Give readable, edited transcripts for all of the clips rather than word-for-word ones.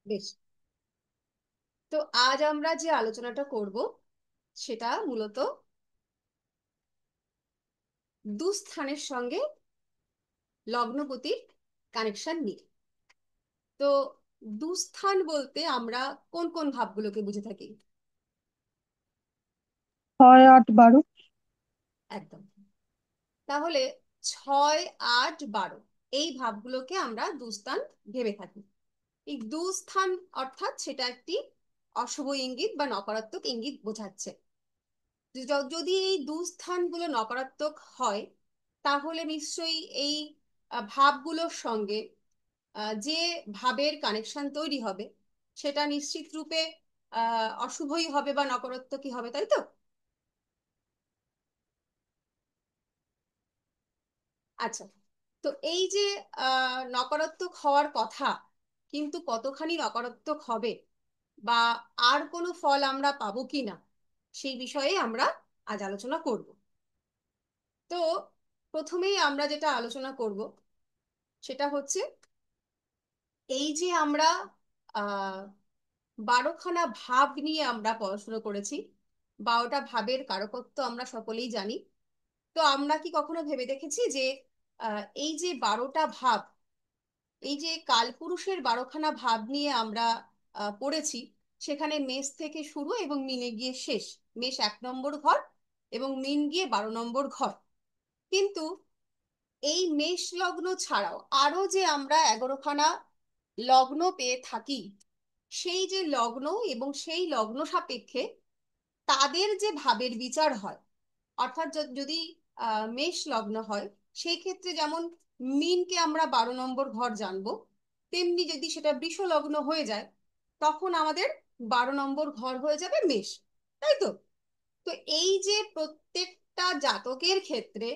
বেশ। তো আজ আমরা যে আলোচনাটা করব সেটা মূলত দুস্থানের সঙ্গে লগ্নপতির কানেকশন নিয়ে। তো দুস্থান বলতে আমরা কোন কোন ভাবগুলোকে বুঝে থাকি? 6, 8, 12। একদম। তাহলে 6, 8, 12 এই ভাবগুলোকে আমরা দুস্থান ভেবে থাকি। এই দুস্থান অর্থাৎ সেটা একটি অশুভ ইঙ্গিত বা নকারাত্মক ইঙ্গিত বোঝাচ্ছে। যদি এই দুস্থানগুলো নকারাত্মক হয় তাহলে নিশ্চয়ই এই ভাবগুলোর সঙ্গে যে ভাবের কানেকশন তৈরি হবে সেটা নিশ্চিত রূপে অশুভই হবে বা নকারাত্মকই হবে, তাই তো? আচ্ছা। তো এই যে নকারাত্মক হওয়ার কথা, কিন্তু কতখানি নকারাত্মক হবে বা আর কোনো ফল আমরা পাবো কিনা সেই বিষয়ে আমরা আজ আলোচনা করব। তো প্রথমেই আমরা যেটা আলোচনা করব সেটা হচ্ছে এই যে আমরা আহ 12খানা ভাব নিয়ে আমরা পড়াশোনা করেছি। 12টা ভাবের কারকত্ব আমরা সকলেই জানি। তো আমরা কি কখনো ভেবে দেখেছি যে এই যে 12টা ভাব, এই যে কালপুরুষের 12খানা ভাব নিয়ে আমরা পড়েছি, সেখানে মেষ থেকে শুরু এবং মিনে গিয়ে শেষ। মেষ 1 নম্বর ঘর এবং মিন গিয়ে 12 নম্বর ঘর। কিন্তু এই মেষ লগ্ন ছাড়াও আরো যে আমরা 11খানা লগ্ন পেয়ে থাকি, সেই যে লগ্ন এবং সেই লগ্ন সাপেক্ষে তাদের যে ভাবের বিচার হয়, অর্থাৎ যদি মেষ লগ্ন হয় সেই ক্ষেত্রে যেমন মিনকে আমরা 12 নম্বর ঘর জানবো, তেমনি যদি সেটা বৃষ লগ্ন হয়ে যায় তখন আমাদের 12 নম্বর ঘর হয়ে যাবে মেষ, তাই তো? তো এই যে প্রত্যেকটা জাতকের ক্ষেত্রে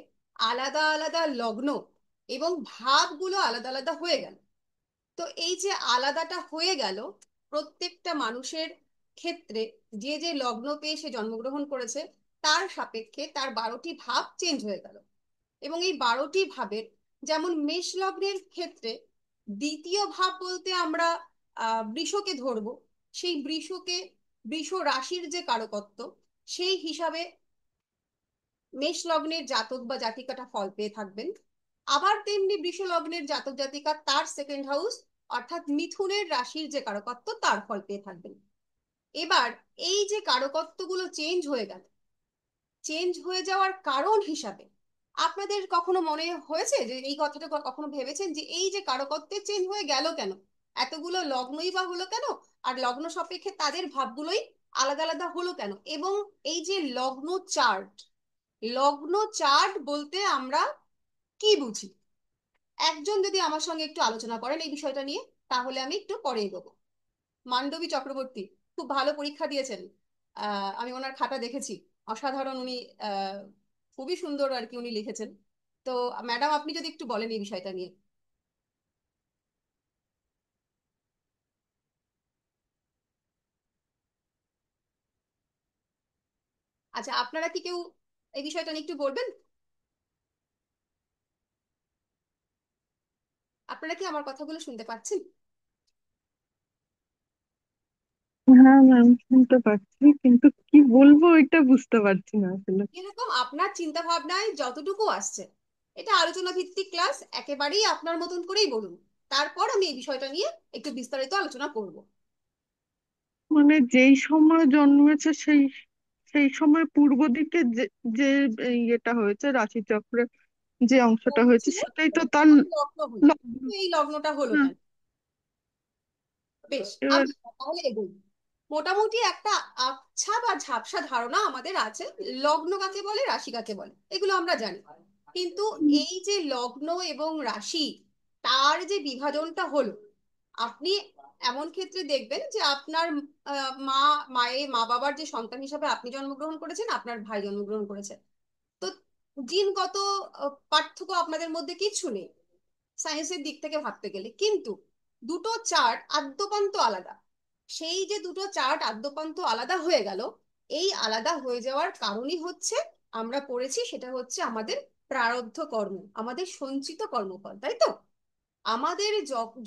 আলাদা আলাদা লগ্ন এবং ভাবগুলো আলাদা আলাদা হয়ে গেল। তো এই যে আলাদাটা হয়ে গেল প্রত্যেকটা মানুষের ক্ষেত্রে, যে যে লগ্ন পেয়ে সে জন্মগ্রহণ করেছে তার সাপেক্ষে তার 12টি ভাব চেঞ্জ হয়ে গেল। এবং এই 12টি ভাবের, যেমন মেষ লগ্নের ক্ষেত্রে দ্বিতীয় ভাব বলতে আমরা বৃষকে ধরবো। সেই বৃষকে, বৃষ রাশির যে কারকত্ব, সেই হিসাবে মেষ লগ্নের জাতক বা জাতিকাটা ফল পেয়ে থাকবেন। আবার তেমনি বৃষ লগ্নের জাতক জাতিকা তার সেকেন্ড হাউস অর্থাৎ মিথুনের রাশির যে কারকত্ব তার ফল পেয়ে থাকবেন। এবার এই যে কারকত্বগুলো চেঞ্জ হয়ে গেল, চেঞ্জ হয়ে যাওয়ার কারণ হিসাবে আপনাদের কখনো মনে হয়েছে যে এই কথাটা কখনো ভেবেছেন যে এই যে কারকত্বের চেঞ্জ হয়ে গেল কেন, এতগুলো লগ্নই বা হলো কেন, আর লগ্ন সাপেক্ষে তাদের ভাবগুলোই আলাদা আলাদা হলো কেন? এবং এই যে লগ্ন চার্ট, লগ্ন চার্ট বলতে আমরা কি বুঝি? একজন যদি আমার সঙ্গে একটু আলোচনা করেন এই বিষয়টা নিয়ে, তাহলে আমি একটু পরে এগোবো। মান্ডবী চক্রবর্তী খুব ভালো পরীক্ষা দিয়েছেন। আমি ওনার খাতা দেখেছি, অসাধারণ। উনি আহ, খুবই সুন্দর আর কি উনি লিখেছেন। তো ম্যাডাম আপনি যদি একটু বলেন এই বিষয়টা নিয়ে। আচ্ছা, আপনারা কি কেউ এই বিষয়টা নিয়ে একটু বলবেন? আপনারা কি আমার কথাগুলো শুনতে পাচ্ছেন? হ্যাঁ ম্যাম, শুনতে পাচ্ছি, কিন্তু কি বলবো এটা বুঝতে পারছি না আসলে। এরকম আপনার চিন্তা ভাবনায় যতটুকু আসছে, এটা আলোচনা ভিত্তিক ক্লাস, একেবারেই আপনার মতন করেই বলুন। তারপর আমি এই বিষয়টা নিয়ে একটু বিস্তারিত আলোচনা করব। মানে যেই সময় জন্মেছে সেই সেই সময় পূর্ব দিকে যে যে ইয়েটা হয়েছে, রাশিচক্রে যে অংশটা লগ্ন হয়েছে ছিল, সেটাই তো তার এখন লগ্ন হলো, লগ্ন। তো এই লগ্নটা হলো হ্যাঁ, কেন? বেশ, এবার আমি তাহলে এগোই। মোটামুটি একটা আচ্ছা বা ঝাপসা ধারণা আমাদের আছে লগ্ন কাকে বলে, রাশি কাকে বলে, এগুলো আমরা জানি। কিন্তু এই যে লগ্ন এবং রাশি, তার যে বিভাজনটা হলো, আপনি এমন ক্ষেত্রে দেখবেন যে আপনার মা বাবার যে সন্তান হিসাবে আপনি জন্মগ্রহণ করেছেন, আপনার ভাই জন্মগ্রহণ করেছে। তো জিনগত পার্থক্য আপনাদের মধ্যে কিছু নেই সায়েন্সের দিক থেকে ভাবতে গেলে, কিন্তু দুটো চার্ট আদ্যোপান্ত আলাদা। সেই যে দুটো চার্ট আদ্যোপান্ত আলাদা হয়ে গেল, এই আলাদা হয়ে যাওয়ার কারণই হচ্ছে, আমরা পড়েছি সেটা হচ্ছে আমাদের প্রারব্ধ কর্ম, আমাদের সঞ্চিত কর্মফল, তাই তো? আমাদের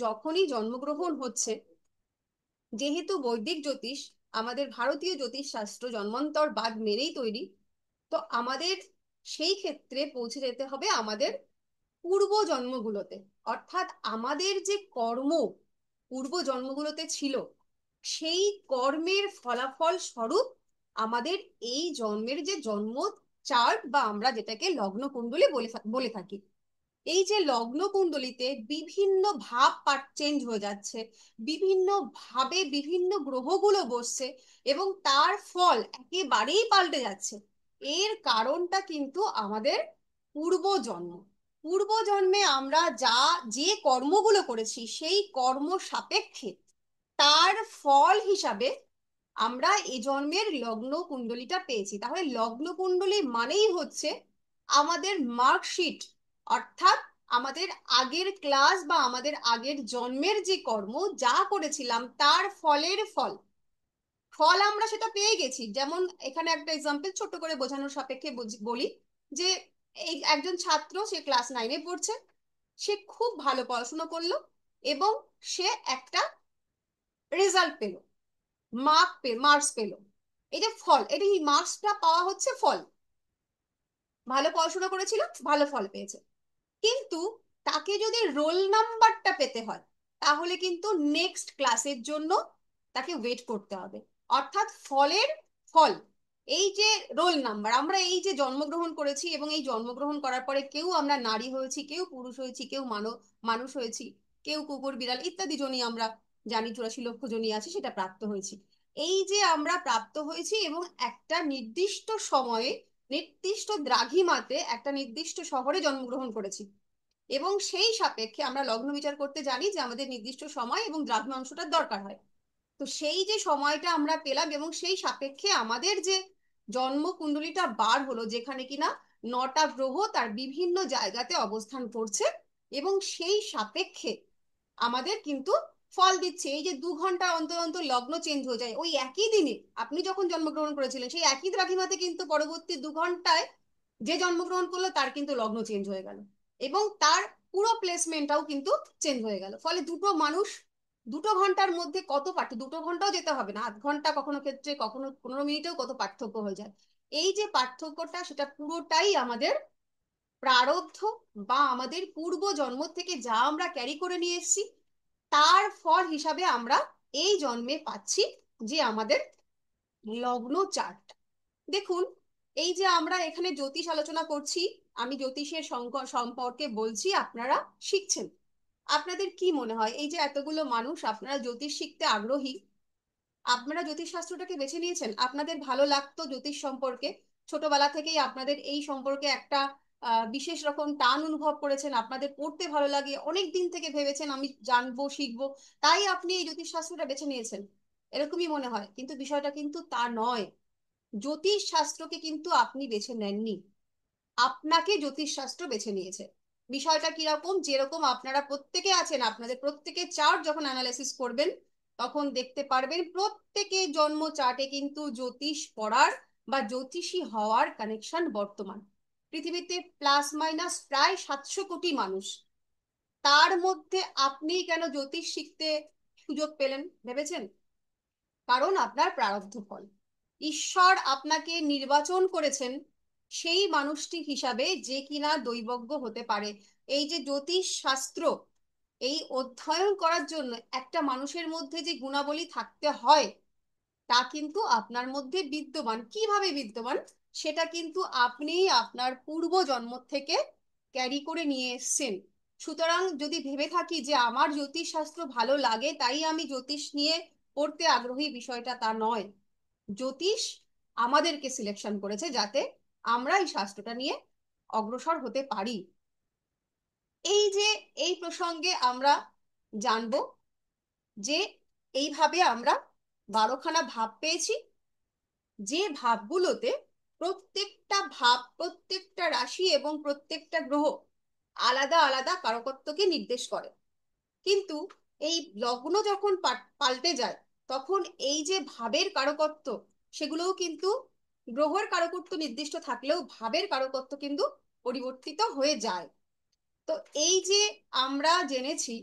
যখনই জন্মগ্রহণ হচ্ছে যেহেতু বৈদিক জ্যোতিষ, আমাদের ভারতীয় জ্যোতিষ শাস্ত্র জন্মান্তর বাদ মেরেই তৈরি, তো আমাদের সেই ক্ষেত্রে পৌঁছে যেতে হবে আমাদের পূর্ব জন্মগুলোতে। অর্থাৎ আমাদের যে কর্ম পূর্ব জন্মগুলোতে ছিল, সেই কর্মের ফলাফল স্বরূপ আমাদের এই জন্মের যে জন্ম চার্ট, বা আমরা যেটাকে লগ্ন কুণ্ডলী বলে বলে থাকি, এই যে লগ্ন কুণ্ডলিতে বিভিন্ন ভাব পার্ট চেঞ্জ হয়ে যাচ্ছে, বিভিন্ন ভাবে বিভিন্ন গ্রহগুলো বসছে, এবং তার ফল একেবারেই পাল্টে যাচ্ছে। এর কারণটা কিন্তু আমাদের পূর্বজন্ম। পূর্বজন্মে আমরা যে কর্মগুলো করেছি, সেই কর্ম সাপেক্ষে তার ফল হিসাবে আমরা এই জন্মের লগ্ন কুণ্ডলীটা পেয়েছি। তাহলে লগ্ন কুণ্ডলী মানেই হচ্ছে আমাদের মার্কশিট, অর্থাৎ আমাদের আগের ক্লাস বা আমাদের আগের জন্মের যে কর্ম যা করেছিলাম তার ফলের ফল। ফল আমরা সেটা পেয়ে গেছি। যেমন এখানে একটা এক্সাম্পল ছোট করে বোঝানোর সাপেক্ষে বলি, যে এই একজন ছাত্র, সে ক্লাস 9-এ পড়ছে, সে খুব ভালো পড়াশোনা করলো, এবং সে একটা রেজাল্ট পেলো, মার্কস পেলো। এই যে ফল, এটা এই মার্কসটা পাওয়া হচ্ছে ফল। ভালো পড়াশোনা করেছিল, ভালো ফল পেয়েছে। কিন্তু তাকে যদি রোল নাম্বারটা পেতে হয়, তাহলে কিন্তু নেক্সট ক্লাসের জন্য তাকে ওয়েট করতে হবে। অর্থাৎ ফলের ফল, এই যে রোল নাম্বার, আমরা এই যে জন্মগ্রহণ করেছি, এবং এই জন্মগ্রহণ করার পরে কেউ আমরা নারী হয়েছি, কেউ পুরুষ হয়েছি, কেউ মানুষ হয়েছি, কেউ কুকুর বিড়াল ইত্যাদি জনই আমরা জানি, 84 লক্ষ জনই আছে, সেটা প্রাপ্ত হয়েছি। এই যে আমরা প্রাপ্ত হয়েছি এবং একটা নির্দিষ্ট সময়ে, নির্দিষ্ট দ্রাঘিমাতে একটা নির্দিষ্ট শহরে জন্মগ্রহণ করেছি, এবং সেই সাপেক্ষে আমরা লগ্ন বিচার করতে জানি যে আমাদের নির্দিষ্ট সময় এবং দ্রাঘিমাংশটার দরকার হয়। তো সেই যে সময়টা আমরা পেলাম, এবং সেই সাপেক্ষে আমাদের যে জন্ম কুণ্ডলীটা বার হলো, যেখানে কিনা 9টা গ্রহ তার বিভিন্ন জায়গাতে অবস্থান করছে, এবং সেই সাপেক্ষে আমাদের কিন্তু ফল দিচ্ছে। এই যে 2 ঘন্টা অন্তর অন্তর লগ্ন চেঞ্জ হয়ে যায়, ওই একই দিনে আপনি যখন জন্মগ্রহণ করেছিলেন সেই একই দ্রাঘিমাতে কিন্তু পরবর্তী 2 ঘন্টায় যে জন্মগ্রহণ করলো তার কিন্তু লগ্ন চেঞ্জ হয়ে গেল, এবং তার পুরো প্লেসমেন্টটাও কিন্তু চেঞ্জ হয়ে গেল। ফলে দুটো মানুষ 2 ঘন্টার মধ্যে কত পার্থক্য, 2 ঘন্টাও যেতে হবে না, আধ ঘন্টা কখনো ক্ষেত্রে, কখনো 15 মিনিটেও কত পার্থক্য হয়ে যায়। এই যে পার্থক্যটা, সেটা পুরোটাই আমাদের প্রারব্ধ, বা আমাদের পূর্ব জন্ম থেকে যা আমরা ক্যারি করে নিয়ে এসেছি তার ফল হিসাবে আমরা এই জন্মে পাচ্ছি যে আমাদের লগ্ন চার্ট। দেখুন, এই যে আমরা এখানে জ্যোতিষ আলোচনা করছি, আমি জ্যোতিষের সম্পর্কে বলছি, আপনারা শিখছেন। আপনাদের কি মনে হয়, এই যে এতগুলো মানুষ আপনারা জ্যোতিষ শিখতে আগ্রহী, আপনারা জ্যোতিষ শাস্ত্রটাকে বেছে নিয়েছেন, আপনাদের ভালো লাগতো জ্যোতিষ সম্পর্কে, ছোটবেলা থেকেই আপনাদের এই সম্পর্কে একটা বিশেষ রকম টান অনুভব করেছেন, আপনাদের পড়তে ভালো লাগে, অনেক দিন থেকে ভেবেছেন আমি জানবো, শিখবো, তাই আপনি এই জ্যোতিষ শাস্ত্রটা বেছে নিয়েছেন, এরকমই মনে হয়। কিন্তু বিষয়টা কিন্তু তা নয়। জ্যোতিষ শাস্ত্রকে কিন্তু আপনি বেছে নেননি, আপনাকে জ্যোতিষ শাস্ত্র বেছে নিয়েছে। বিষয়টা কিরকম, যেরকম আপনারা প্রত্যেকে আছেন, আপনাদের প্রত্যেকের চার্ট যখন অ্যানালাইসিস করবেন, তখন দেখতে পারবেন প্রত্যেকে জন্ম চার্টে কিন্তু জ্যোতিষ পড়ার বা জ্যোতিষী হওয়ার কানেকশন বর্তমান। পৃথিবীতে প্লাস মাইনাস প্রায় 700 কোটি মানুষ, তার মধ্যে আপনি কেন জ্যোতিষ শিখতে সুযোগ পেলেন ভেবেছেন? কারণ আপনার প্রারব্ধ ফল, ঈশ্বর আপনাকে নির্বাচন করেছেন সেই মানুষটি হিসাবে যে কিনা দৈবজ্ঞ হতে পারে। এই যে জ্যোতিষ শাস্ত্র, এই অধ্যয়ন করার জন্য একটা মানুষের মধ্যে যে গুণাবলী থাকতে হয়, তা কিন্তু আপনার মধ্যে বিদ্যমান। কিভাবে বিদ্যমান, সেটা কিন্তু আপনি আপনার পূর্ব জন্ম থেকে ক্যারি করে নিয়ে এসেছেন। সুতরাং যদি ভেবে থাকি যে আমার জ্যোতিষ শাস্ত্র ভালো লাগে তাই আমি জ্যোতিষ নিয়ে পড়তে আগ্রহী, বিষয়টা তা নয়। জ্যোতিষ আমাদেরকে সিলেকশন করেছে যাতে আমরা এই শাস্ত্রটা নিয়ে অগ্রসর হতে পারি। এই যে এই প্রসঙ্গে আমরা জানবো যে এইভাবে আমরা 12খানা ভাব পেয়েছি, যে ভাবগুলোতে প্রত্যেকটা ভাব, প্রত্যেকটা রাশি এবং প্রত্যেকটা গ্রহ আলাদা আলাদা কারকত্বকে নির্দেশ করে। কিন্তু এই লগ্ন যখন পাল্টে যায়, তখন এই যে ভাবের কারকত্ব, সেগুলোও কিন্তু, গ্রহের কারকত্ব নির্দিষ্ট থাকলেও ভাবের কারকত্ব কিন্তু পরিবর্তিত হয়ে যায়। তো এই যে আমরা জেনেছি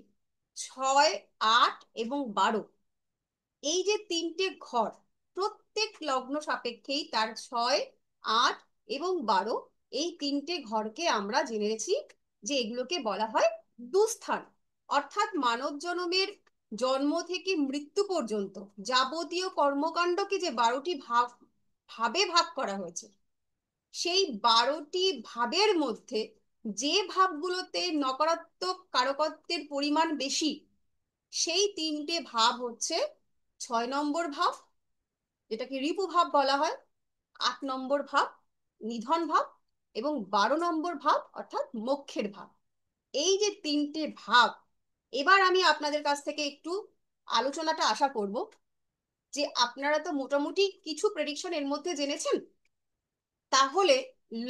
6, 8 এবং 12, এই যে তিনটে ঘর, প্রত্যেক লগ্ন সাপেক্ষেই তার 6, 8 এবং 12, এই তিনটে ঘরকে আমরা জেনেছি যে এগুলোকে বলা হয় দুস্থান। অর্থাৎ মানব জন্মের জন্ম থেকে মৃত্যু পর্যন্ত যাবতীয় কর্মকাণ্ডকে যে 12টি ভাবে ভাগ করা হয়েছে, সেই 12টি ভাবের মধ্যে যে ভাবগুলোতে নকারাত্মক কারকত্বের পরিমাণ বেশি, সেই তিনটে ভাব হচ্ছে 6 নম্বর ভাব, যেটাকে রিপু ভাব বলা হয়, 8 নম্বর ভাব নিধন ভাব, এবং 12 নম্বর ভাব অর্থাৎ মোক্ষের ভাব। এই যে তিনটে ভাব, এবার আমি আপনাদের কাছ থেকে একটু আলোচনাটা আশা করব যে আপনারা তো মোটামুটি কিছু প্রেডিকশন এর মধ্যে জেনেছেন। তাহলে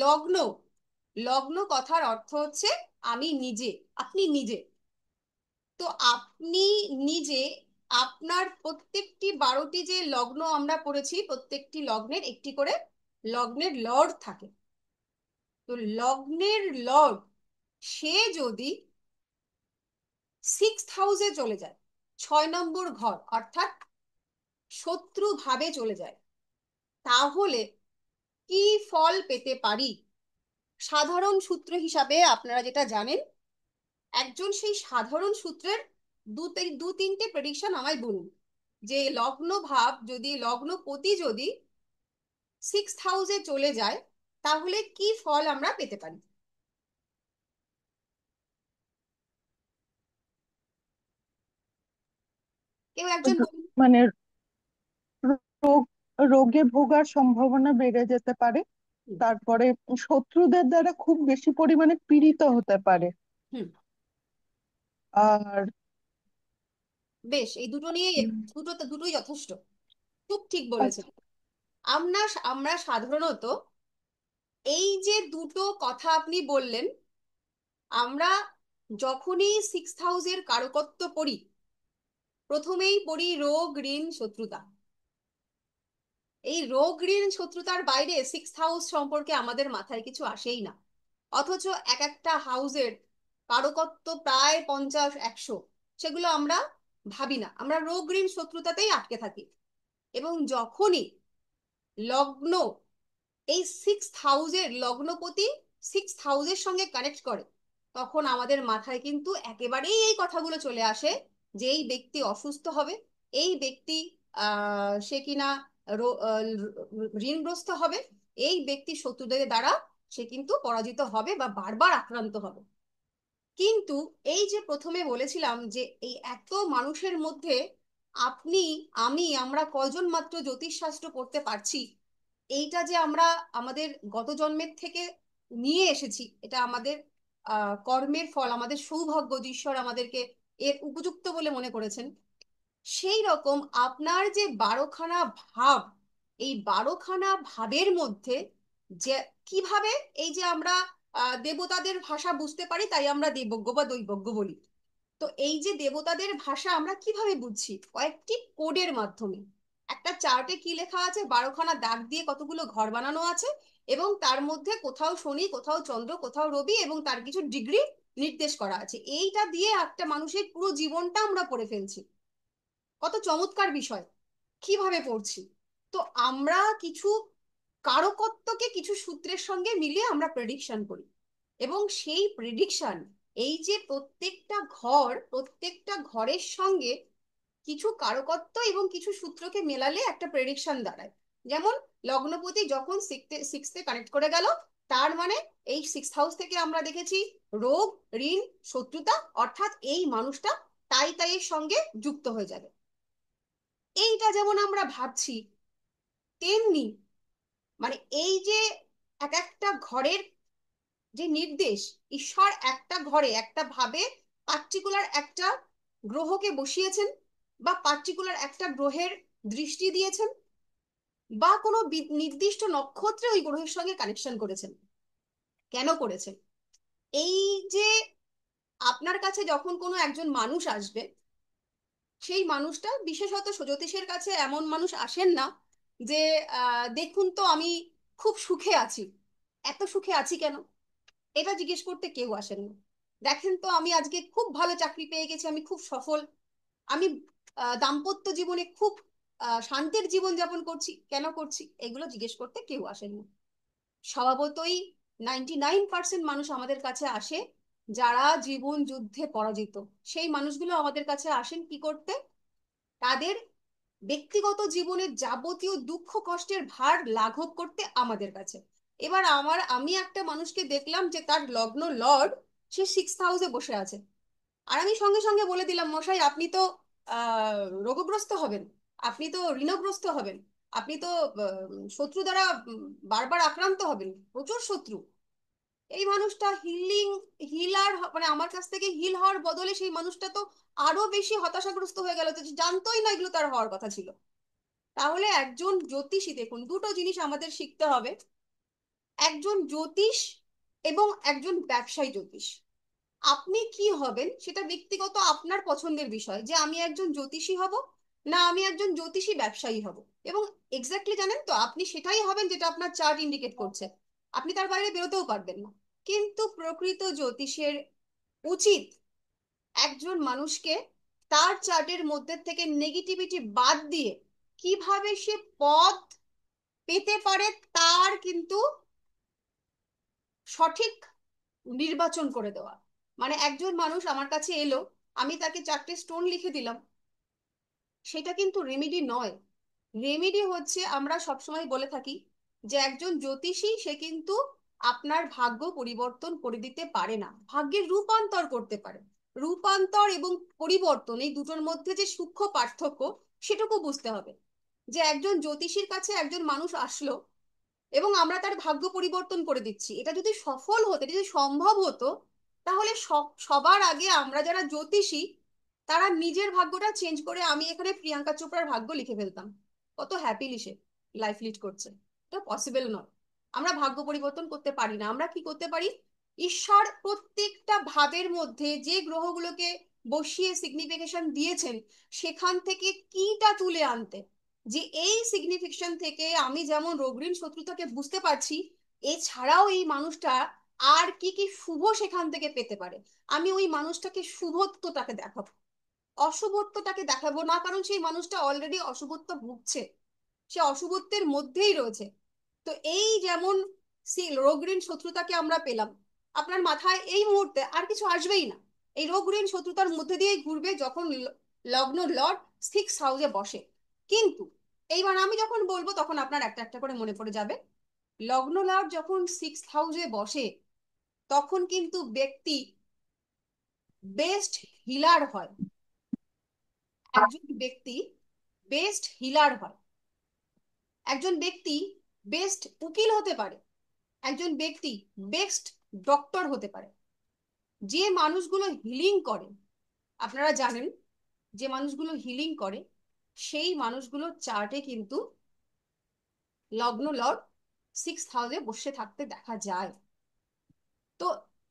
লগ্ন, লগ্ন কথার অর্থ হচ্ছে আমি নিজে, আপনি নিজে। তো আপনি নিজে, আপনার প্রত্যেকটি 12টি যে লগ্ন আমরা পড়েছি, প্রত্যেকটি লগ্নের একটি করে লগ্নের লর্ড থাকে। তো লগ্নের লর্ড সে যদি 6th হাউসে চলে যায়, 6 নম্বর ঘর অর্থাৎ শত্রু ভাবে চলে যায়, তাহলে কি ফল পেতে পারি? সাধারণ সূত্র হিসাবে আপনারা যেটা জানেন, একজন সেই সাধারণ সূত্রের দু তিনটে প্রেডিকশন আমায় বলুন যে লগ্ন ভাব যদি, লগ্নপতি যদি 6th হাউসে চলে যায়, তাহলে কি ফল আমরা পেতে পারি? কেউ একজন বলুন। মানে রোগ রোগে ভোগার সম্ভাবনা বেড়ে যেতে পারে। হুম। তারপরে শত্রুদের দ্বারা খুব বেশি পরিমাণে পীড়িত হতে পারে। হুম। আর বেশ, এই দুটো নিয়ে, দুটোই যথেষ্ট, খুব ঠিক বলেছেন। আচ্ছা, আমরা আমরা সাধারণত এই যে দুটো কথা আপনি বললেন, আমরা যখনই 6th হাউসের কারকত্ব পড়ি, প্রথমেই পড়ি রোগ ঋণ শত্রুতা। এই রোগ ঋণ শত্রুতার বাইরে 6th হাউস সম্পর্কে আমাদের মাথায় কিছু আসেই না। অথচ এক একটা হাউসের কারকত্ব প্রায় 50, 100, সেগুলো আমরা ভাবি না, আমরা রোগ ঋণ শত্রুতাতেই আটকে থাকি। এবং যখনই লগ্ন এই 6th হাউসের লগ্নপতি 6th হাউসের সঙ্গে কানেক্ট করে, তখন আমাদের মাথায় কিন্তু একেবারেই এই কথাগুলো চলে আসে যে এই ব্যক্তি অসুস্থ হবে, এই ব্যক্তি সে কিনা ঋণগ্রস্ত হবে, এই ব্যক্তি শত্রুদের দ্বারা সে কিন্তু পরাজিত হবে বা বারবার আক্রান্ত হবে। কিন্তু এই যে প্রথমে বলেছিলাম যে এই এত মানুষের মধ্যে আপনি, আমরা কয়জন মাত্র জ্যোতিষশাস্ত্র পড়তে পারছি, এইটা যে আমরা আমাদের গত জন্মের থেকে নিয়ে এসেছি, এটা আমাদের কর্মের ফল, আমাদের সৌভাগ্য, যে ঈশ্বর আমাদেরকে এর উপযুক্ত বলে মনে করেছেন। সেই রকম আপনার যে 12খানা ভাব, এই 12খানা ভাবের মধ্যে যে কিভাবে এই যে আমরা দেবতাদের ভাষা বুঝতে পারি, তাই আমরা দেবজ্ঞ বা দৈবজ্ঞ বলি। তো এই যে দেবতাদের ভাষা আমরা কিভাবে বুঝছি? কয়েকটি কোডের মাধ্যমে। একটা চার্টে কি লেখা আছে, 12খানা দাগ দিয়ে কতগুলো ঘর বানানো আছে, এবং তার মধ্যে কোথাও শনি, কোথাও চন্দ্র, কোথাও রবি, এবং তার কিছু ডিগ্রি নির্দেশ করা আছে। এইটা দিয়ে একটা মানুষের পুরো জীবনটা আমরা পড়ে ফেলছি। কত চমৎকার বিষয়! কিভাবে পড়ছি? তো আমরা কিছু কারকত্বকে কিছু সূত্রের সঙ্গে মিলিয়ে আমরা প্রেডিকশন করি, এবং সেই প্রেডিকশন, এই যে প্রত্যেকটা ঘর, প্রত্যেকটা ঘরের সঙ্গে কিছু কারকত্ব এবং কিছু সূত্রকে মেলালে একটা প্রেডিকশন দাঁড়ায়। যেমন লগ্নপতি যখন সিক্সথে কানেক্ট করে গেল, তার মানে এই 6th হাউস থেকে আমরা দেখেছি রোগ, ঋণ, শত্রুতা, অর্থাৎ এই মানুষটা তাই তাইয়ের সঙ্গে যুক্ত হয়ে যাবে। এইটা যেমন আমরা ভাবছি, তেমনি মানে এই যে এক একটা ঘরের যে নির্দেশ, ঈশ্বর একটা ঘরে একটা ভাবে পার্টিকুলার একটা গ্রহকে বসিয়েছেন, বা পার্টিকুলার একটা গ্রহের দৃষ্টি দিয়েছেন, বা কোনো নির্দিষ্ট নক্ষত্রে ওই গ্রহের সঙ্গে কানেকশন করেছেন। কেন করেছেন? এই যে আপনার কাছে যখন কোনো একজন মানুষ আসবে, সেই মানুষটা, বিশেষত জ্যোতিষের কাছে এমন মানুষ আসেন না যে দেখুন তো আমি খুব সুখে আছি, এত সুখে আছি কেন, এটা জিজ্ঞেস করতে কেউ আসেন না। দেখেন তো আমি আজকে খুব ভালো চাকরি পেয়ে গেছি, আমি খুব সফল, আমি দাম্পত্য জীবনে খুব শান্তির জীবন যাপন করছি, কেন করছি, এগুলো জিজ্ঞেস করতে কেউ আসেন না। স্বভাবতই 99% মানুষ আমাদের কাছে আসে যারা জীবন যুদ্ধে পরাজিত। সেই মানুষগুলো আমাদের কাছে আসেন কি করতে? তাদের ব্যক্তিগত জীবনের যাবতীয় দুঃখ কষ্টের ভার লাঘব করতে আমাদের কাছে। এবার আমি একটা মানুষকে দেখলাম যে তার লগ্ন লর্ড, সে 6th হাউসে বসে আছে। আর আমি সঙ্গে সঙ্গে বলে দিলাম, মশাই আপনি তো রোগগ্রস্ত হবেন, আপনি তো ঋণগ্রস্ত হবেন, আপনি তো শত্রু দ্বারা বারবার আক্রান্ত হবেন, প্রচুর শত্রু। এই মানুষটা হিলার মানে আমার কাছ থেকে হিল হওয়ার বদলে সেই মানুষটা তো আরো বেশি হতাশাগ্রস্ত হয়ে গেল, তো জানতোই না এগুলো তার হওয়ার কথা ছিল। তাহলে একজন জ্যোতিষী, দেখুন দুটো জিনিস আমাদের শিখতে হবে, একজন জ্যোতিষ এবং একজন ব্যবসায়ী জ্যোতিষ। আপনি কি হবেন সেটা ব্যক্তিগত আপনার পছন্দের বিষয়, যে আমি একজন জ্যোতিষী হব না আমি একজন জ্যোতিষী ব্যবসায়ী হব। এবং এক্স্যাক্টলি জানেন তো, আপনি সেটাই হবেন যেটা আপনার চার্ট ইন্ডিকেট করছে, আপনি তার বাইরে বেরোতেও পারবেন না। কিন্তু প্রকৃত জ্যোতিষের উচিত একজন মানুষকে তার চার্টের মধ্যে থেকে নেগেটিভিটি বাদ দিয়ে কিভাবে সে পথ পেতে পারে তার কিন্তু সঠিক নির্বাচন করে দেওয়া। মানে একজন মানুষ আমার কাছে এলো, আমি তাকে 4টে স্টোন লিখে দিলাম, সেটা কিন্তু রেমেডি নয়। রেমেডি হচ্ছে, আমরা সবসময় বলে থাকি যে একজন জ্যোতিষী সে কিন্তু আপনার ভাগ্য পরিবর্তন করে দিতে পারে না, ভাগ্যের রূপান্তর করতে পারে। রূপান্তর এবং পরিবর্তন এই দুটোর মধ্যে যে সূক্ষ্ম পার্থক্য, সেটুকু বুঝতে হবে। যে একজন জ্যোতিষীর কাছে একজন মানুষ আসলো এবং আমরা তার ভাগ্য পরিবর্তন করে দিচ্ছি, এটা যদি সফল হতো, এটা যদি সম্ভব হতো, তাহলে সবার আগে আমরা যারা জ্যোতিষী তারা নিজের ভাগ্যটা চেঞ্জ করে আমি এখানে প্রিয়াঙ্কা চোপড়ার ভাগ্য লিখে ফেলতাম, কত হ্যাপিলি সে লাইফ লিড করছে। এটা পসিবল নয়। আমরা ভাগ্য পরিবর্তন করতে পারি না। আমরা কি করতে পারি? ঈশ্বর প্রত্যেকটা ভাবের মধ্যে যে গ্রহগুলোকে বসিয়ে সিগনিফিকেশন দিয়েছেন, সেখান থেকে কিটা তুলে আনতে, যে এই সিগনিফিকেশন থেকে আমি যেমন রোগঋণ শত্রুতাকে বুঝতে পারছি, এছাড়াও এই মানুষটা আর কি কি শুভ সেখান থেকে পেতে পারে, আমি ওই মানুষটাকে শুভত্বটাকে দেখাবো, অশুভত্বটাকে দেখাবো না, কারণ সেই মানুষটা অলরেডি অশুভত্ব ভুগছে, সে অশুভত্বের মধ্যেই রয়েছে। তো এই যেমন রোগ ঋণ শত্রুতাকে আমরা পেলাম, আপনার মাথায় এই মুহূর্তে আর কিছু আসবেই না, এই রোগ ঋণ শত্রুতার মধ্যে দিয়েই ঘুরবে যখন লগ্ন লর্ড 6th হাউসে বসে। কিন্তু এইবার আমি যখন বলবো তখন আপনার একটা একটা করে মনে পড়ে যাবে, লগ্ন লর্ড যখন 6th হাউসে বসে তখন কিন্তু ব্যক্তি বেস্ট হিলার হয়, একজন ব্যক্তি বেস্ট হিলার হয়, একজন ব্যক্তি বেস্ট উকিল হতে পারে, একজন ব্যক্তি বেস্ট ডক্টর হতে পারে। যে মানুষগুলো হিলিং করে, আপনারা জানেন, যে মানুষগুলো হিলিং করে সেই মানুষগুলো চার্টে কিন্তু লগ্ন লর্ড 6th হাউসে বসে থাকতে দেখা যায়। তো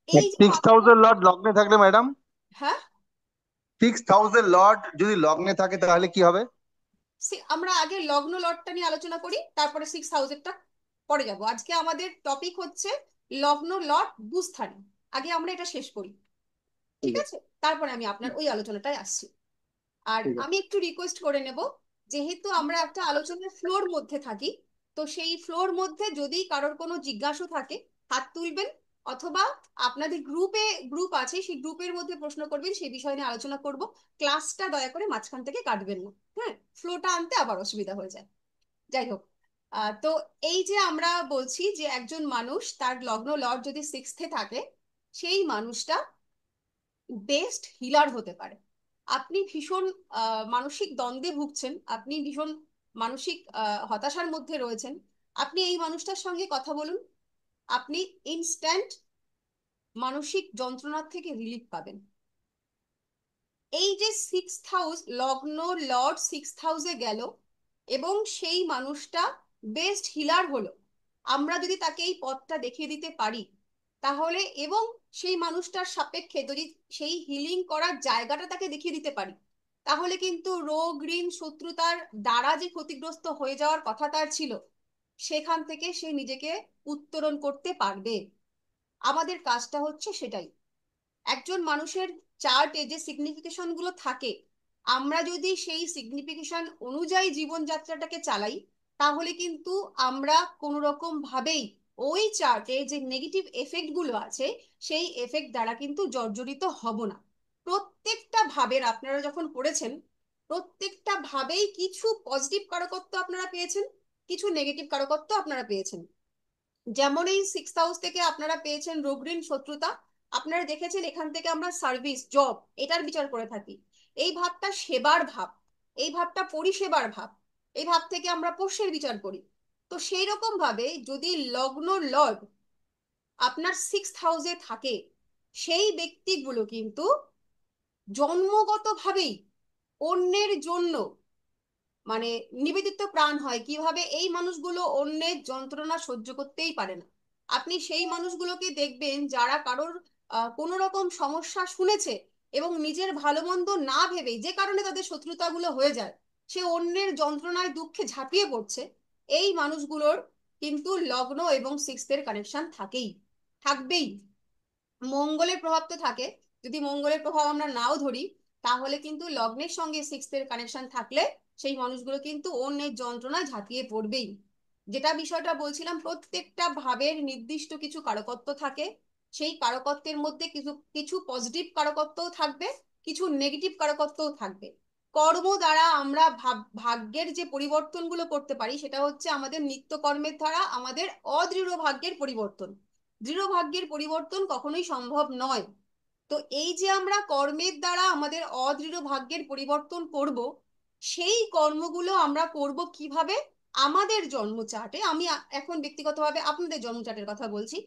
এই যে 6th হাউসের লর্ড লগ্নে থাকলে ম্যাডাম, হ্যাঁ, 6th হাউসের লর্ড যদি লগ্নে থাকে তাহলে কি হবে? আমরা আগে লগ্ন লর্ডটা নিয়ে আলোচনা করি, তারপরে 6th হাউসেরটা পরে যাব। আজকে আমাদের টপিক হচ্ছে লগ্ন লর্ড দুস্থানে, আগে আমরা এটা শেষ করি, ঠিক ঠিক আছে। আছে? তারপরে আমি আপনার ওই আলোচনাটায় আসছি। আর ঠিক আছে। আমি একটু রিকোয়েস্ট করে নেব, যেহেতু আমরা একটা আলোচনার ফ্লোর মধ্যে থাকি, তো সেই ফ্লোর মধ্যে যদি কারোর কোনো জিজ্ঞাসা থাকে হাত তুলবেন, অথবা আপনাদের গ্রুপ আছে সেই গ্রুপের মধ্যে প্রশ্ন করবেন, সেই বিষয় নিয়ে আলোচনা করব। ক্লাসটা দয়া করে মাঝখান থেকে কাটবেন না, হ্যাঁ, ফ্লোটা আনতে আবার অসুবিধা হয়ে যায়। যাই হোক, তো এই যে আমরা বলছি যে একজন মানুষ তার লগ্ন লর্ড যদি 6th থাকে, সেই মানুষটা বেস্ট হিলার হতে পারে। আপনি ভীষণ মানসিক দ্বন্দ্বে ভুগছেন, আপনি ভীষণ মানসিক হতাশার মধ্যে রয়েছেন, আপনি এই মানুষটার সঙ্গে কথা বলুন, আপনি ইনস্ট্যান্ট মানসিক যন্ত্রণার থেকে রিলিফ পাবেন। এই যে 6th হাউস, লগ্ন লর্ড 6th হাউসে গেল এবং সেই মানুষটা বেস্ট হিলার হলো, আমরা যদি তাকে এই পথটা দেখিয়ে দিতে পারি তাহলে, এবং সেই মানুষটার সাপেক্ষে যদি সেই হিলিং করার জায়গাটা তাকে দেখিয়ে দিতে পারি, তাহলে কিন্তু রোগ ঋণ শত্রুতার দ্বারা যে ক্ষতিগ্রস্ত হয়ে যাওয়ার কথা তার ছিল, সেখান থেকে সে নিজেকে উত্তরণ করতে পারবে। আমাদের কাজটা হচ্ছে সেটাই। একজন মানুষের চার্টে যে সিগনিফিকেশন গুলো থাকে, আমরা যদি সেই সিগনিফিকেশন অনুযায়ী জীবনযাত্রাটাকে চালাই, তাহলে কিন্তু আমরা কোনো রকম ভাবেই ওই চার্টে যে নেগেটিভ এফেক্ট গুলো আছে সেই এফেক্ট দ্বারা কিন্তু জর্জরিত হব না। প্রত্যেকটা ভাবের, আপনারা যখন পড়েছেন, প্রত্যেকটা ভাবেই কিছু পজিটিভ কারকত্ব আপনারা পেয়েছেন, কিছু নেগেটিভ কারকত্ব আপনারা পেয়েছেন। যেমন এই 6th হাউস থেকে আপনারা পেয়েছেন রোগঋণ শত্রুতা। আপনারা দেখেছেন এখান থেকে আমরা সার্ভিস, জব, এটার বিচার করে থাকি। এই ভাবটা সেবার ভাব, এই ভাবটা পরিষেবার ভাব, এই ভাব থেকে আমরা পোষ্যের বিচার করি। তো সেই রকম ভাবে যদি লগ্ন লর্ড আপনার 6th হাউসে থাকে, সেই ব্যক্তিগুলো কিন্তু জন্মগতভাবেই অন্যের জন্য মানে নিবেদিত প্রাণ হয়। কিভাবে? এই মানুষগুলো অন্যের যন্ত্রণা সহ্য করতেই পারে না। আপনি সেই মানুষগুলোকে দেখবেন যারা কারোর কোনো রকম সমস্যা শুনেছে এবং নিজের ভালো মন্দ না ভেবেই, যে কারণে তাদের শত্রুতাগুলো হয়ে যায়, সে অন্যের যন্ত্রণায় দুঃখে ঝাঁপিয়ে পড়ছে, এই মানুষগুলোর কিন্তু লগ্ন এবং 6th-এর কানেকশন থাকেই, থাকবেই। মঙ্গলের প্রভাব তো থাকে। যদি মঙ্গলের প্রভাব আমরা নাও ধরি, তাহলে কিন্তু লগ্নের সঙ্গে 6th-এর কানেকশন থাকলে সেই মানুষগুলো কিন্তু অন্যের যন্ত্রণায় ঝাঁপিয়ে পড়বেই। যেটা বিষয়টা বলছিলাম, প্রত্যেকটা ভাবের নির্দিষ্ট কিছু কারকত্ব থাকে। সেই কারকত্বের মধ্যে কিছু কিছু পজিটিভ কারকত্বও থাকবে, কিছু নেগেটিভ কারকত্বও থাকবে। কর্ম দ্বারা আমরা ভাগ্যের যে পরিবর্তনগুলো করতে পারি, সেটা হচ্ছে আমাদের নিত্যকর্মের দ্বারা আমাদের অদৃঢ় ভাগ্যের পরিবর্তন। দৃঢ় ভাগ্যের পরিবর্তন কখনোই সম্ভব নয়। তো এই যে আমরা কর্মের দ্বারা আমাদের অদৃঢ় ভাগ্যের পরিবর্তন করব, সেই কর্মগুলো আমরা করব কিভাবে? আমাদের জন্ম চার্টে, আমি এখন ব্যক্তিগতভাবে আপনাদের জন্ম চার্টের কথা বলছি,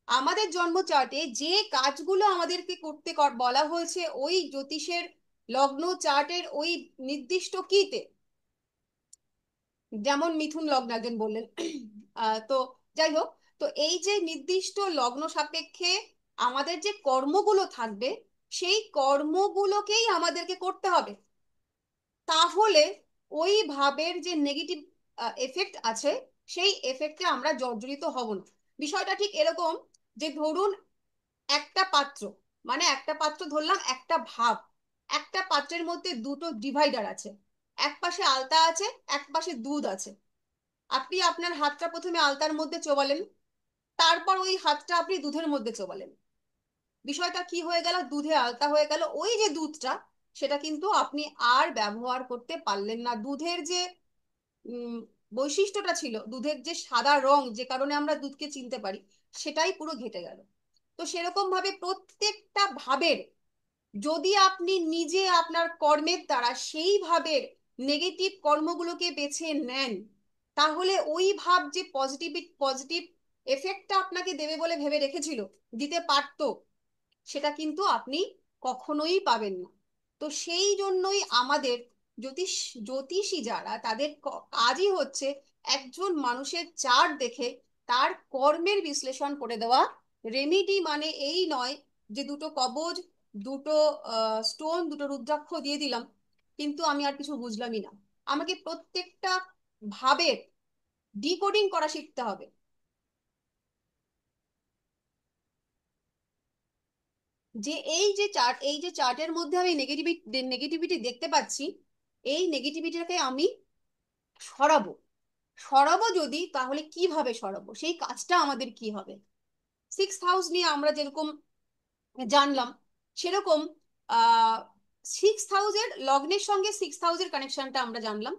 আমাদের জন্ম চার্টে যে কাজগুলো আমাদেরকে করতে বলা হয়েছে ওই জ্যোতিষের লগ্ন চার্টের ওই নির্দিষ্ট কিতে, যেমন মিথুন লগ্ন একজন বললেন, তো যাই হোক, তো এই যে নির্দিষ্ট লগ্ন সাপেক্ষে আমাদের যে কর্মগুলো থাকবে, সেই কর্মগুলোকেই আমাদেরকে করতে হবে। তাহলে ওই ভাবের যে নেগেটিভ এফেক্ট আছে, সেই এফেক্টে আমরা জর্জরিত হব না। বিষয়টা ঠিক এরকম যে ধরুন একটা পাত্র, মানে একটা পাত্র ধরলাম, একটা ভাব, একটা পাত্রের মধ্যে দুটো ডিভাইডার আছে, এক পাশে আলতা আছে, এক পাশে দুধ আছে। আপনি আপনার হাতটা প্রথমে আলতার মধ্যে চোবালেন, তারপর ওই হাতটা আপনি দুধের মধ্যে চোবালেন। বিষয়টা কি হয়ে গেল? দুধে আলতা হয়ে গেল। ওই যে দুধটা, সেটা কিন্তু আপনি আর ব্যবহার করতে পারলেন না। দুধের যে উম বৈশিষ্ট্যটা ছিল, দুধের যে সাদা রং, যে কারণে আমরা দুধকে চিনতে পারি, সেটাই পুরো ঘেটে গেল। তো সেরকম ভাবে প্রত্যেকটা ভাবের, যদি আপনি নিজে আপনার কর্মের দ্বারা সেই ভাবের নেগেটিভ কর্মগুলোকে বেছে নেন, তাহলে ওই ভাব যে পজিটিভ পজিটিভ এফেক্টটা আপনাকে দেবে বলে ভেবে রেখেছিল, দিতে পারতো, সেটা কিন্তু আপনি কখনোই পাবেন না। তো সেই জন্যই আমাদের জ্যোতিষী যারা, তাদের কাজই হচ্ছে একজন মানুষের চার্ট দেখে তার কর্মের বিশ্লেষণ করে দেওয়া। রেমিডি মানে এই নয় যে দুটো কবজ, দুটো স্টোন, দুটো রুদ্রাক্ষ দিয়ে দিলাম, কিন্তু আমি আর কিছু বুঝলামই না। আমাকে প্রত্যেকটা ভাবের ডিকোডিং করা শিখতে হবে। যে এই যে চার্ট, এই যে চার্টের মধ্যে আমি নেগেটিভিটি দেখতে পাচ্ছি, এই নেগেটিভিটিটাকে আমি সরাবো। সরাবো যদি, তাহলে কিভাবে সরাবো, সেই কাজটা আমাদের কি হবে? 6th হাউস নিয়ে আমরা যেরকম জানলাম, সেরকম 6th হাউসের লগ্নের সঙ্গে 6th হাউসের কানেকশনটা আমরা জানলাম।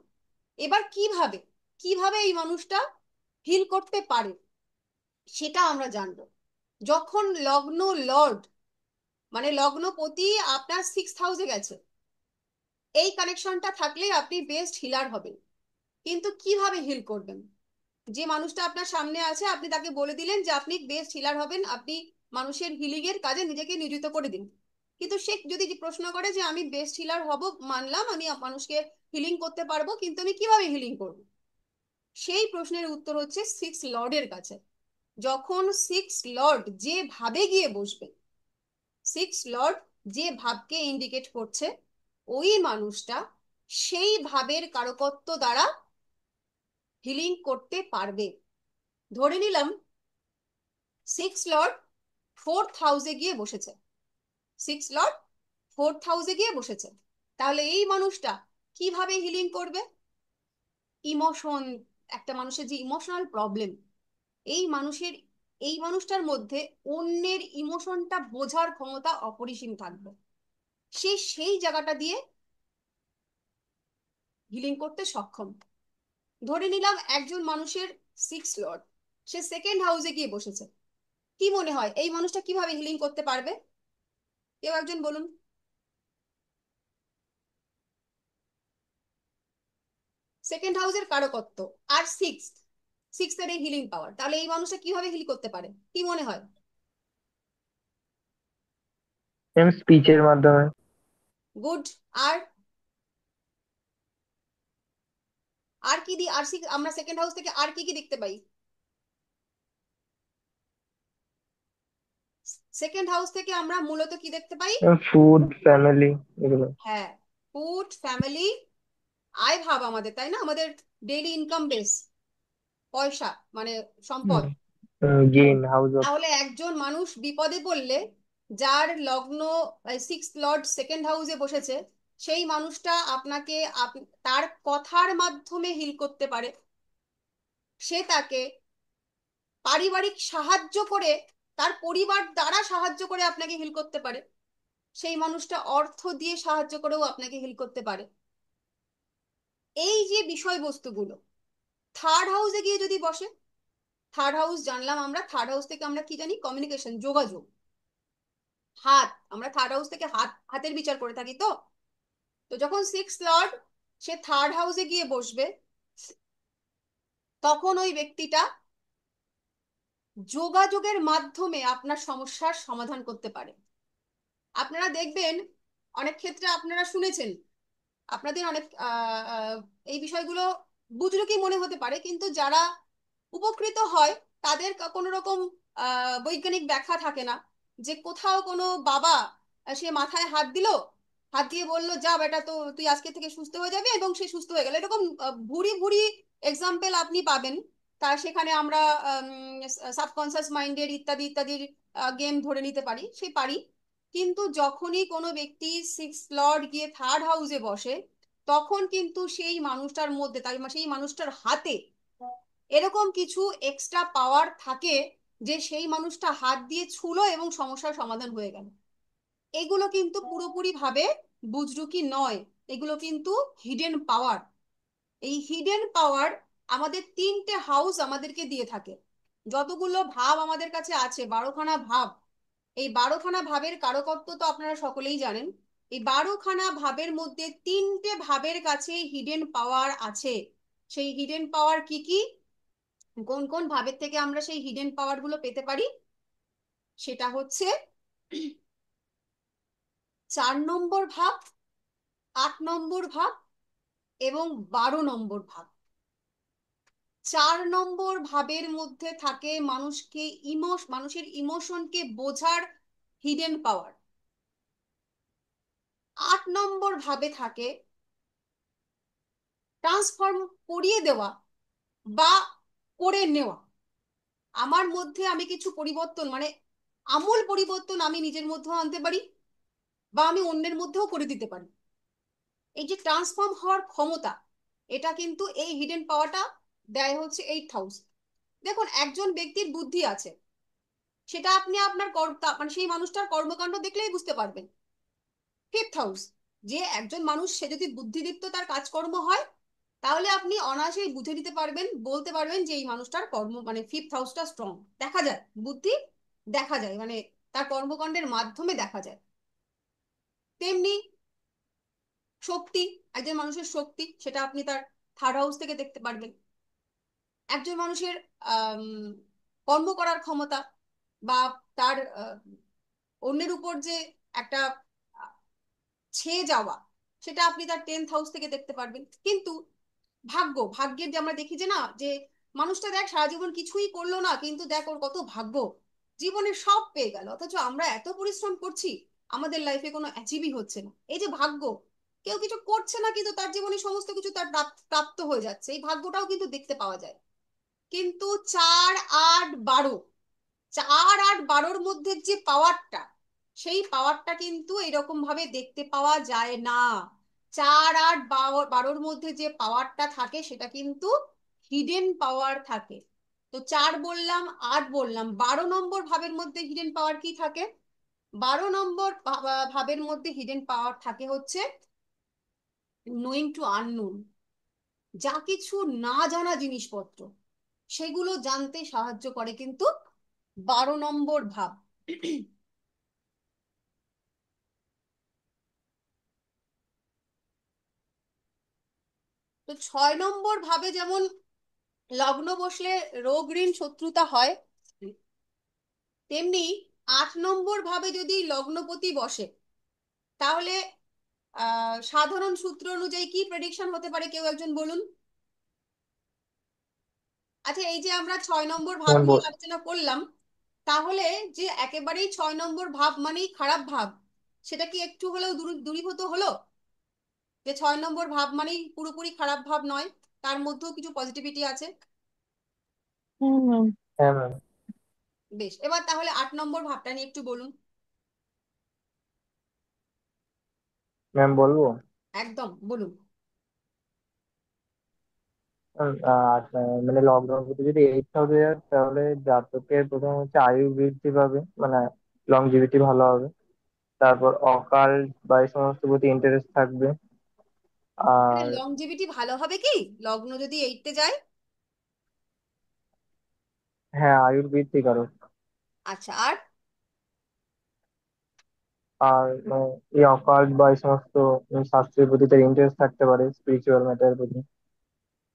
এবার কিভাবে, কিভাবে এই মানুষটা হিল করতে পারে, সেটা আমরা জানবো। যখন লগ্ন লর্ড, মানে লগ্নপতি আপনার 6th হাউসে গেছে, এই কানেকশনটা থাকলে আপনি বেস্ট হিলার হবেন। কিন্তু কিভাবে হিল করবেন? যে মানুষটা আপনার সামনে আছে, আপনি তাকে বলে দিলেন যে আপনি বেস্ট হিলার হবেন, আপনি মানুষের হিলিং এর কাজে নিজেকে নিয়োজিত করে দিন। কিন্তু সে যদি প্রশ্ন করে যে আমি বেস্ট হিলার হব, মানলাম, আমি মানুষকে হিলিং করতে পারবো, কিন্তু আমি কিভাবে হিলিং করব? সেই প্রশ্নের উত্তর হচ্ছে 6th লর্ডের কাছে। যখন 6th লর্ড যে ভাবে গিয়ে বসবে, 6th লর্ড যে ভাবকে ইন্ডিকেট করছে, ওই মানুষটা সেই ভাবের কারকত্ব দ্বারা হিলিং করতে পারবে। ধরে নিলাম 6th লর্ড 4th হাউসে গিয়ে বসেছে, 6th লর্ড 4th হাউসে গিয়ে বসেছে, তাহলে এই মানুষটা কিভাবে হিলিং করবে? ইমোশন, একটা মানুষের যে ইমোশনাল প্রবলেম, এই মানুষের, এই মানুষটার মধ্যে অন্যের ইমোশনটা বোঝার ক্ষমতা অপরিসীম থাকবে। সে সেই জায়গাটা দিয়ে হিলিং করতে সক্ষম। ধরে নিলাম একজন মানুষের 6 লর্ড, সে সেকেন্ড হাউসে গিয়ে বসেছে। কি মনে হয় এই মানুষটা কিভাবে হিলিং করতে পারবে? কেউ একজন বলুন। সেকেন্ড হাউসের কারকত্ব আর সিক্স এর এই হিলিং পাওয়ার, তাহলে এই মানুষটা কিভাবে হিল করতে পারে, কি মনে হয়? ম্যাম স্পিচের মাধ্যমে। গুড। আর আর কি দি, আর আমরা সেকেন্ড হাউস থেকে আর কি কি দেখতে পাই? সেকেন্ড হাউস থেকে আমরা মূলত কি দেখতে পাই? ফুড, ফ্যামিলি, এগুলো। হ্যাঁ, ফুড, ফ্যামিলি, আয় ভাব আমাদের, তাই না? আমাদের ডেইলি ইনকাম বেস, পয়সা মানে সম্পদ। Gain house of. তাহলে একজন মানুষ বিপদে পড়লে, যার লগ্ন 6 লর্ড সেকেন্ড হাউসে বসেছে, সেই মানুষটা আপনাকে তার কথার মাধ্যমে হিল করতে পারে। সে তাকে পারিবারিক সাহায্য করে, তার পরিবার দ্বারা সাহায্য করে আপনাকে হিল করতে পারে। সেই মানুষটা অর্থ দিয়ে সাহায্য করেও আপনাকে হিল করতে পারে। এই যে বিষয়বস্তুগুলো থার্ড হাউসে গিয়ে যদি বসে, থার্ড হাউস জানলাম আমরা, থার্ড হাউস থেকে আমরা কি জানি? কমিউনিকেশন, যোগাযোগ, হাত। আমরা থার্ড হাউস থেকে হাতের বিচার করে থাকি। তো তো যখন 6 লর্ড সে থার্ড হাউসে গিয়ে বসবে, তখন ওই ব্যক্তিটা যোগাযোগের মাধ্যমে আপনার সমস্যার সমাধান করতে পারে। আপনারা দেখবেন অনেক ক্ষেত্রে, আপনারা শুনেছেন, আপনাদের অনেক এই বিষয়গুলো বুজরুকি মনে হতে পারে, কিন্তু যারা উপকৃত হয় তাদের কোনো রকম বৈজ্ঞানিক ব্যাখ্যা থাকে না, যে কোথাও কোনো বাবা সে মাথায় হাত দিল, হাত দিয়ে বললো যা বেটা, তো তুই আজকে থেকে সুস্থ হয়ে যাবে, এবং সে সুস্থ হয়ে গেল। এরকম ভুরি ভুরি এক্সাম্পল আপনি পাবেন। তার সেখানে আমরা সাবকনসিয়াস মাইন্ডের ইত্যাদি ইত্যাদির গেম ধরে নিতে পারি, সে পারি। কিন্তু যখনই কোনো ব্যক্তি 6 লর্ড গিয়ে থার্ড হাউসে বসে, তখন কিন্তু সেই মানুষটার মধ্যে, তাই সেই মানুষটার হাতে এরকম কিছু এক্সট্রা পাওয়ার থাকে, যে সেই মানুষটা হাত দিয়ে ছুলো এবং সমস্যার সমাধান হয়ে গেল। এগুলো কিন্তু পুরোপুরি ভাবে বুজরুকি নয়, এগুলো কিন্তু হিডেন পাওয়ার। এই হিডেন পাওয়ার আমাদের 3টে হাউস আমাদেরকে দিয়ে থাকে। যতগুলো ভাব আমাদের কাছে আছে, 12খানা ভাব, এই 12খানা ভাবের কারকত্ব তো আপনারা সকলেই জানেন। এই 12খানা ভাবের মধ্যে 3টে ভাবের কাছে হিডেন পাওয়ার আছে। সেই হিডেন পাওয়ার কি কি, কোন কোন ভাবের থেকে আমরা সেই হিডেন পাওয়ার গুলো পেতে পারি, সেটা হচ্ছে 4 নম্বর ভাব, 8 নম্বর ভাব এবং 12 নম্বর ভাব। 4 নম্বর ভাবের মধ্যে থাকে মানুষের ইমোশনকে বোঝার হিডেন পাওয়ার। 8 নম্বর ভাবে থাকে ট্রান্সফর্ম করিয়ে দেওয়া বা করে নেওয়া। আমার মধ্যে আমি কিছু পরিবর্তন, মানে আমূল পরিবর্তন আমি নিজের মধ্যেও আনতে পারি, বা আমি অন্যের মধ্যেও করে দিতে পারি। এই যে ট্রান্সফর্ম হওয়ার ক্ষমতা, এটা কিন্তু এই হিডেন পাওয়ারটা দেয় হচ্ছে 8 হাউস। দেখুন, একজন ব্যক্তির বুদ্ধি আছে, সেটা আপনি আপনার মানে সেই মানুষটার কর্মকাণ্ড দেখলেই বুঝতে পারবেন। 5th হাউস, যে একজন মানুষ সে যদি বুদ্ধিদীপ্ত তার কাজকর্ম হয়, তাহলে আপনি অনায়াসেই বুঝে নিতে পারবেন, বলতে পারবেন যে এই মানুষটার কর্ম মানে 5th হাউসটা স্ট্রং। দেখা যায় বুদ্ধি, দেখা যায় মানে তার কর্মকাণ্ডের মাধ্যমে দেখা যায়। তেমনি শক্তি, একজন মানুষের শক্তি, সেটা আপনি তার থার্ড হাউস থেকে দেখতে পারবেন। একজন মানুষের আহ কর্ম করার ক্ষমতা, বা তার অন্যের উপর যে একটা আহ, ছেয়ে যাওয়া, সেটা আপনি তার 10th হাউস থেকে দেখতে পারবেন। কিন্তু ভাগ্যের যে আমরা দেখি যে না, যে মানুষটা দেখ সারা জীবন কিছুই করলো না, কিন্তু দেখ ওর কত ভাগ্য, জীবনে সব পেয়ে গেল, অথচ আমরা এত পরিশ্রম করছি, আমাদের লাইফে কোনো অ্যাচিভই হচ্ছে না। এই যে ভাগ্য, কেউ কিছু করছে না কিন্তু তার জীবনে সমস্ত কিছু তার প্রাপ্ত হয়ে যাচ্ছে, এই ভাগ্যটাও কিন্তু দেখতে পাওয়া যায়। কিন্তু 4, 8, 12, 4, 8, 12-র মধ্যে যে পাওয়ারটা, সেই পাওয়ারটা কিন্তু এরকম ভাবে দেখতে পাওয়া যায় না। 4, 8, 12 মধ্যে যে পাওয়ারটা থাকে সেটা কিন্তু হিডেন পাওয়ার থাকে। তো 4 বললাম, 8 বললাম, 12 নম্বর ভাবের মধ্যে হিডেন পাওয়ার কি থাকে? 12 নম্বর ভাবের মধ্যে হিডেন পাওয়ার থাকে হচ্ছে নোয়িং টু আননোন, যা কিছু না জানা জিনিসপত্র সেগুলো জানতে সাহায্য করে কিন্তু 12 নম্বর ভাব। তো 6 নম্বর ভাবে যেমন লগ্ন বসলে রোগ ঋণ শত্রুতা হয়, তেমনি 8 নম্বর ভাবে যদি লগ্নপতি বসে তাহলে সাধারণ সূত্র অনুযায়ী কি প্রেডিকশন হতে পারে, কেউ একজন বলুন। আচ্ছা, এই যে আমরা 6 নম্বর ভাব যেমন নিয়ে আলোচনা করলাম, তাহলে যে একেবারেই 6 নম্বর ভাব মানেই খারাপ ভাব, সেটা কি একটু হলেও দূরীভূত হলো? যে 6 নম্বর ভাব মানেই পুরোপুরি খারাপ ভাব নয়, তার মধ্যেও কিছু পজিটিভিটি আছে। ম্যাম। হ্যাঁ ম্যাম। বেশ, এবার তাহলে 8 নম্বর ভাবটা নিয়ে একটু বলুন। ম্যাম বলবো। একদম বলুন। মানে লকডাউন যদি 8 থাকে তাহলে জাতকের প্রথম হচ্ছে আয়ু বৃদ্ধি পাবে, মানে লংজিভিটি ভালো হবে। তারপর অকাল্ট বা এই সমস্ত প্রতি ইন্টারেস্ট থাকবে। আরে আর লংজিভিটি ভালো হবে কি, লগ্ন যদি 8-এ যায়? হ্যাঁ, আয়ুর বৃদ্ধি কারক। আচ্ছা, আর? আর এই অকাল্ট বা এই সমস্ত শাস্ত্রের প্রতি তার ইন্টারেস্ট থাকতে পারে, স্পিরিচুয়াল ম্যাটারের প্রতি,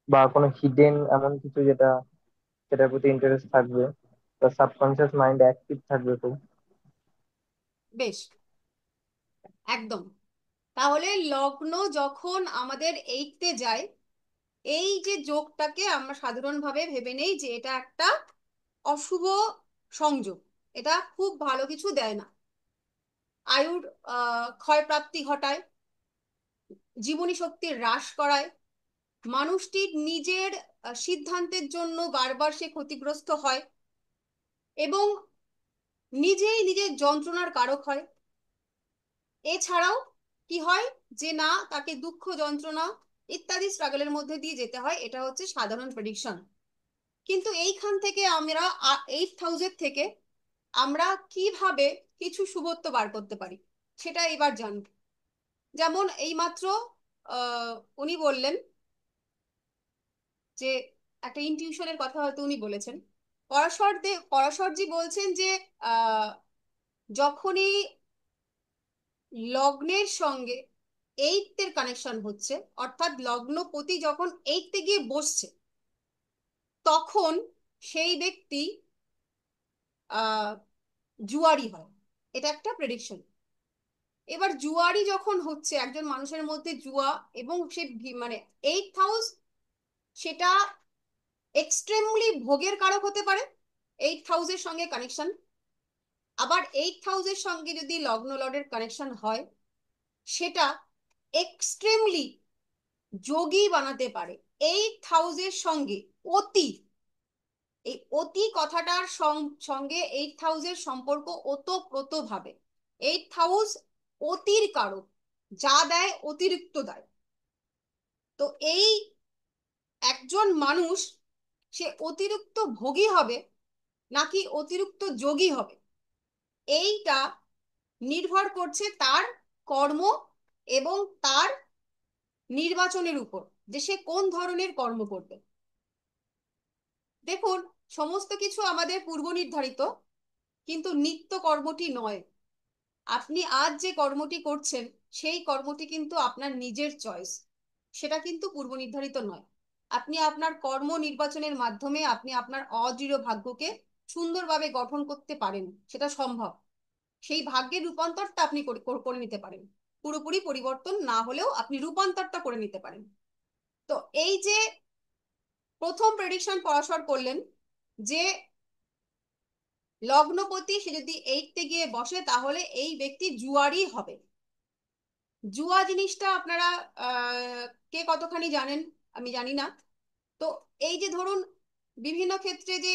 বা কোনো হিডেন এমন কিছু যেটা সেটার প্রতি ইন্টারেস্ট থাকবে। তার সাবকনসিয়াস মাইন্ড অ্যাক্টিভ থাকবে খুব। বেশ, একদম। তাহলে লগ্ন যখন আমাদের 8-এ যায়, এই যে যোগটাকে আমরা সাধারণভাবে ভেবে নেই যে এটা একটা অশুভ সংযোগ, এটা খুব ভালো কিছু দেয় না। আয়ুর ক্ষয়প্রাপ্তি ঘটায়, জীবনী শক্তির হ্রাস করায়, মানুষটির নিজের সিদ্ধান্তের জন্য বারবার সে ক্ষতিগ্রস্ত হয় এবং নিজেই নিজের যন্ত্রণার কারক হয়। এছাড়াও কি হয়, যে না তাকে দুঃখ যন্ত্রণা ইত্যাদি স্ট্রাগলের মধ্যে দিয়ে যেতে হয়, এটা হচ্ছে সাধারণ প্রেডিকশন। কিন্তু এইখান থেকে আমরা 8 হাউসের থেকে আমরা কিভাবে কিছু শুভত্ব বার করতে পারি সেটা এবার জানব। যেমন এইমাত্র আহ উনি বললেন যে একটা ইনটিউশনের কথা হয়তো উনি বলেছেন, পরাশরজি বলছেন যে আহ যখনই লগ্নের সঙ্গে 8-এর কানেকশন হচ্ছে, অর্থাৎ লগ্নপতি যখন 8-এ গিয়ে বসছে, তখন সেই ব্যক্তি আহ জুয়ারি হয়। এটা একটা প্রেডিকশন। এবার জুয়ারি যখন হচ্ছে একজন মানুষের মধ্যে জুয়া, এবং সে মানে 8 হাউস, সেটা এক্সট্রিমলি ভোগের কারক হতে পারে 8 হাউসের সঙ্গে কানেকশন। আবার 8 হাউসের সঙ্গে যদি লগ্ন লর্ডের কানেকশন হয়, সেটা এক্সট্রিমলি যোগী বানাতে পারে। 8 হাউসের সঙ্গে অতি, এই অতি কথাটার সঙ্গে 8 হাউসের সম্পর্ক ওতপ্রোত ভাবে। 8 হাউস অতির কারক, যা দেয় অতিরিক্ত দেয়। তো এই একজন মানুষ সে অতিরিক্ত ভোগী হবে নাকি অতিরিক্ত যোগী হবে, এইটা নির্ভর করছে তার কর্ম এবং তার নির্বাচনের উপর, যে সে কোন ধরনের কর্ম করবে। দেখুন, সমস্ত কিছু আমাদের পূর্ব নির্ধারিত, কিন্তু নিত্য কর্মটি নয়। আপনি আজ যে কর্মটি করছেন সেই কর্মটি কিন্তু আপনার নিজের চয়েস, সেটা কিন্তু পূর্ব নির্ধারিত নয়। আপনি আপনার কর্ম নির্বাচনের মাধ্যমে আপনি আপনার অদৃঢ় ভাগ্যকে সুন্দরভাবে গঠন করতে পারেন, সেটা সম্ভব। সেই ভাগ্যের রূপান্তরটা আপনি করে নিতে পারেন, পুরোপুরি পরিবর্তন না হলেও আপনি রূপান্তরটা করে নিতে পারেন। তো এই যে প্রথম প্রেডিকশন পরাশর করলেন যে লগ্নপতি সে যদি 8-এ গিয়ে বসে তাহলে এই ব্যক্তি জুয়ারি হবে। জুয়া জিনিসটা আপনারা কে কতখানি জানেন আমি জানি না। তো এই যে ধরুন, বিভিন্ন ক্ষেত্রে যে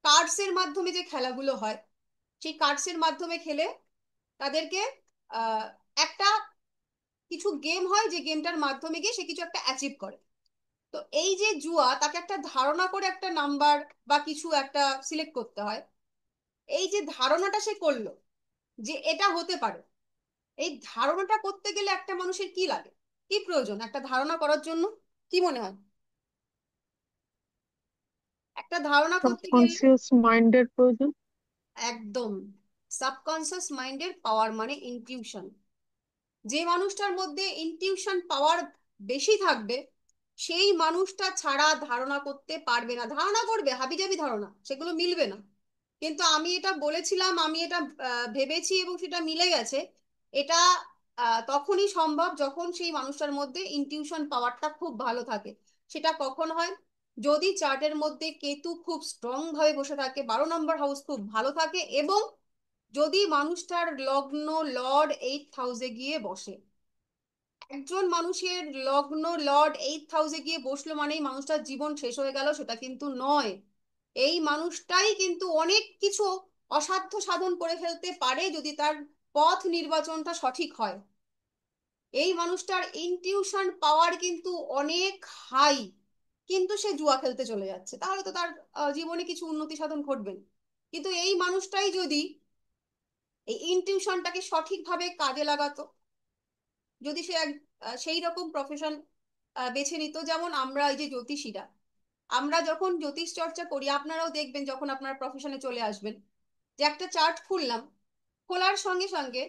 কার্ডসের মাধ্যমে যে খেলাগুলো হয়, সেই কার্ডসের মাধ্যমে খেলে তাদেরকে একটা কিছু গেম হয় যে গেমটার মাধ্যমে গিয়ে সে কিছু একটা অ্যাচিভ করে। তো এই যে জুয়া, তাকে একটা ধারণা করে একটা নাম্বার বা কিছু একটা সিলেক্ট করতে হয়। এই যে ধারণাটা সে করলো যে এটা হতে পারে, এই ধারণাটা করতে গেলে একটা মানুষের কি লাগে, কি প্রয়োজন একটা ধারণা করার জন্য, কি মনে হয়? একটা ধারণা করতে গেলে সাবকনসিয়াস মাইন্ডের প্রয়োজন। একদম সাবকনসিয়াস মাইন্ডের পাওয়ার, মানে ইনটিউশন। যে মানুষটার মধ্যে ইনটিউশন পাওয়ার বেশি থাকবে, সেই মানুষটা ছাড়া ধারণা করতে পারবে না। ধারণা করবে হাবিজাবি ধারণা, সেগুলো মিলবে না। কিন্তু আমি এটা বলেছিলাম, আমি এটা ভেবেছি এবং সেটা মিলে গেছে। এটা তখনই সম্ভব যখন সেই মানুষটার মধ্যে ইনটিউশন পাওয়ারটা খুব ভালো থাকে। সেটা কখন হয়? যদি চার্টের মধ্যে কেতু খুব স্ট্রং ভাবে বসে থাকে, 12 নম্বর হাউস খুব ভালো থাকে, এবং যদি মানুষটার লগ্ন লর্ড 8th হাউসে গিয়ে বসে। একজন মানুষের লগ্ন লর্ড 8th হাউসে গিয়ে বসলো মানেই মানুষটার জীবন শেষ হয়ে গেল, সেটা কিন্তু নয়। এই মানুষটাই কিন্তু অনেক কিছু অসাধ্য সাধন করে ফেলতে পারে যদি তার পথ নির্বাচনটা সঠিক হয়। এই মানুষটার ইনটিউশন পাওয়ার কিন্তু অনেক হাই, কিন্তু সে জুয়া খেলতে চলে যাচ্ছে, তাহলে তো তার জীবনে কিছু উন্নতি সাধন ঘটবে না। কিন্তু এই মানুষটাই যদি এই ইনটিউশনটাকে সঠিকভাবে কাজে লাগাতো, যদি সে সেই রকম প্রফেশন বেছে নিত, যেমন আমরা এই যে জ্যোতিষীরা, আমরা যখন জ্যোতিষ চর্চা করি, আপনারাও দেখবেন যখন আপনার প্রফেশনে চলে আসবেন, যে একটা চার্ট খুললাম, খোলার সঙ্গে সঙ্গে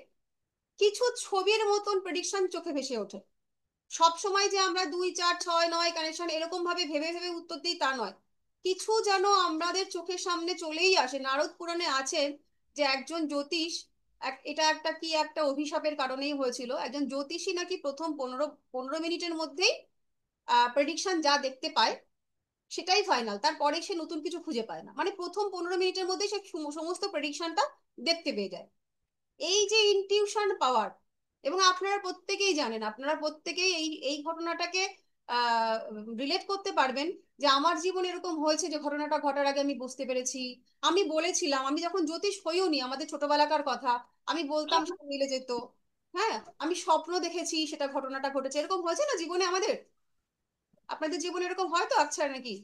কিছু ছবির মতন প্রেডিকশন চোখে ভেসে ওঠে। সব সময় যে আমরা 2 4 6 9 কানেকশন এরকম ভাবে ভেবে ভেবে উত্তর দিই তা নয়। কিছু যেন আমাদের চোখের সামনে চলেই আসে। নারদ পুরাণে আছে যে একজন জ্যোতিষ, এটা একটা কি একটা অভিশাপের কারণেই হয়েছিল, একজন জ্যোতিষী নাকি প্রথম 15 15 মিনিটের মধ্যেই প্রেডিকশন যা দেখতে পায় সেটাই ফাইনাল, তারপরে সে নতুন কিছু খুঁজে পায় না। মানে প্রথম 15 মিনিটের মধ্যে সে সমস্ত প্রেডিকশনটা দেখতে পেয়ে যায়। এই যে ইনটিউশন পাওয়ার, এবং আপনারা প্রত্যেকেই জানেন, আপনারা প্রত্যেকেই এই এই ঘটনাটাকে রিলেট করতে পারবেন, যে আমার জীবনে এরকম হয়েছে যে ঘটনাটা ঘটার আগে আমি বুঝতে পেরেছি। আমি বলেছিলাম, আমি যখন জ্যোতিষ হইও নি, আমাদের ছোটবেলাকার কথা, আমি বলতাম সেটা মিলে যেত। হ্যাঁ, আমি স্বপ্ন দেখেছি, সেটা ঘটনাটা ঘটেছে, এরকম হয়েছে না জীবনে আমাদের? আপনাদের জীবনে এরকম হয় তো, আচ্ছা নাকি?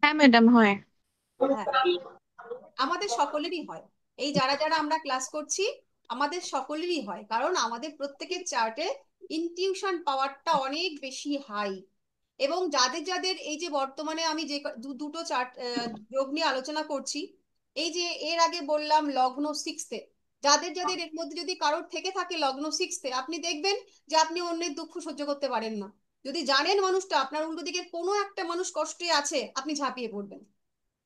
হ্যাঁ ম্যাডাম, হয়। হ্যাঁ, আমাদের সকলেরই হয়। এই যারা যারা আমরা ক্লাস করছি, আমাদের সকলেরই হয়, কারণ আমাদের প্রত্যেকের চার্টে ইনটিউশন পাওয়ারটা অনেক বেশি হাই। এবং যাদের যাদের এই যে বর্তমানে আমি যে দুটো চার্ট যোগ নিয়ে আলোচনা করছি, এই যে এর আগে বললাম লগ্ন 6-এ, যাদের যাদের এর মধ্যে যদি কারোর থেকে থাকে লগ্ন 6-এ, আপনি দেখবেন যে আপনি অন্যের দুঃখ সহ্য করতে পারেন না। যদি জানেন মানুষটা আপনার উল্টো দিকের কোনো একটা মানুষ কষ্টে আছে, আপনি ঝাঁপিয়ে পড়বেন।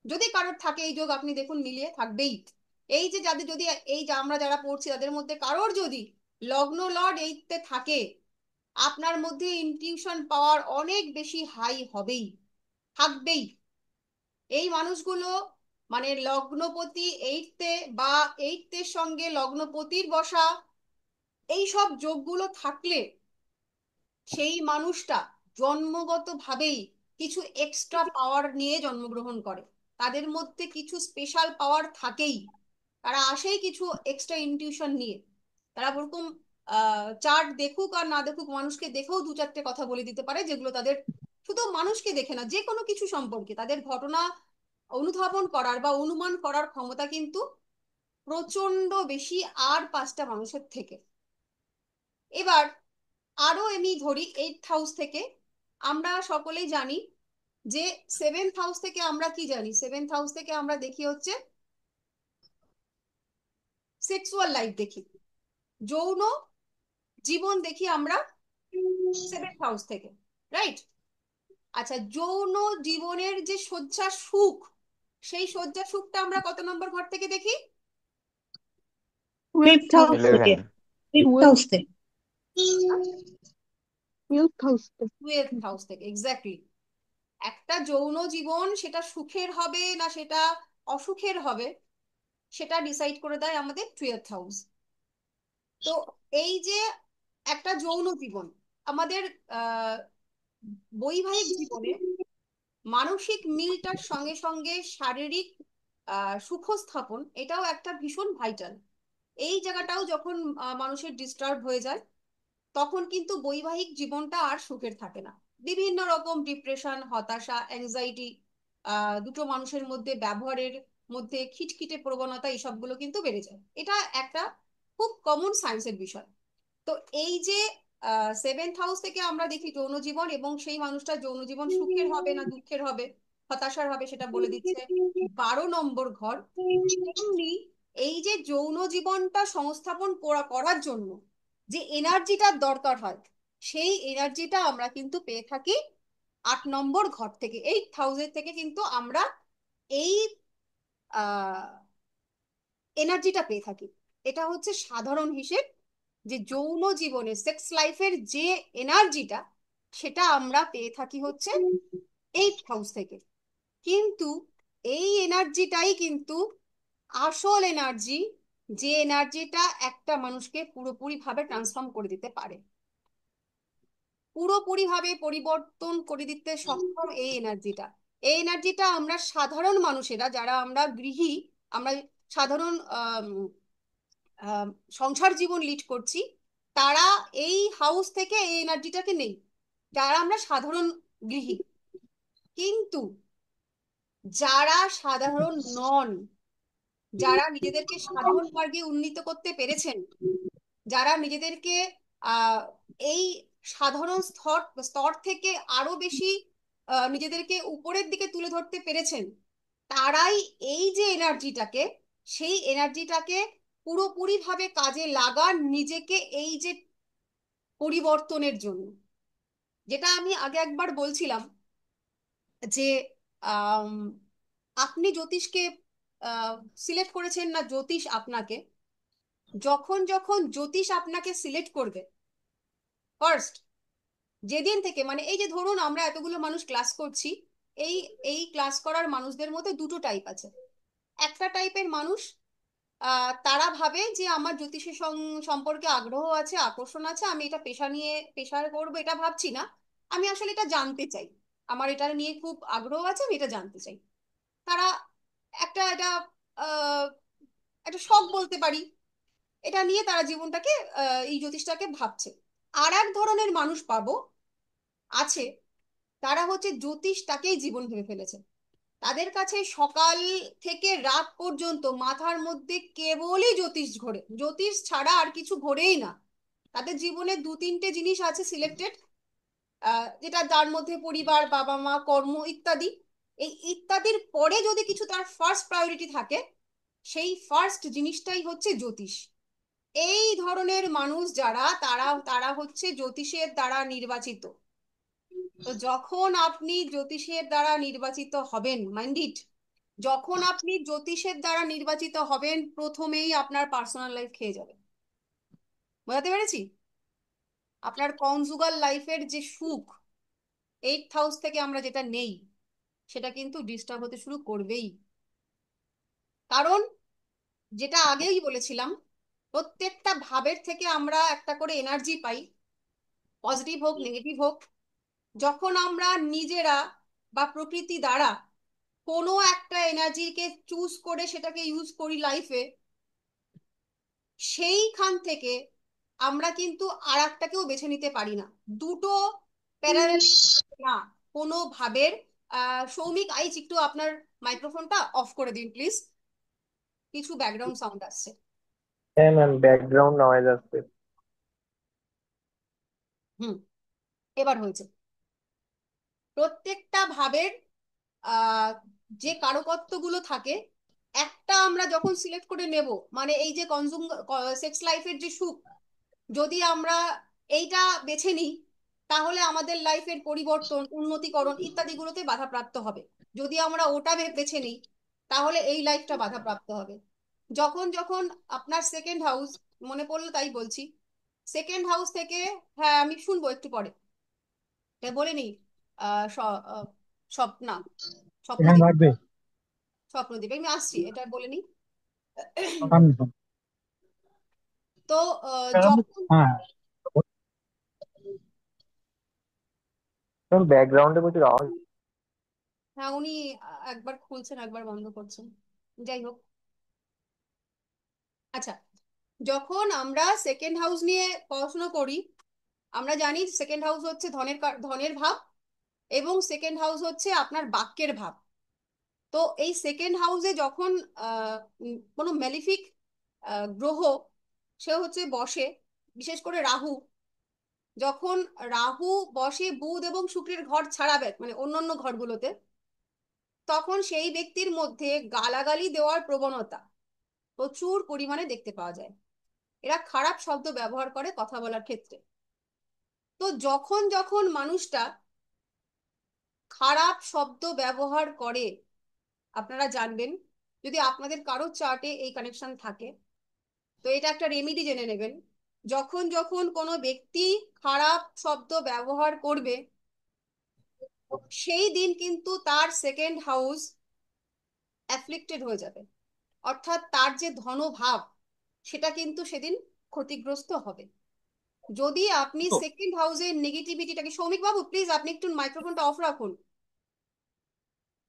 যদি কারোর থাকে এই যোগ, আপনি দেখুন মিলিয়ে থাকবেই। এই যে যাদের যদি, এই যে আমরা যারা পড়ছি তাদের মধ্যে কারোর যদি লগ্ন লর্ড 8-এ থাকে, আপনার মধ্যে ইনটিউশন পাওয়ার অনেক বেশি হাই হবেই, থাকবেই। এই মানুষগুলো, মানে লগ্নপতি 8-এ বা 8-এর সঙ্গে লগ্নপতির বসা, এই সব যোগগুলো থাকলে সেই মানুষটা জন্মগত ভাবেই কিছু এক্সট্রা পাওয়ার নিয়ে জন্মগ্রহণ করে। তাদের মধ্যে কিছু স্পেশাল পাওয়ার থাকেই, তারা আসেই কিছু এক্সট্রা ইনটিউশন নিয়ে। তারা ওরকম চার্ট দেখুক আর না দেখুক, মানুষকে দেখেও 2 4টে কথা বলে দিতে পারে, যেগুলো তাদের, শুধু মানুষকে দেখে না, যে কোনো কিছু সম্পর্কে তাদের ঘটনা অনুধাবন করার বা অনুমান করার ক্ষমতা কিন্তু প্রচন্ড বেশি আর 5টা মানুষের থেকে। এবার আরো আমি ধরি 8th হাউস থেকে, আমরা সকলেই জানি যে 7th হাউস থেকে আমরা কি জানি, 7th হাউস থেকে আমরা দেখি হচ্ছে সেক্সুয়াল লাইফ দেখি, যৌন জীবন দেখি আমরা 7th হাউস থেকে, রাইট? আচ্ছা, যৌন জীবনের যে শয্যা সুখ, সেই শয্যা সুখটা আমরা কত নম্বর ঘর থেকে দেখি? 12th fifth house house. থেকে। 11। ফিফথ হাউস থেকে। 12th house. 12th হাউস থেকে, এক্স্যাক্টলি। একটা যৌন জীবন সেটা সুখের হবে না সেটা অসুখের হবে, সেটা ডিসাইড করে দেয় আমাদের 12th হাউস। তো এই যে একটা যৌন জীবন, আমাদের আহ বৈবাহিক জীবনে মানসিক মিলটার সঙ্গে সঙ্গে শারীরিক সুখ স্থাপন, এটাও একটা ভীষণ ভাইটাল। এই জায়গাটাও যখন মানুষের ডিস্টার্ব হয়ে যায়, তখন কিন্তু বৈবাহিক জীবনটা আর সুখের থাকে না। বিভিন্ন রকম ডিপ্রেশন, হতাশা, অ্যাংজাইটি, দুটো মানুষের মধ্যে ব্যবহারের মধ্যে খিটখিটে প্রবণতা, এইসবগুলো কিন্তু বেড়ে যায়। এটা একটা খুব কমন সায়েন্সের বিষয়। তো এই যে সেভেন্থ হাউস থেকে আমরা দেখি যৌন জীবন, এবং সেই মানুষটা যৌন জীবন সুখের হবে না দুঃখের হবে, হতাশার হবে, সেটা বলে দিচ্ছে 12 নম্বর ঘর। তেমনি এই যে যৌন জীবনটা সংস্থাপন করার জন্য যে এনার্জিটার দরকার হয়, সেই এনার্জিটা আমরা কিন্তু পেয়ে থাকি 8 নম্বর ঘর থেকে, 8th হাউসের থেকে কিন্তু আমরা এই এনার্জিটা পেয়ে থাকি। এটা হচ্ছে সাধারণ হিসেব, যে যৌন জীবনে সেক্স লাইফের যে এনার্জিটা, সেটা আমরা পেয়ে থাকি হচ্ছে 8th হাউস থেকে। কিন্তু এই এনার্জিটাই কিন্তু আসল এনার্জি, যে এনার্জিটা একটা মানুষকে পুরোপুরি ভাবে ট্রান্সফর্ম করে দিতে পারে, পুরোপুরি ভাবে পরিবর্তন করে দিতে সক্ষম এই এনার্জিটা। এই এনার্জিটা আমরা সাধারণ মানুষেরা, যারা আমরা গৃহী, আমরা সাধারণ আম, সংসার জীবন লিড করছি, তারা এই হাউস থেকে এই এনার্জিটাকে নেই, যারা আমরা সাধারণ গৃহী। কিন্তু যারা সাধারণ নন, যারা নিজেদেরকে সাধন মার্গে উন্নীত করতে পেরেছেন, যারা নিজেদেরকে আহ এই সাধারণ স্তর স্তর থেকে আরো বেশি নিজেদেরকে উপরের দিকে তুলে ধরতে পেরেছেন, তারাই এই যে এনার্জিটাকে, সেই এনার্জিটাকে পুরোপুরি ভাবে কাজে লাগান নিজেকে এই যে পরিবর্তনের জন্য। যেটা আমি আগে একবার বলছিলাম যে আম, আপনি জ্যোতিষকে সিলেক্ট করেছেন না, জ্যোতিষ আপনাকে, যখন যখন জ্যোতিষ আপনাকে সিলেক্ট করবে ফার্স্ট, যেদিন থেকে, মানে এই যে ধরুন আমরা এতগুলো মানুষ ক্লাস করছি, এই এই ক্লাস করার মানুষদের মধ্যে দুটো টাইপ আছে। একটা টাইপের মানুষ তারা ভাবে যে আমার জ্যোতিষের সম্পর্কে আগ্রহ আছে, আকর্ষণ আছে, আমি এটা পেশা নিয়ে পেশা করবো এটা ভাবছি না, আমি আসলে এটা জানতে চাই, আমার এটা নিয়ে খুব আগ্রহ আছে, আমি এটা জানতে চাই। তারা একটা এটা আহ একটা শখ বলতে পারি, এটা নিয়ে তারা জীবনটাকে এই জ্যোতিষটাকে ভাবছে। আর এক ধরনের মানুষ পাবো আছে, তারা হচ্ছে জ্যোতিষটাকেই জীবন ভেবে ফেলেছে। তাদের কাছে সকাল থেকে রাত পর্যন্ত মাথার মধ্যে কেবলই জ্যোতিষ ঘোরে, জ্যোতিষ ছাড়া আর কিছু ঘোরেই না। তাদের জীবনে দু তিনটে জিনিস আছে সিলেক্টেড, যেটা তার মধ্যে পরিবার, বাবা মা, কর্ম ইত্যাদি। এই ইত্যাদির পরে যদি কিছু তার ফার্স্ট প্রায়োরিটি থাকে, সেই ফার্স্ট জিনিসটাই হচ্ছে জ্যোতিষ। এই ধরনের মানুষ যারা, তারা তারা হচ্ছে জ্যোতিষের দ্বারা নির্বাচিত। তো যখন আপনি জ্যোতিষের দ্বারা নির্বাচিত হবেন, মাইন্ড ইট, যখন আপনি জ্যোতিষের দ্বারা নির্বাচিত হবেন, প্রথমেই আপনার পার্সোনাল লাইফ খেয়ে যাবে। বোঝাতে পেরেছি? আপনার কনজুগাল লাইফের যে সুখ 8th হাউস থেকে আমরা যেটা নেই, সেটা কিন্তু ডিস্টার্ব হতে শুরু করবেই। কারণ যেটা আগেই বলেছিলাম, প্রত্যেকটা ভাবের থেকে আমরা একটা করে এনার্জি পাই, পজিটিভ হোক নেগেটিভ হোক। যখন আমরা নিজেরা বা প্রকৃতি দ্বারা কোনো একটা এনার্জিকে চুজ করে সেটাকে ইউজ করি লাইফে, সেইখান থেকে আমরা কিন্তু আর একটাকেও বেছে নিতে পারি না। দুটো প্যারালাল না কোনো ভাবের। সৌমিক, আইচ একটু আপনার মাইক্রোফোনটা অফ করে দিন প্লিজ, কিছু ব্যাকগ্রাউন্ড সাউন্ড আসছে। হ্যাঁ ম্যাম, ব্যাকগ্রাউন্ড নয়েজ আসছে। হুম, এবার হয়েছে। প্রত্যেকটা ভাবের আহ যে কারকত্বগুলো থাকে, একটা আমরা যখন সিলেক্ট করে নেব, মানে এই যে কনজুম সেক্স লাইফের যে সুখ, যদি আমরা এইটা বেছে নিই, তাহলে আমাদের লাইফের পরিবর্তন, উন্নতিকরণ ইত্যাদিগুলোতে বাধাপ্রাপ্ত হবে। যদি আমরা ওটা বেছে নিই, তাহলে এই লাইফটা বাধাপ্রাপ্ত হবে। যখন যখন আপনার সেকেন্ড হাউস, মনে পড়লো তাই বলছি, সেকেন্ড হাউস থেকে, হ্যাঁ আমি শুনবো একটু পরে, এটা বলে নিই। স্বপ্না, এখানে স্বপ্নদীপ, রাখবে স্বপ্নদীপ আমি আসছি, এটা বলে নিই। আমি তো যখন, হ্যাঁ ম্যাম ব্যাকগ্রাউন্ডে প্রচুর আওয়াজ। হ্যাঁ উনি একবার খুলছেন একবার বন্ধ করছেন, যাই হোক। আচ্ছা, যখন আমরা সেকেন্ড হাউস নিয়ে পড়াশোনা করি, আমরা জানি সেকেন্ড হাউস হচ্ছে ধনের ভাব, এবং সেকেন্ড হাউস হচ্ছে আপনার বাক্যের ভাব। তো এই সেকেন্ড হাউসে যখন কোনো ম্যালিফিক গ্রহ সে হচ্ছে বসে, বিশেষ করে রাহু, যখন রাহু বসে বুধ এবং শুক্রের ঘর ছাড়াবে মানে অন্যান্য ঘরগুলোতে, তখন সেই ব্যক্তির মধ্যে গালাগালি দেওয়ার প্রবণতা প্রচুর পরিমাণে দেখতে পাওয়া যায়। এরা খারাপ শব্দ ব্যবহার করে কথা বলার ক্ষেত্রে। তো যখন যখন মানুষটা খারাপ শব্দ ব্যবহার করে, আপনারা জানবেন, যদি আপনাদের কারো চার্টে এই কানেকশন থাকে, তো এটা একটা রেমিডি জেনে নেবেন। যখন যখন কোনো ব্যক্তি খারাপ শব্দ ব্যবহার করবে, সেই দিন কিন্তু তার সেকেন্ড হাউস অ্যাফ্লিক্টেড হয়ে যাবে, অর্থাৎ তার যে ধনভাব সেটা কিন্তু সেদিন ক্ষতিগ্রস্ত হবে। যদি আপনি তো সেকেন্ড হাউসের নেগেটিভিটিটাকে, সৌমিক বাবু প্লিজ আপনি একটু মাইক্রোফোনটা অফ রাখুন।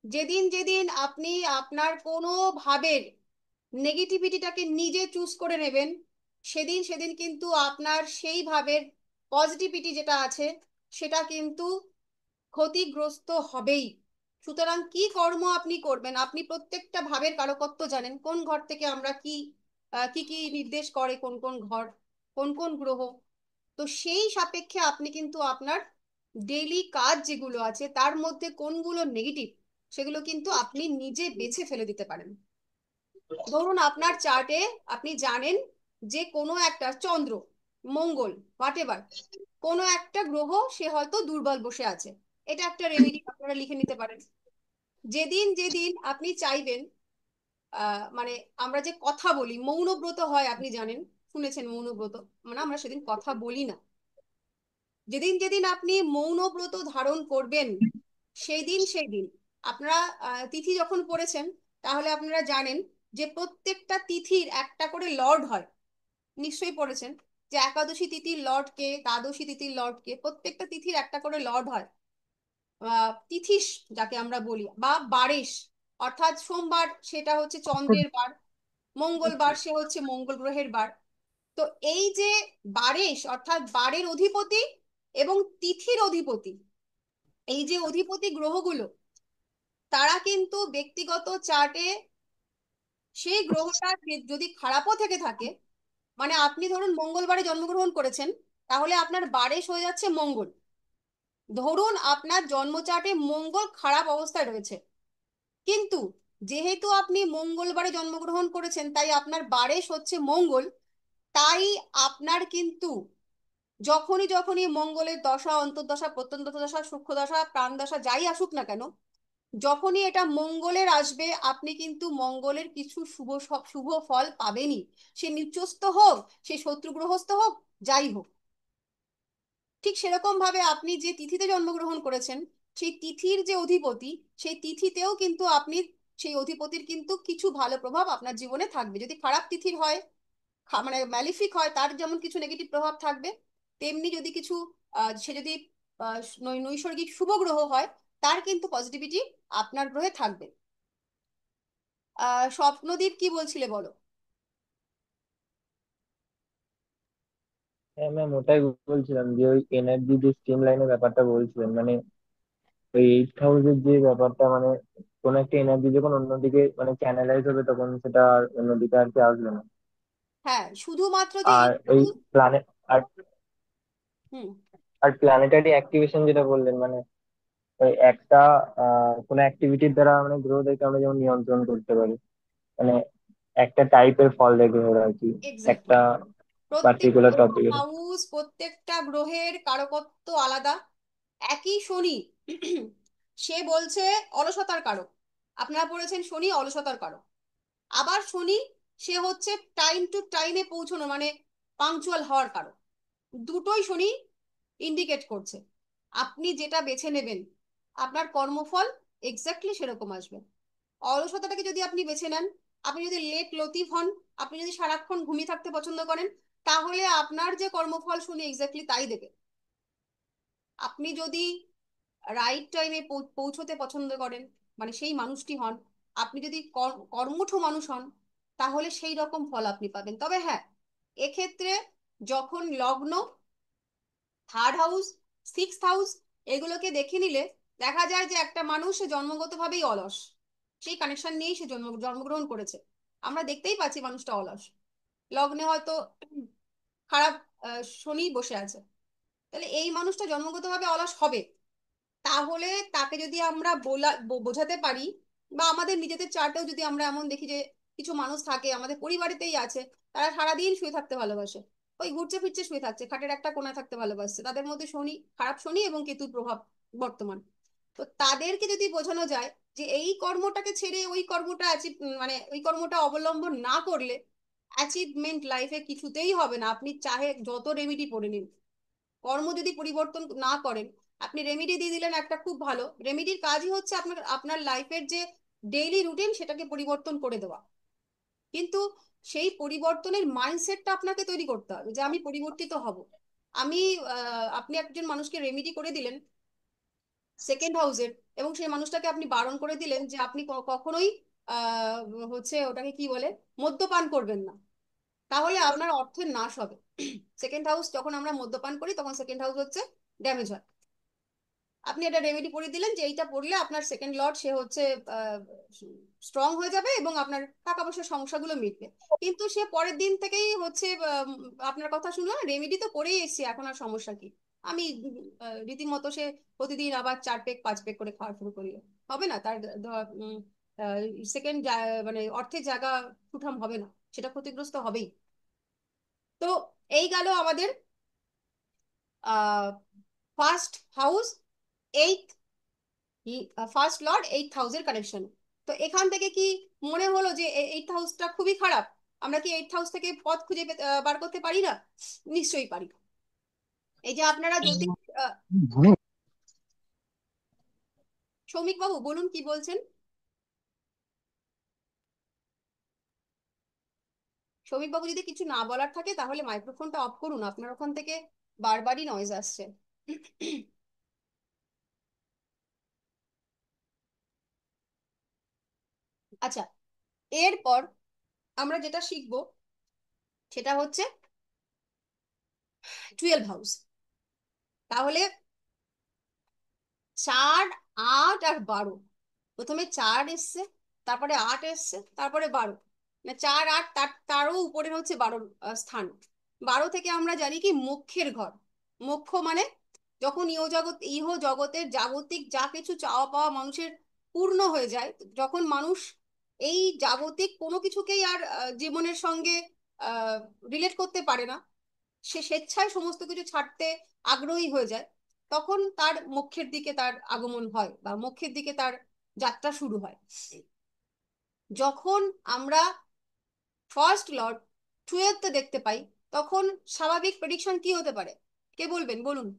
যেদিন যেদিন আপনি আপনার কোনো ভাবের নেগেটিভিটিটাকে নিজে চুজ করে নেবেন, সেদিন সেদিন কিন্তু আপনার সেই ভাবের পজিটিভিটি যেটা আছে সেটা কিন্তু ক্ষতিগ্রস্ত হবেই। সুতরাং কি কর্ম আপনি করবেন, আপনি প্রত্যেকটা ভাবের কারকত্ব জানেন, কোন ঘর থেকে আমরা কি কি কি নির্দেশ করে, কোন কোন ঘর, কোন কোন গ্রহ। তো সেই সাপেক্ষে আপনি কিন্তু আপনার ডেইলি কাজ যেগুলো আছে তার মধ্যে কোনগুলো নেগেটিভ সেগুলো কিন্তু আপনি নিজে বেছে ফেলে দিতে পারেন। ধরুন আপনার চার্টে আপনি জানেন যে কোনো একটা চন্দ্র, মঙ্গল, হোয়াট, কোনো একটা গ্রহ সে হয়তো দুর্বল বসে আছে, এটা একটা রেমেডি আপনারা লিখে নিতে পারেন। যেদিন যেদিন আপনি চাইবেন, মানে আমরা যে কথা বলি মৌনব্রত হয়, আপনি জানেন, শুনেছেন মৌনব্রত, মানে আমরা সেদিন কথা বলি না। যেদিন যেদিন আপনি মৌনব্রত ধারণ করবেন, সেই দিন সেই দিন আপনারা তিথি যখন পড়েছেন, তাহলে আপনারা জানেন যে প্রত্যেকটা তিথির একটা করে লর্ড হয়, নিশ্চয়ই পড়েছেন যে একাদশী তিথির লর্ড কে, দ্বাদশী তিথির লর্ড কে, প্রত্যেকটা তিথির একটা করে লর্ড হয়। তিথিস যাকে আমরা বলি, বা বারেশ, অর্থাৎ সোমবার সেটা হচ্ছে চন্দ্রের বার, মঙ্গলবার সে হচ্ছে মঙ্গল গ্রহের বার। তো এই যে বারেশ অর্থাৎ বারের অধিপতি এবং তিথির অধিপতি, এই যে অধিপতি গ্রহগুলো, তারা কিন্তু ব্যক্তিগত চার্টে সেই গ্রহটা যদি খারাপও থেকে থাকে, মানে আপনি ধরুন মঙ্গলবারে জন্মগ্রহণ করেছেন, তাহলে আপনার বারেশ হয়ে যাচ্ছে মঙ্গল। ধরুন আপনার জন্ম চার্টে মঙ্গল খারাপ অবস্থায় রয়েছে, কিন্তু যেহেতু আপনি মঙ্গলবারে জন্মগ্রহণ করেছেন তাই আপনার বারেশ হচ্ছে মঙ্গল। তাই আপনার কিন্তু যখনই যখনই মঙ্গলের দশা, অন্তর্দশা, প্রত্যন্ত দশা, সূক্ষ্ম দশা, প্রাণ দশা যাই আসুক না কেন, যখনই এটা মঙ্গলের আসবে, আপনি কিন্তু মঙ্গলের কিছু শুভ ফল পাবেনই। সে নিচস্থ হোক, সে শত্রুগ্রহস্থ হোক, যাই হোক। ঠিক সেরকম ভাবে আপনি যে তিথিতে জন্মগ্রহণ করেছেন, সেই তিথির যে অধিপতি, সেই তিথিতেও কিন্তু আপনি সেই অধিপতির কিন্তু কিছু ভালো প্রভাব আপনার জীবনে থাকবে। যদি খারাপ তিথির হয়, মানে ম্যালিফিক হয়, তার যেমন কিছু নেগেটিভ প্রভাব থাকবে, তেমনি যদি কিছু সে যদি নৈসর্গিক শুভ গ্রহ হয়, তার কিন্তু পজিটিভিটি আপনার গ্রহে থাকবে। স্বপ্নদীপ কি বলছিলে বলো। হ্যাঁ ম্যাম, ওটাই বলছিলাম যে ওই এনার্জি যে স্ট্রিম লাইনের ব্যাপারটা বলছিলেন, মানে ওই 8 হাউসের যে ব্যাপারটা, মানে কোন একটা এনার্জি যখন অন্যদিকে মানে চ্যানেলাইজ হবে তখন সেটা আর অন্যদিকে আর কি আসবে না। হ্যাঁ, শুধুমাত্র যে আর এইট এই হাউস। প্ল্যানেট আর হুম। আর প্ল্যানেটারি অ্যাক্টিভেশন যেটা বললেন, মানে ওই একটা কোনো অ্যাক্টিভিটির দ্বারা মানে গ্রহদেরকে আমরা যেমন নিয়ন্ত্রণ করতে পারি, মানে একটা টাইপের ফল দেখে ওরা আর কি এক্স্যাক্টলি। একটা পার্টিকুলার প্রত্যেকটা টপিকের। হাউস, প্রত্যেকটা গ্রহের কারকত্ব আলাদা। একই শনি, সে বলছে অলসতার কারক, আপনারা পড়েছেন শনি অলসতার কারক। আবার শনি সে হচ্ছে টাইম টু টাইমে পৌঁছানো, মানে পাংচুয়াল হওয়ার কারক। দুটোই শনি ইন্ডিকেট করছে। আপনি যেটা বেছে নেবেন, আপনার কর্মফল এক্স্যাক্টলি সেরকম আসবে। অলসতাটাকে যদি আপনি বেছে নেন, আপনি যদি লেট লতিফ হন, আপনি যদি সারাক্ষণ ঘুমিয়ে থাকতে পছন্দ করেন, তাহলে আপনার যে কর্মফল শুনে এক্স্যাক্টলি তাই দেবে। আপনি যদি রাইট টাইমে পৌঁছতে পছন্দ করেন, মানে সেই মানুষটি হন, আপনি যদি কর্মঠ মানুষ হন, তাহলে সেই রকম ফল আপনি পাবেন। তবে হ্যাঁ, এক্ষেত্রে যখন লগ্ন, থার্ড হাউস, সিক্সথ হাউস এগুলোকে দেখে নিলে দেখা যায় যে একটা মানুষ সে জন্মগতভাবেই অলস, সেই কানেকশন নিয়েই সে জন্মগ্রহণ করেছে। আমরা দেখতেই পাচ্ছি মানুষটা অলস। লগ্নে হয়তো খারাপ শনি বসে আছে, তাহলে এই মানুষটা জন্মগতভাবে অলস হবে। তাহলে তাকে যদি আমরা বোঝাতে পারি, বা আমাদের নিজেদের চার্টেও যদি আমরা এমন দেখি যে কিছু মানুষ থাকে আমাদের পরিবারেতেই আছে, তারা সারাদিন শুয়ে থাকতে ভালোবাসে, ওই ঘুরছে ফিরছে শুয়ে থাকছে, খাটের একটা কোণায় থাকতে ভালোবাসছে, তাদের মধ্যে শনি, খারাপ শনি এবং কেতুর প্রভাব বর্তমান। তো তাদেরকে যদি বোঝানো যায় যে এই কর্মটাকে ছেড়ে ওই কর্মটা মানে ওই কর্মটা অবলম্বন না করলে অ্যাচিভমেন্ট লাইফে কিছুতেই হবে না, আপনি চাহে যত রেমিডি পড়ে নিন, কর্ম যদি পরিবর্তন না করেন। আপনি রেমিডি দিয়ে দিলেন একটা, খুব ভালো রেমিডির কাজই হচ্ছে আপনার আপনার লাইফের যে ডেইলি রুটিন সেটাকে পরিবর্তন করে দেওয়া, কিন্তু সেই পরিবর্তনের মাইন্ডসেটটা আপনাকে তৈরি করতে হবে যে আমি পরিবর্তিত হব। আমি আপনি একজন মানুষকে রেমিডি করে দিলেন সেকেন্ড হাউসের, এবং সেই মানুষটাকে আপনি বারণ করে দিলেন যে আপনি কখনোই আহ হচ্ছে ওটাকে কি বলে, মদ্যপান করবেন না, তাহলে আপনার অর্থের নাশ হবে। সেকেন্ড হাউস যখন আমরা মদ্যপান করি তখন সেকেন্ড হাউস হচ্ছে ড্যামেজ হয়। আপনি এটা রেমেডি পড়ে দিলেন যে এইটা পড়লে আপনার সেকেন্ড লর্ড সে হচ্ছে স্ট্রং হয়ে যাবে এবং আপনার টাকা পয়সার সমস্যাগুলো মিটবে। কিন্তু সে পরের দিন থেকেই হচ্ছে আপনার কথা শুনলো না, রেমেডি তো করেই এসেছি, এখন আর সমস্যা কি, আমি রীতিমতো সে প্রতিদিন আবার 4 পেগ 5 পেগ করে খাওয়া শুরু করলো, হবে না তার সেকেন্ড মানে অর্থের জায়গা সুঠাম হবে না, সেটা ক্ষতিগ্রস্ত হবেই। তো এই গেল আমাদের first house, eight, first Lord eight হাউসের কানেকশন। তো এখান থেকে কি মনে হলো যে এইট হাউসটা খুবই খারাপ? আমরা কি এইট হাউস থেকে পথ খুঁজে বার করতে পারি না? নিশ্চয়ই পারি। এই যে আপনারা জ্যোতিষ, সৌমিক বাবু বলুন কি বলছেন। সৌমিক বাবু যদি কিছু না বলার থাকে তাহলে মাইক্রোফোনটা অফ করুন, আপনার ওখান থেকে বারবারই নয়েজ আসছে। আচ্ছা, এরপর আমরা যেটা শিখবো সেটা হচ্ছে 12 হাউস। তাহলে 4, 8 আর 12, প্রথমে 4 এসছে, তারপরে 8 এসছে, তারপরে 12, মানে 4, 8, তারও উপরে হচ্ছে 12 স্থান। 12 থেকে আমরা জানি কি মোক্ষের ঘর। মোক্ষ মানে যখন ইহ জগতের জাগতিক যা কিছু চাওয়া পাওয়া মানুষের পূর্ণ হয়ে যায়, যখন মানুষ এই জাগতিক কোনো কিছুকেই আর জীবনের সঙ্গে রিলেট করতে পারে না, সে স্বেচ্ছায় সমস্ত কিছু ছাড়তে আগ্রহী হয়ে যায়, তখন তার মোক্ষের দিকে তার আগমন হয় বা মোক্ষের দিকে তার যাত্রা শুরু হয়। যখন আমরা ফার্স্ট লর্ড 12th দেখতে পাই তখন স্বাভাবিক প্রেডিকশন কি হতে পারে, কে বলবেন বলুন।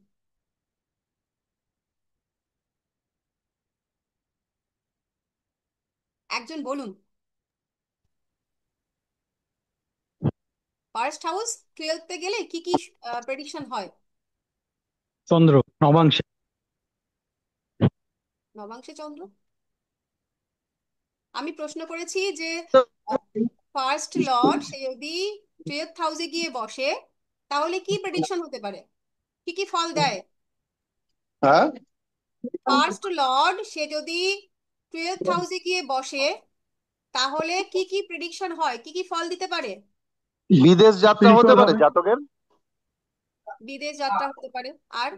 একজন বলুন। ফার্স্ট হাউস 12th গেলে কি কি প্রেডিকশন হয়? চন্দ্র নবাংশে। নবাংশে চন্দ্র? আমি প্রশ্ন করেছি যে ফার্স্ট লর্ড সে যদি 12th হাউসে গিয়ে বসে তাহলে কি প্রেডিকশন হতে পারে, কি কি ফল দেয়? হ্যাঁ, ফার্স্ট লর্ড সে যদি 12th হাউসে গিয়ে বসে তাহলে কি কি প্রেডিকশন হয়, কি কি ফল দিতে পারে? বিদেশ যাত্রা হতে স্পিরিচুয়াল পারে হবে। জাতকের। বিদেশ যাত্রা হতে পারে, আর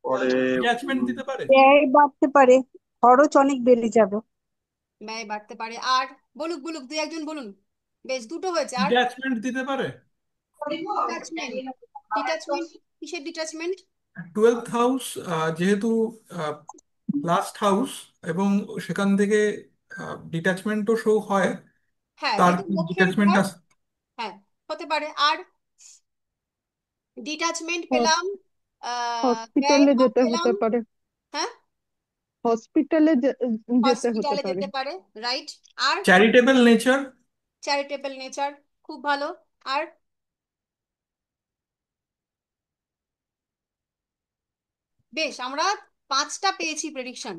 পরে অ্যাটাচমেন্ট দিতে পারে। ব্যয় বাড়তে পারে, খরচ অনেক বেড়ে যাবে। ব্যয় বাড়তে পারে, আর বলুক বলুক দুই একজন বলুন। বেশ, দুটো হয়েছে, আর? ডিট্যাচমেন্ট দিতে পারে। ডিটাচমেন্ট? ডিটাচমেন্ট কিসের ডিটাচমেন্ট? 12th হাউস যেহেতু লাস্ট হাউস এবং সেখান থেকে ডিট্যাচমেন্টও শো হয়, হ্যাঁ, তার যেহেতু কি লক্ষ্যের ডিট্যাচমেন্ট ঘর। আছে? হ্যাঁ, হতে পারে, আর? ডিটাচমেন্ট পেলাম, ব্যয় হসপিটালে কম যেতে পেলাম। হতে পারে। হ্যাঁ, হসপিটালে যেতে হতে হসপিটালে পারে। যেতে পারে, রাইট। আর? Charitable nature. চ্যারিটেবল নেচার, খুব ভালো। আর? বেশ, আমরা 5টা পেয়েছি প্রেডিকশন।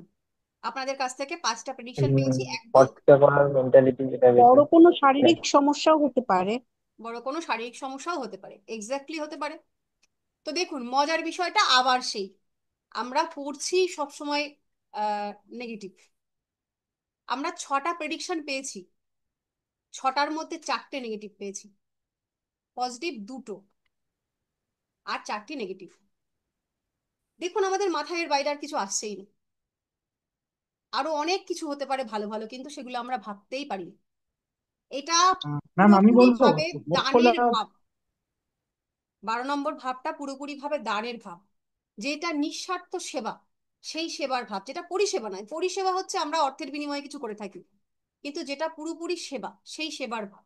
আপনাদের কাছ থেকে 5টা প্রেডিকশন পেয়েছি একদম। কষ্ট করার মেন্টালিটি যেটা বড় বেশি। কোনো শারীরিক সমস্যাও হতে পারে। বড় কোনো শারীরিক সমস্যাও হতে পারে, এক্স্যাক্টলি হতে পারে। তো দেখুন মজার বিষয়টা আবার সেই, আমরা পড়ছি সবসময় নেগেটিভ। আমরা 6টা প্রেডিকশন পেয়েছি, 6টার মধ্যে 4টে নেগেটিভ পেয়েছি, পজিটিভ 2টো আর 4টি নেগেটিভ। দেখুন আমাদের মাথায় এর বাইরে আর কিছু আসছেই না। আরো অনেক কিছু হতে পারে ভালো ভালো, কিন্তু সেগুলো আমরা ভাবতেই পারি না। এটা ম্যাম আমি পুরোপুরি বলবো ভাবে লক্ষ দানের লাভ। ভাব। 12 নম্বর ভাবটা পুরোপুরি ভাবে দানের ভাব, যেটা নিঃস্বার্থ সেবা, সেই সেবার ভাব। যেটা পরিষেবা নয়, পরিষেবা হচ্ছে আমরা অর্থের বিনিময়ে কিছু করে থাকি, কিন্তু যেটা পুরোপুরি সেবা, সেই সেবার ভাব।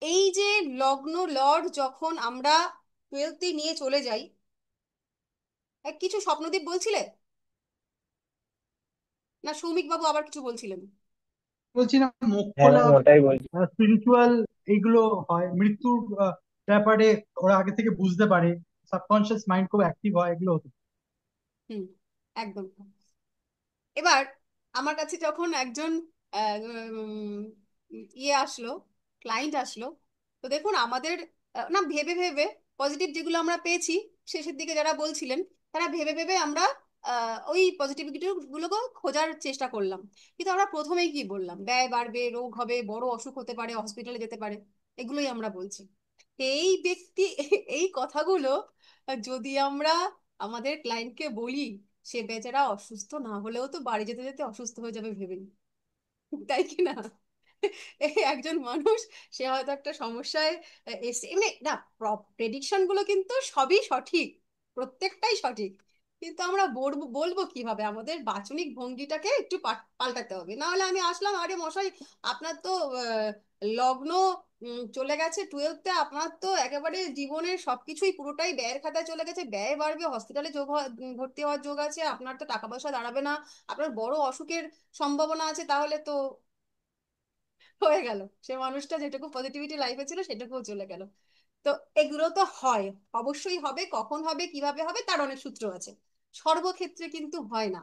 এই যে লগ্ন লর্ড যখন আমরা 12তে নিয়ে চলে যাই, কিছু স্বপ্নদীপ বলছিলে না সৌমিক বাবু আবার কিছু বলছিলেন? বলছি না মোক্ষ হ্যাঁ ম্যাম, লাভ, ওটাই বলছি। স্পিরিচুয়াল এইগুলো হয় মৃত্যুর ব্যাপারে ওরা আগে থেকে বুঝতে পারে, সাবকনশিয়াস মাইন্ড খুব অ্যাক্টিভ হয়, এগুলো হতে পারে। হুম, একদম। এবার আমার কাছে যখন একজন আহ, উম, ইয়ে আসলো, ক্লায়েন্ট আসলো, তো দেখুন আমাদের না ভেবে ভেবে পজিটিভ যেগুলো আমরা পেয়েছি, শেষের দিকে যারা বলছিলেন, তারা ভেবে ভেবে আমরা ওই পজিটিভিটি গুলোকে খোঁজার চেষ্টা করলাম। কিন্তু আমরা প্রথমেই কি বললাম, ব্যয় বাড়বে, রোগ হবে, বড় অসুখ হতে পারে, হসপিটালে যেতে পারে, এগুলোই আমরা বলছি। এই ব্যক্তি এই কথাগুলো যদি আমরা আমাদের ক্লায়েন্টকে বলি, সে বেচারা অসুস্থ না হলেও তো বাড়ি যেতে যেতে অসুস্থ হয়ে যাবে ভেবে নি, তাই কি না? এই একজন মানুষ, সে হয়তো একটা সমস্যায় এসে, এমনি না, প্রেডিকশন গুলো কিন্তু সবই সঠিক, প্রত্যেকটাই সঠিক, কিন্তু আমরা বলবো বলবো কিভাবে? আমাদের বাচনিক ভঙ্গিটাকে একটু পাল্টাতে হবে। না হলে আমি আসলাম, আরে মশাই আপনার তো লগ্ন চলে গেছে 12তে, আপনার তো একেবারে জীবনের সবকিছুই পুরোটাই ব্যয়ের খাতায় চলে গেছে, ব্যয় বাড়বে, হসপিটালে ভর্তি হওয়ার যোগ আছে, আপনার তো টাকা পয়সা দাঁড়াবে না, আপনার বড় অসুখের সম্ভাবনা আছে, তাহলে তো হয়ে গেল, সে মানুষটা যেটুকু পজিটিভিটি লাইফে ছিল সেটুকুও চলে গেল। তো এগুলো তো হয়, অবশ্যই হবে, কখন হবে কিভাবে হবে তার অনেক সূত্র আছে, সর্বক্ষেত্রে কিন্তু হয় না।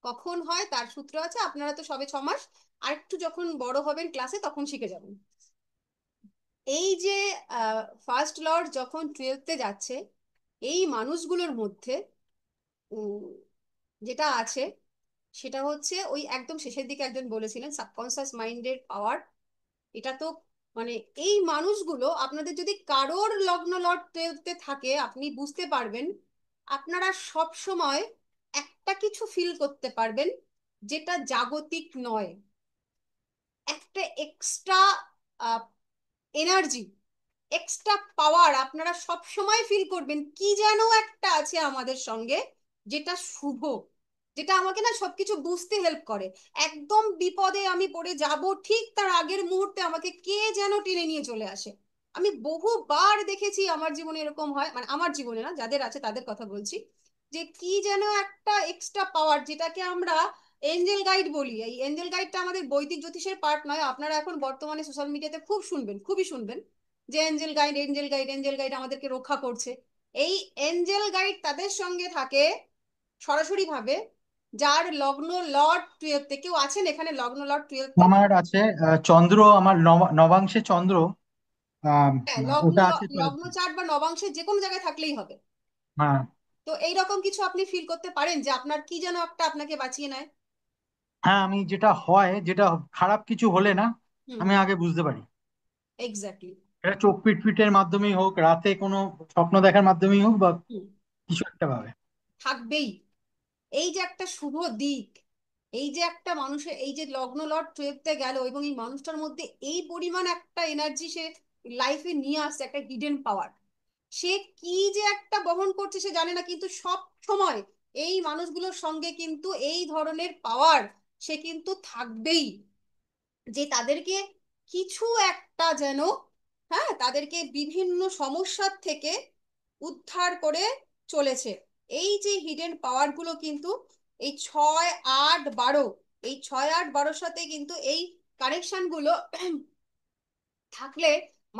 কখন হয় তার সূত্র আছে, আপনারা তো সবে 6 মাস, আর একটু যখন বড় হবেন ক্লাসে তখন শিখে যাবেন। এই যে ফার্স্ট লর্ড যখন 12তে যাচ্ছে, এই মানুষগুলোর মধ্যে উম, যেটা আছে সেটা হচ্ছে ওই একদম শেষের দিকে একজন বলেছিলেন সাবকনসিয়াস মাইন্ডের পাওয়ার। এটা তো মানে এই মানুষগুলো, আপনাদের যদি কারোর লগ্ন লর্ড 12তে থাকে, আপনি বুঝতে পারবেন আপনারা সব সময় একটা কিছু ফিল করতে পারবেন যেটা জাগতিক নয়, একটা এক্সট্রা এনার্জি, এক্সট্রা পাওয়ার আপনারা সব সময় ফিল করবেন, কি যেন একটা আছে আমাদের সঙ্গে, যেটা শুভ, যেটা আমাকে না সবকিছু বুঝতে হেল্প করে। একদম বিপদে আমি পড়ে যাব, ঠিক তার আগের মুহূর্তে আমাকে কে যেন টেনে নিয়ে চলে আসে। আমি বহুবার দেখেছি আমার জীবনে এরকম হয়, মানে আমার জীবনে না, যাদের আছে তাদের কথা বলছি, যে কি যেন একটা এক্সট্রা পাওয়ার, যেটাকে আমরা এঞ্জেল গাইড বলি। এই এঞ্জেল গাইডটা আমাদের বৈদিক জ্যোতিষের পার্ট নয়, আপনারা এখন বর্তমানে সোশ্যাল মিডিয়াতে খুব শুনবেন, খুবই শুনবেন যে Angel guide, Angel guide, Angel guide আমাদেরকে রক্ষা করছে। এই এঞ্জেল গাইড তাদের সঙ্গে থাকে সরাসরি ভাবে যার লগ্ন লর্ড 12তে। কেউ আছেন এখানে লগ্ন লর্ড 12তে? আমার আছে চন্দ্র, আমার নবাংশে চন্দ্র, আহ, হ্যাঁ, লগ্ন ওটা আছে লগ্ন 12তে। চার্ট বা নবাংশের যে কোনো জায়গায় থাকলেই হবে। হ্যাঁ। তো এইরকম কিছু আপনি ফিল করতে পারেন যে আপনার কি যেন একটা আপনাকে বাঁচিয়ে নেয়? হ্যাঁ, আমি যেটা হয়, যেটা খারাপ কিছু হলে না, হুম আমি হুম, আগে বুঝতে পারি। এক্স্যাক্টলি। এটা চোখ পিটপিটের মাধ্যমেই হোক, রাতে কোনো স্বপ্ন দেখার মাধ্যমেই হোক, বা হুম, কিছু একটা ভাবে। থাকবেই। এই যে একটা শুভ দিক, এই যে একটা মানুষের, এই যে লগ্ন লর্ড 12তে গেল এবং এই মানুষটার মধ্যে এই পরিমাণ একটা এনার্জি সে লাইফে নিয়ে আসছে, একটা হিডেন পাওয়ার, সে কি যে একটা বহন করছে সে জানে না, কিন্তু সব সময় এই মানুষগুলোর সঙ্গে কিন্তু এই ধরনের পাওয়ার সে কিন্তু থাকবেই, যে তাদেরকে কিছু একটা যেন, হ্যাঁ, তাদেরকে বিভিন্ন সমস্যার থেকে উদ্ধার করে চলেছে। এই যে হিডেন পাওয়ার গুলো কিন্তু এই 6, 8, 12, এই 6, 8, 12-র সাথে কিন্তু এই কানেকশন গুলো থাকলে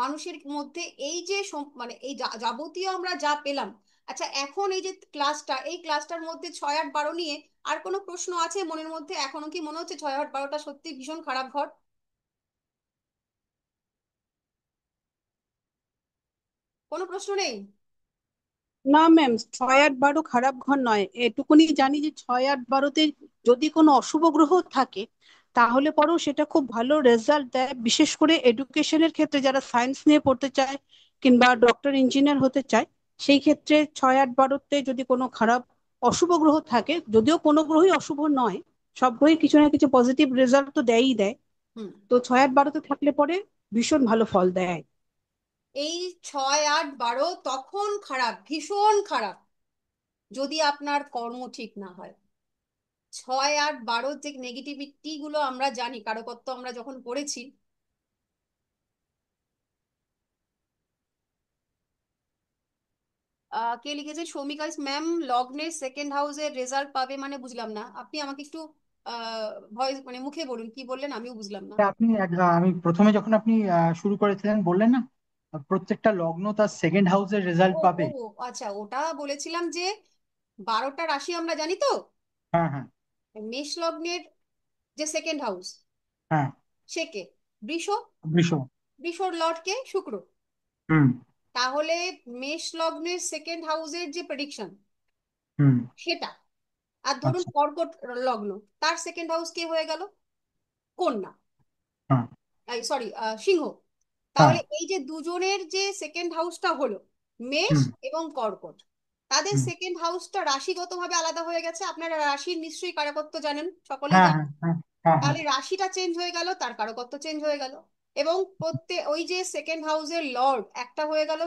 মানুষের মধ্যে এই যে মানে এই যাবতীয় আমরা যা পেলাম, আচ্ছা, এখন এই যে ক্লাসটা, এই ক্লাসটার মধ্যে 6, 8, 12 নিয়ে আর কোনো প্রশ্ন আছে মনের মধ্যে? এখনো কি মনে হচ্ছে 6, 8, 12টা সত্যি ভীষণ খারাপ ঘর? কোনো প্রশ্ন নেই? না ম্যাম, 6 আর 12 খারাপ ঘর নয়, এটুকুনি জানি যে 6 আর 12তে যদি কোনো অশুভ গ্রহ থাকে তাহলে পরেও সেটা খুব ভালো রেজাল্ট দেয়, বিশেষ করে এডুকেশনের ক্ষেত্রে যারা সায়েন্স নিয়ে পড়তে চায় কিংবা ডক্টর ইঞ্জিনিয়ার হতে চায়। সেই ক্ষেত্রে 6 আর 12তে যদি কোনো খারাপ অশুভ গ্রহ থাকে, যদিও কোনো গ্রহই অশুভ নয়, সব গ্রহই কিছু না কিছু পজিটিভ রেজাল্ট তো দেয়ই দেয়, হুম। তো 6 আর 12তে থাকলে পরে ভীষণ ভালো ফল দেয়। এই 6, 8, 12 তখন খারাপ, ভীষণ খারাপ, যদি আপনার কর্ম ঠিক না হয়। 6, 8, 12 যে নেগেটিভিটি গুলো আমরা জানি, কারকত্ব আমরা যখন পড়েছি, কে লিখেছে? সৌমিকা ম্যাম, লগ্নের সেকেন্ড হাউসের রেজাল্ট পাবে মানে বুঝলাম না, আপনি আমাকে একটু ভয়েস মানে মুখে বলুন, কি বললেন, আমিও বুঝলাম না। আমি প্রথমে যখন আপনি শুরু করেছিলেন বললেন না, প্রত্যেকটা লগ্ন তার সেকেন্ড হাউসের রেজাল্ট ও পাবে। ও আচ্ছা, ওটা বলেছিলাম যে 12টা রাশি আমরা জানি তো, হ্যাঁ হ্যাঁ মেষ লগ্নের যে সেকেন্ড হাউস, হ্যাঁ। সে কে? বৃষ। বৃষ। বৃষর লর্ড কে? শুক্র। হুম তাহলে মেষ লগ্নের সেকেন্ড হাউসের যে প্রেডিকশন হুম। সেটা, আর ধরুন আচ্ছা। কর্কট লগ্ন, তার সেকেন্ড হাউস কে হয়ে গেল? কন্যা, হ্যাঁ সরি, সিংহ। হ্যাঁ। তাহলে এই যে দুজনের যে সেকেন্ড হাউসটা হলো মেষ হুম এবং কর্কট, তাদের হুম। সেকেন্ড হাউসটা রাশিগতভাবে আলাদা হয়ে গেছে। আপনারা রাশির নিশ্চয়ই কারকত্ব জানেন, সকলেই হ্যাঁ জানেন। হ্যাঁ হ্যাঁ হ্যাঁ হ্যাঁ। তাহলে রাশিটা চেঞ্জ হয়ে গেল, তার কারকত্ব চেঞ্জ হয়ে গেল, এবং প্রত্যেক ওই যে সেকেন্ড হাউসের লর্ড, একটা হয়ে গেল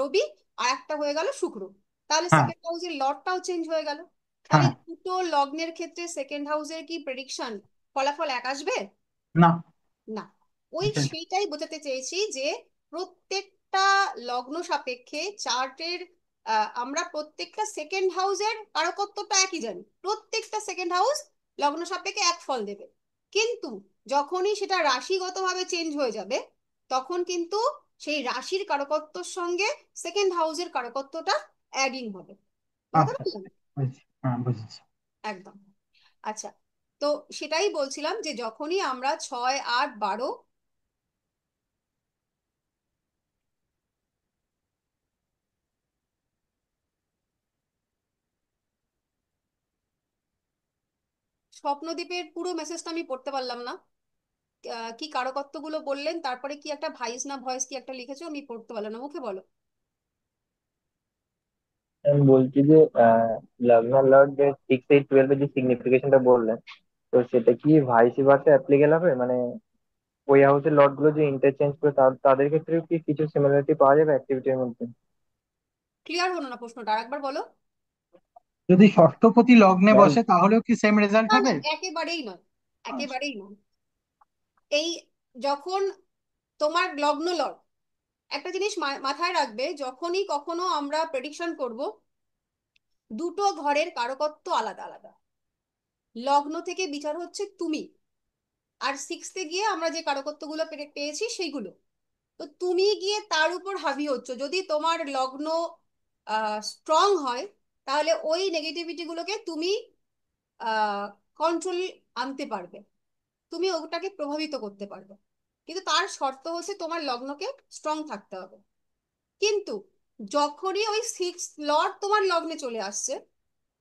রবি, আর একটা হয়ে গেল শুক্র। তাহলে হ্যাঁ সেকেন্ড হাউসের লর্ডটাও চেঞ্জ হয়ে গেল। তাহলে হ্যাঁ। দুটো লগ্নের ক্ষেত্রে সেকেন্ড হাউসের কি প্রেডিকশন, ফলাফল এক আসবে? না। না। ওই সেটাই। সেইটাই বোঝাতে চেয়েছি যে প্রত্যেকটা লগ্ন সাপেক্ষে চার্টের, আমরা প্রত্যেকটা সেকেন্ড হাউসের কারকত্বটা একই জানি, প্রত্যেকটা সেকেন্ড হাউস লগ্ন সাপেক্ষে এক ফল দেবে। কিন্তু যখনই সেটা রাশিগতভাবে চেঞ্জ হয়ে যাবে, তখন কিন্তু সেই রাশির কারকত্বর সঙ্গে সেকেন্ড হাউসের কারকত্বটা অ্যাডিং হবে। বুঝতে আচ্ছা, পারলেন? বুঝেছি, হ্যাঁ বুঝেছি। একদম। আচ্ছা, তো সেটাই বলছিলাম যে যখনই আমরা 6, 8, 12, স্বপ্নদ্বীপের পুরো মেসেজটা আমি পড়তে পারলাম না। কি কারকত্বগুলো বললেন, তারপরে কি একটা ভাইস না ভয়েস কি একটা লিখেছো, আমি পড়তে পারলাম না, মুখে বলো। আমি বলছি যে লগ্ন লর্ড 6, 8, 12 যে সিগনিফিকেশনটা বললেন, তো সেটা কি ভাইস ভার্সা অ্যাপ্লিকেবল হবে? মানে ওই হাউসের লর্ড গুলো যে ইন্টারচেঞ্জ করে তাদের ক্ষেত্রেও কি কিছু সিমিলারিটি পাওয়া যাবে অ্যাক্টিভিটির মধ্যে? ক্লিয়ার হলো না প্রশ্নটা, আরেকবার বলো। যদি ষষ্ঠপতি লগ্নে ম্যাম, বসে তাহলেও কি সেম রেজাল্ট না না, হবে? একেবারেই নয়, আচ্ছা। একেবারেই নয়। এই যখন তোমার লগ্ন লর্ড, একটা জিনিস মাথায় রাখবে, যখনই কখনো আমরা প্রেডিকশন করব, দুটো ঘরের কারকত্ব আলাদা আলাদা। লগ্ন থেকে বিচার হচ্ছে তুমি, আর সিক্সথে গিয়ে আমরা যে কারকত্বগুলো পেয়েছি সেইগুলো। তো তুমি গিয়ে তার উপর হাবি হচ্ছ, যদি তোমার লগ্ন স্ট্রং হয়, তাহলে ওই নেগেটিভিটি গুলোকে তুমি কন্ট্রোল আনতে পারবে, তুমি ওটাকে প্রভাবিত করতে পারবে। কিন্তু তার শর্ত হচ্ছে তোমার লগ্নকে স্ট্রং থাকতে হবে। কিন্তু যখনই ওই সিক্স লর্ড তোমার লগ্নে চলে আসছে,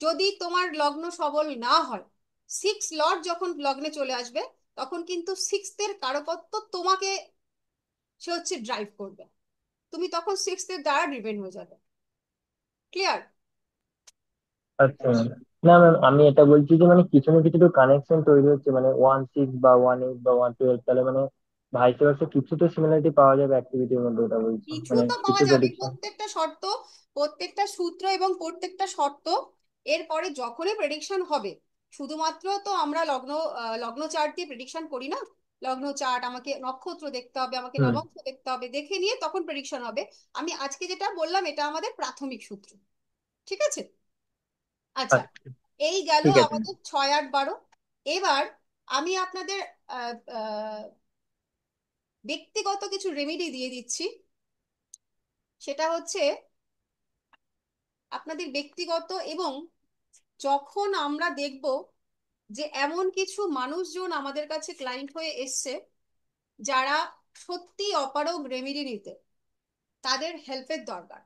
যদি তোমার লগ্ন সবল না হয়, সিক্স লর্ড যখন লগ্নে চলে আসবে, তখন কিন্তু সিক্সথের কারকত্ব তোমাকে, সে হচ্ছে ড্রাইভ করবে, তুমি তখন সিক্সথের দ্বারা ড্রিভেন হয়ে যাবে। ক্লিয়ার? আচ্ছা ম্যাম। না ম্যাম, আমি এটা বলছি যে মানে কিছু না কিছু তো কানেকশন তৈরি হচ্ছে, মানে 1, 6 বা 1, 8 বা 1, 12, তাহলে মানে ভাইস ভার্সা কিছু তো সিমিলারিটি পাওয়া যাবে অ্যাক্টিভিটির মধ্যে, ওটা বলছি, কিছু মানে তো পাওয়া কিছু যাবে, প্রেডিকশন। প্রত্যেকটা শর্ত, প্রত্যেকটা সূত্র এবং প্রত্যেকটা শর্ত, এরপরে যখনই প্রেডিকশন হবে, শুধুমাত্র তো আমরা লগ্ন চার্ট দিয়ে প্রেডিকশন করি না। লগ্ন চার্ট, আমাকে নক্ষত্র দেখতে হবে, আমাকে হুম। নবগ্রহ দেখতে হবে, দেখে নিয়ে তখন প্রেডিকশন হবে। আমি আজকে যেটা বললাম এটা আমাদের প্রাথমিক সূত্র। ঠিক আছে? আচ্ছা, আচ্ছা, এই গেল ঠিক আছে। আমাদের 6, 8, 12। এবার আমি আপনাদের আহ, আহ, ব্যক্তিগত কিছু রেমেডি দিয়ে দিচ্ছি। সেটা হচ্ছে আপনাদের ব্যক্তিগত, এবং যখন আমরা দেখব যে এমন কিছু মানুষজন আমাদের কাছে ক্লায়েন্ট হয়ে এসছে যারা সত্যি অপারগ রেমেডি নিতে, তাদের হেল্পের দরকার,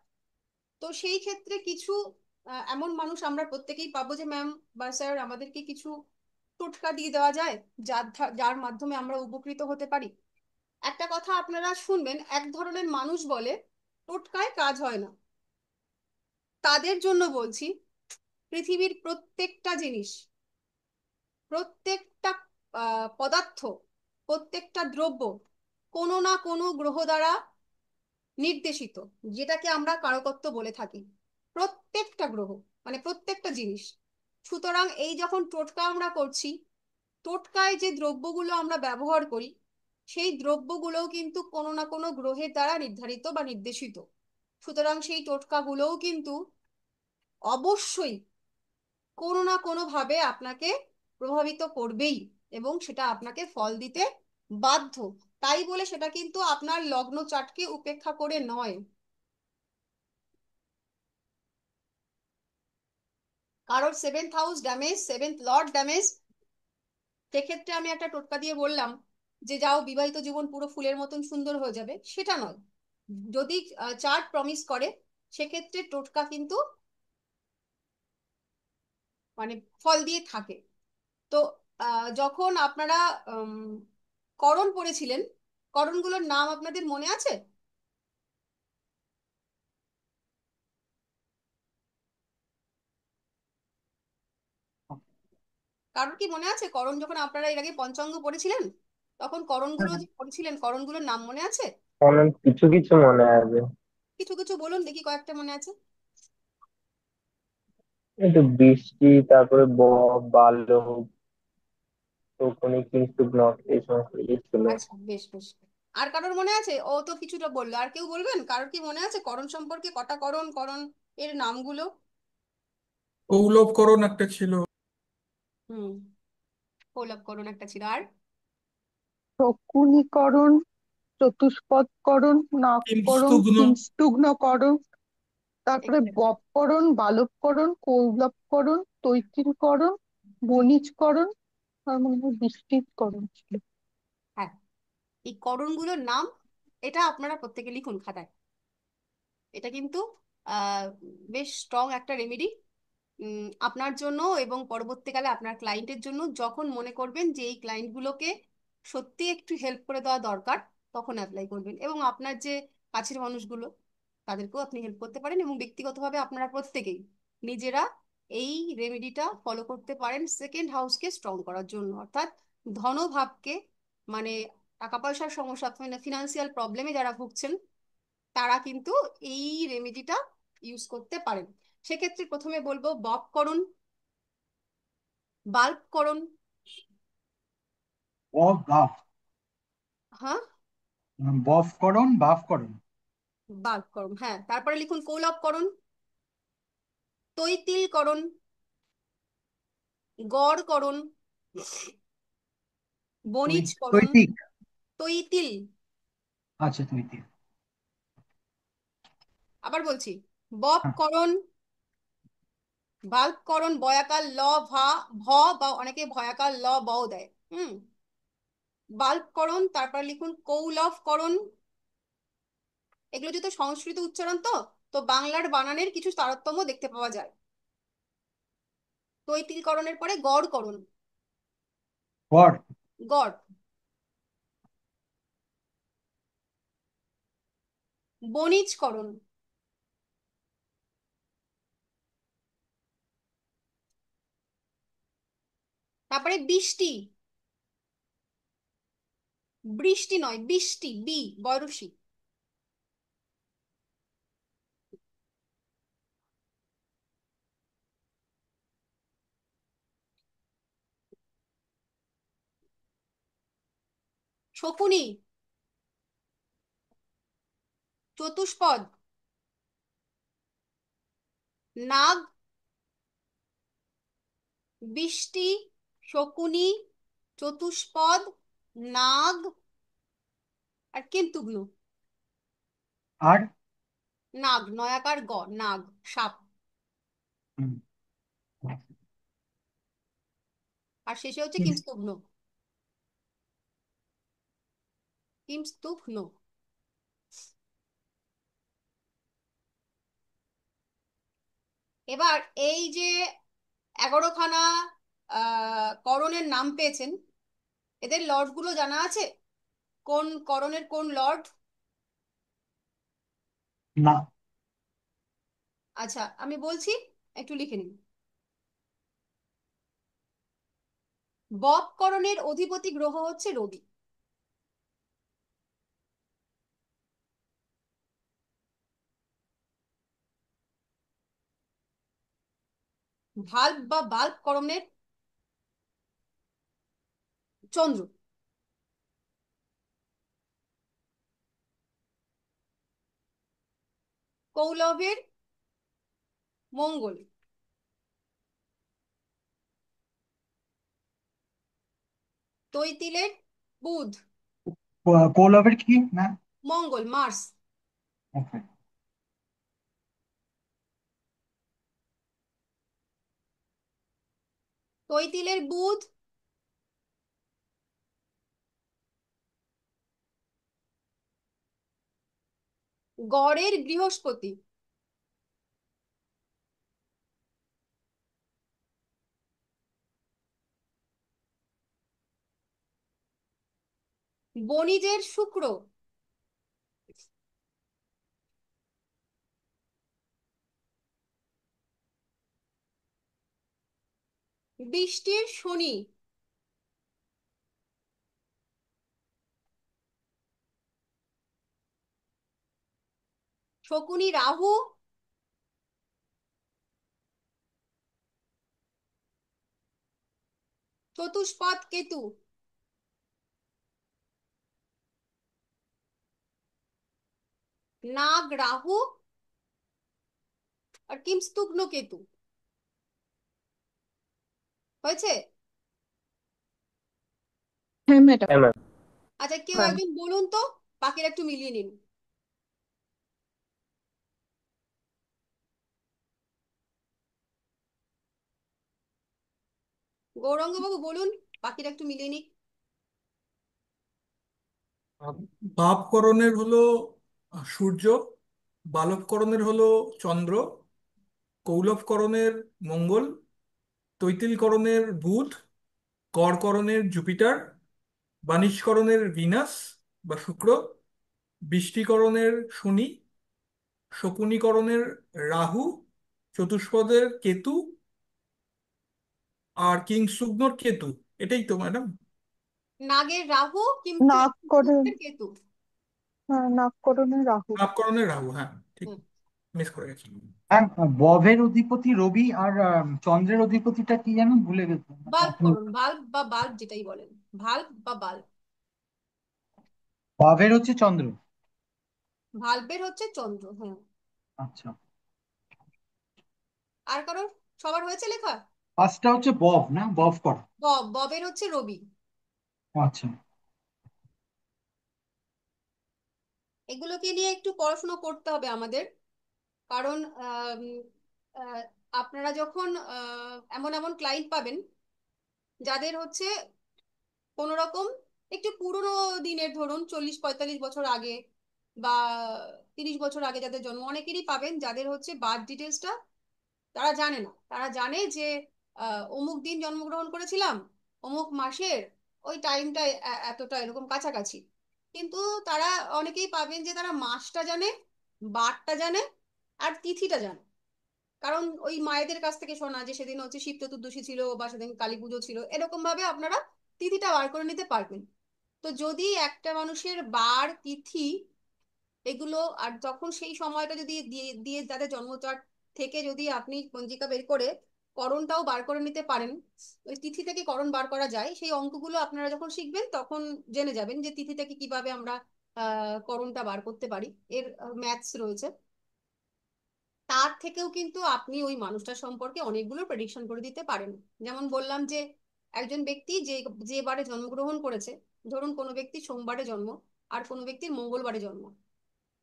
তো সেই ক্ষেত্রে কিছু এমন মানুষ আমরা প্রত্যেকেই পাবো যে ম্যাম বা স্যার আমাদেরকে কিছু টোটকা দিয়ে দেওয়া যায় যার মাধ্যমে আমরা উপকৃত হতে পারি। একটা কথা আপনারা শুনবেন, এক ধরনের মানুষ বলে টোটকায় কাজ হয় না। তাদের জন্য বলছি, পৃথিবীর প্রত্যেকটা জিনিস, প্রত্যেকটা পদার্থ, প্রত্যেকটা দ্রব্য কোনো না কোনো গ্রহ দ্বারা নির্দেশিত, যেটাকে আমরা কারকত্ব বলে থাকি। প্রত্যেকটা গ্রহ, মানে প্রত্যেকটা জিনিস। সুতরাং এই যখন টোটকা আমরা করছি, টোটকায় যে দ্রব্যগুলো আমরা ব্যবহার করি, সেই দ্রব্যগুলোও কিন্তু কোনো না কোনো গ্রহের দ্বারা নির্ধারিত বা নির্দেশিত। সুতরাং সেই টোটকাগুলোও কিন্তু অবশ্যই কোনো না কোনো ভাবে আপনাকে প্রভাবিত করবেই, এবং সেটা আপনাকে ফল দিতে বাধ্য। তাই বলে সেটা কিন্তু আপনার লগ্ন চার্টকে উপেক্ষা করে নয়। কারোর seventh house damage, seventh Lord damage, সেক্ষেত্রে আমি একটা টোটকা দিয়ে বললাম যে যাও বিবাহিত জীবন পুরো ফুলের মতন সুন্দর হয়ে যাবে, সেটা নয়। যদি চার্ট প্রমিস করে, সেক্ষেত্রে টোটকা কিন্তু মানে ফল দিয়ে থাকে। তো যখন আপনারা করণ পড়েছিলেন, করণগুলোর নাম আপনাদের মনে আছে? কারোর কি মনে আছে করণ যখন আপনারা এর আগে পঞ্চাঙ্গ পড়েছিলেন, তখন করণগুলো হ্যাঁ, যে পড়েছিলেন, করণগুলোর নাম মনে আছে? অনেক কিছু কিছু মনে আছে। কিছু কিছু বলুন দেখি, কয়েকটা মনে আছে। এই তো বৃষ্টি, তারপরে বালক, শকুনি, কিংশুক, এই সমস্ত কিছু ছিল। আচ্ছা, বেশ বেশ। আর কারোর মনে আছে? ও তো কিছুটা বললো, আর কেউ বলবেন? কারোর কি মনে আছে করণ সম্পর্কে? কটা করণ, করণ এর নামগুলো? কৌলবকরণ একটা ছিল। হুম, কৌলব করণ একটা ছিল, আর? শকুনিকরণ, চতুষ্পদকরণ, নাগকরণ, কিংস্তুগ্ন। হিংস্তুঘ্নকরণ, তারপরে এক্সাক্টলি। বপকরণ, বালবকরণ, কৌলবকরণ, তৈতিলকরণ, বণিজকরণ, আর মনে হয় বৃষ্টিকরণ ছিল। হ্যাঁ, এই করণগুলোর নাম, এটা আপনারা প্রত্যেকে লিখুন খাতায়। এটা কিন্তু আহ বেশ স্ট্রং একটা রেমেডি আপনার জন্য, এবং পরবর্তীকালে আপনার ক্লায়েন্টের জন্য। যখন মনে করবেন যে এই ক্লায়েন্টগুলোকে সত্যি একটু হেল্প করে দেওয়া দরকার, তখন অ্যাপ্লাই করবেন। এবং আপনার যে কাছের মানুষগুলো, তাদেরকেও আপনি হেল্প করতে পারেন, এবং ব্যক্তিগতভাবে আপনারা প্রত্যেকেই নিজেরা এই রেমেডিটা ফলো করতে পারেন সেকেন্ড হাউসকে স্ট্রং করার জন্য, অর্থাৎ ধনভাবকে, মানে টাকা পয়সার সমস্যা, ফিনান্সিয়াল প্রবলেমে যারা ভুগছেন, তারা কিন্তু এই রেমেডিটা ইউজ করতে পারেন। সেক্ষেত্রে প্রথমে বলবো বব করুন, বাল্ব করুন। অফ বাফ, হ্যাঁ, বফ করণ, বাফ করণ, বাল্ব করুন, হ্যাঁ। তারপরে লিখুন কৌলব করুন, তৈতিল করুন, গড় করুন, বণিজ করুন, তৈতিক। তৈতিল। আচ্ছা, তৈতিক। আবার বলছি, বব হ্যাঁ, করুন, বাল্ব করুন, বয়াকার ল ভা ভ, বা অনেকে ভয়াকার ল বও দেয়। বাল্ব করুন, তারপর লিখুন কৌলব করুন। এগুলো যেহেতু সংস্কৃত উচ্চারণ, তো তো বাংলার বানানের কিছু তারতম্য দেখতে পাওয়া যায়। তৈতিলকরণের পরে গড় করুন, গড। গড়। বণিজ করুন, তারপরে বৃষ্টি, বৃষ্টি নয় বৃষ্টি, বি বয়রসী। শকুনি, চতুষ্পদ, নাগ, বৃষ্টি, শকুনি, চতুষ্পদ, নাগ, আর কেন্তুগ্ন। আর নাগ, নয়াকার গ, নাগ, সাপ। হুম। আর শেষে হচ্ছে কিম- কিংস্তভ্ন। কিংস্তভ্ন। এবার এই যে 11খানা করণের নাম পেয়েছেন, এদের লর্ড গুলো জানা আছে? কোন করণের কোন লর্ড? না। আচ্ছা আমি বলছি, একটু লিখে নিন। বব করণের অধিপতি গ্রহ হচ্ছে রবি। ভাল্ব বা বাল্ব করণের চন্দ্র। কৌলভের মঙ্গল। তৈতিলের বুধ। কৌলভের কি না? মঙ্গল, মার্স। ওকে। তৈতিলের বুধ। গড়ের বৃহস্পতি। বণিজের শুক্র। বৃষ্টির শনি। শকুনি রাহু। চতুষ্পদ কেতু। নাগ রাহু আর কিংস্তভ্ন কেতু। হয়েছে? হ্যাঁ ম্যাডাম। হ্যাঁ ম্যাম। আচ্ছা কেউ হ্যাঁ। একজন বলুন তো, বাকিরা একটু মিলিয়ে নিন। গৌরাঙ্গ বাবু বলুন, বাকিরা একটু মিলিয়ে নিক। ভাবকরণের হলো সূর্য, বালবকরণের হলো চন্দ্র, কৌলভকরণের মঙ্গল, তৈতিলকরণের বুধ, গড়করণের জুপিটার, বাণিজ্যকরণের ভিনাস বা শুক্র, বৃষ্টিকরণের শনি, শকুনিকরণের রাহু, চতুষ্পদের কেতু, আর কিংশুগ্নর কেতু। এটাই তো ম্যাডাম। নাগের রাহু, কিন্তু নাগকরণ, কেতু। হ্যাঁ নাগকরণে রাহু। ভাবকরণের রাহু, হ্যাঁ ঠিক, হুম। মিস করে গেছি। হ্যাঁ, ববের অধিপতি রবি আর চন্দ্রের অধিপতিটা কি জানো, ভুলে গেছি মানে বাল্ব এখন। করুন, বাল্ব বা বাল্ব যেটাই বলেন, ভাল্ব বা বাল্ব। ববের হচ্ছে চন্দ্র। ভাল্বের হচ্ছে চন্দ্র, হ্যাঁ। আচ্ছা। আর কারোর? সবার হয়েছে লেখা? ফার্স্টটা হচ্ছে বব, না বব কর। ববের হচ্ছে রবি। আচ্ছা। এগুলোকে নিয়ে একটু পড়াশোনা করতে হবে আমাদের। কারণ আহ, আপনারা যখন এমন এমন ক্লায়েন্ট পাবেন যাদের হচ্ছে কোনো রকম একটু পুরনো দিনের, ধরুন 40-45 বছর আগে বা 30 বছর আগে যাদের জন্ম, অনেকেরই পাবেন যাদের হচ্ছে বার্থ ডিটেলসটা তারা জানে না। তারা জানে যে অমুক দিন জন্মগ্রহণ করেছিলাম, অমুক মাসের ওই টাইমটা এতটা এরকম কাছাকাছি। কিন্তু তারা অনেকেই পাবেন যে তারা মাসটা জানে, বারটা জানে, আর তিথিটা জানে। কারণ ওই মায়েদের কাছ থেকে শোনা যে সেদিন হচ্ছে শিব চতুর্দশী ছিল বা সেদিন কালী পুজো ছিল, এরকম ভাবে আপনারা তিথিটা বার করে নিতে পারবেন। তো যদি একটা মানুষের বার, তিথি এগুলো, আর তখন সেই সময়টা যদি দিয়ে দিয়ে যাদের জন্মচার থেকে যদি আপনি পঞ্জিকা বের করে করণটাও বার করে নিতে পারেন, ওই তিথি থেকে করণ বার করা যায়, সেই অঙ্কগুলো আপনারা যখন শিখবেন তখন জেনে যাবেন যে তিথি থেকে কিভাবে আমরা করণটা বার করতে পারি। এর ম্যাথস রয়েছে। তার থেকেও কিন্তু আপনি ওই মানুষটার সম্পর্কে অনেকগুলো প্রেডিকশন করে দিতে পারেন। যেমন বললাম যে একজন ব্যক্তি যে যে বারে জন্মগ্রহণ করেছে, ধরুন কোনো ব্যক্তি সোমবারে জন্ম আর কোনো ব্যক্তির মঙ্গলবারে জন্ম।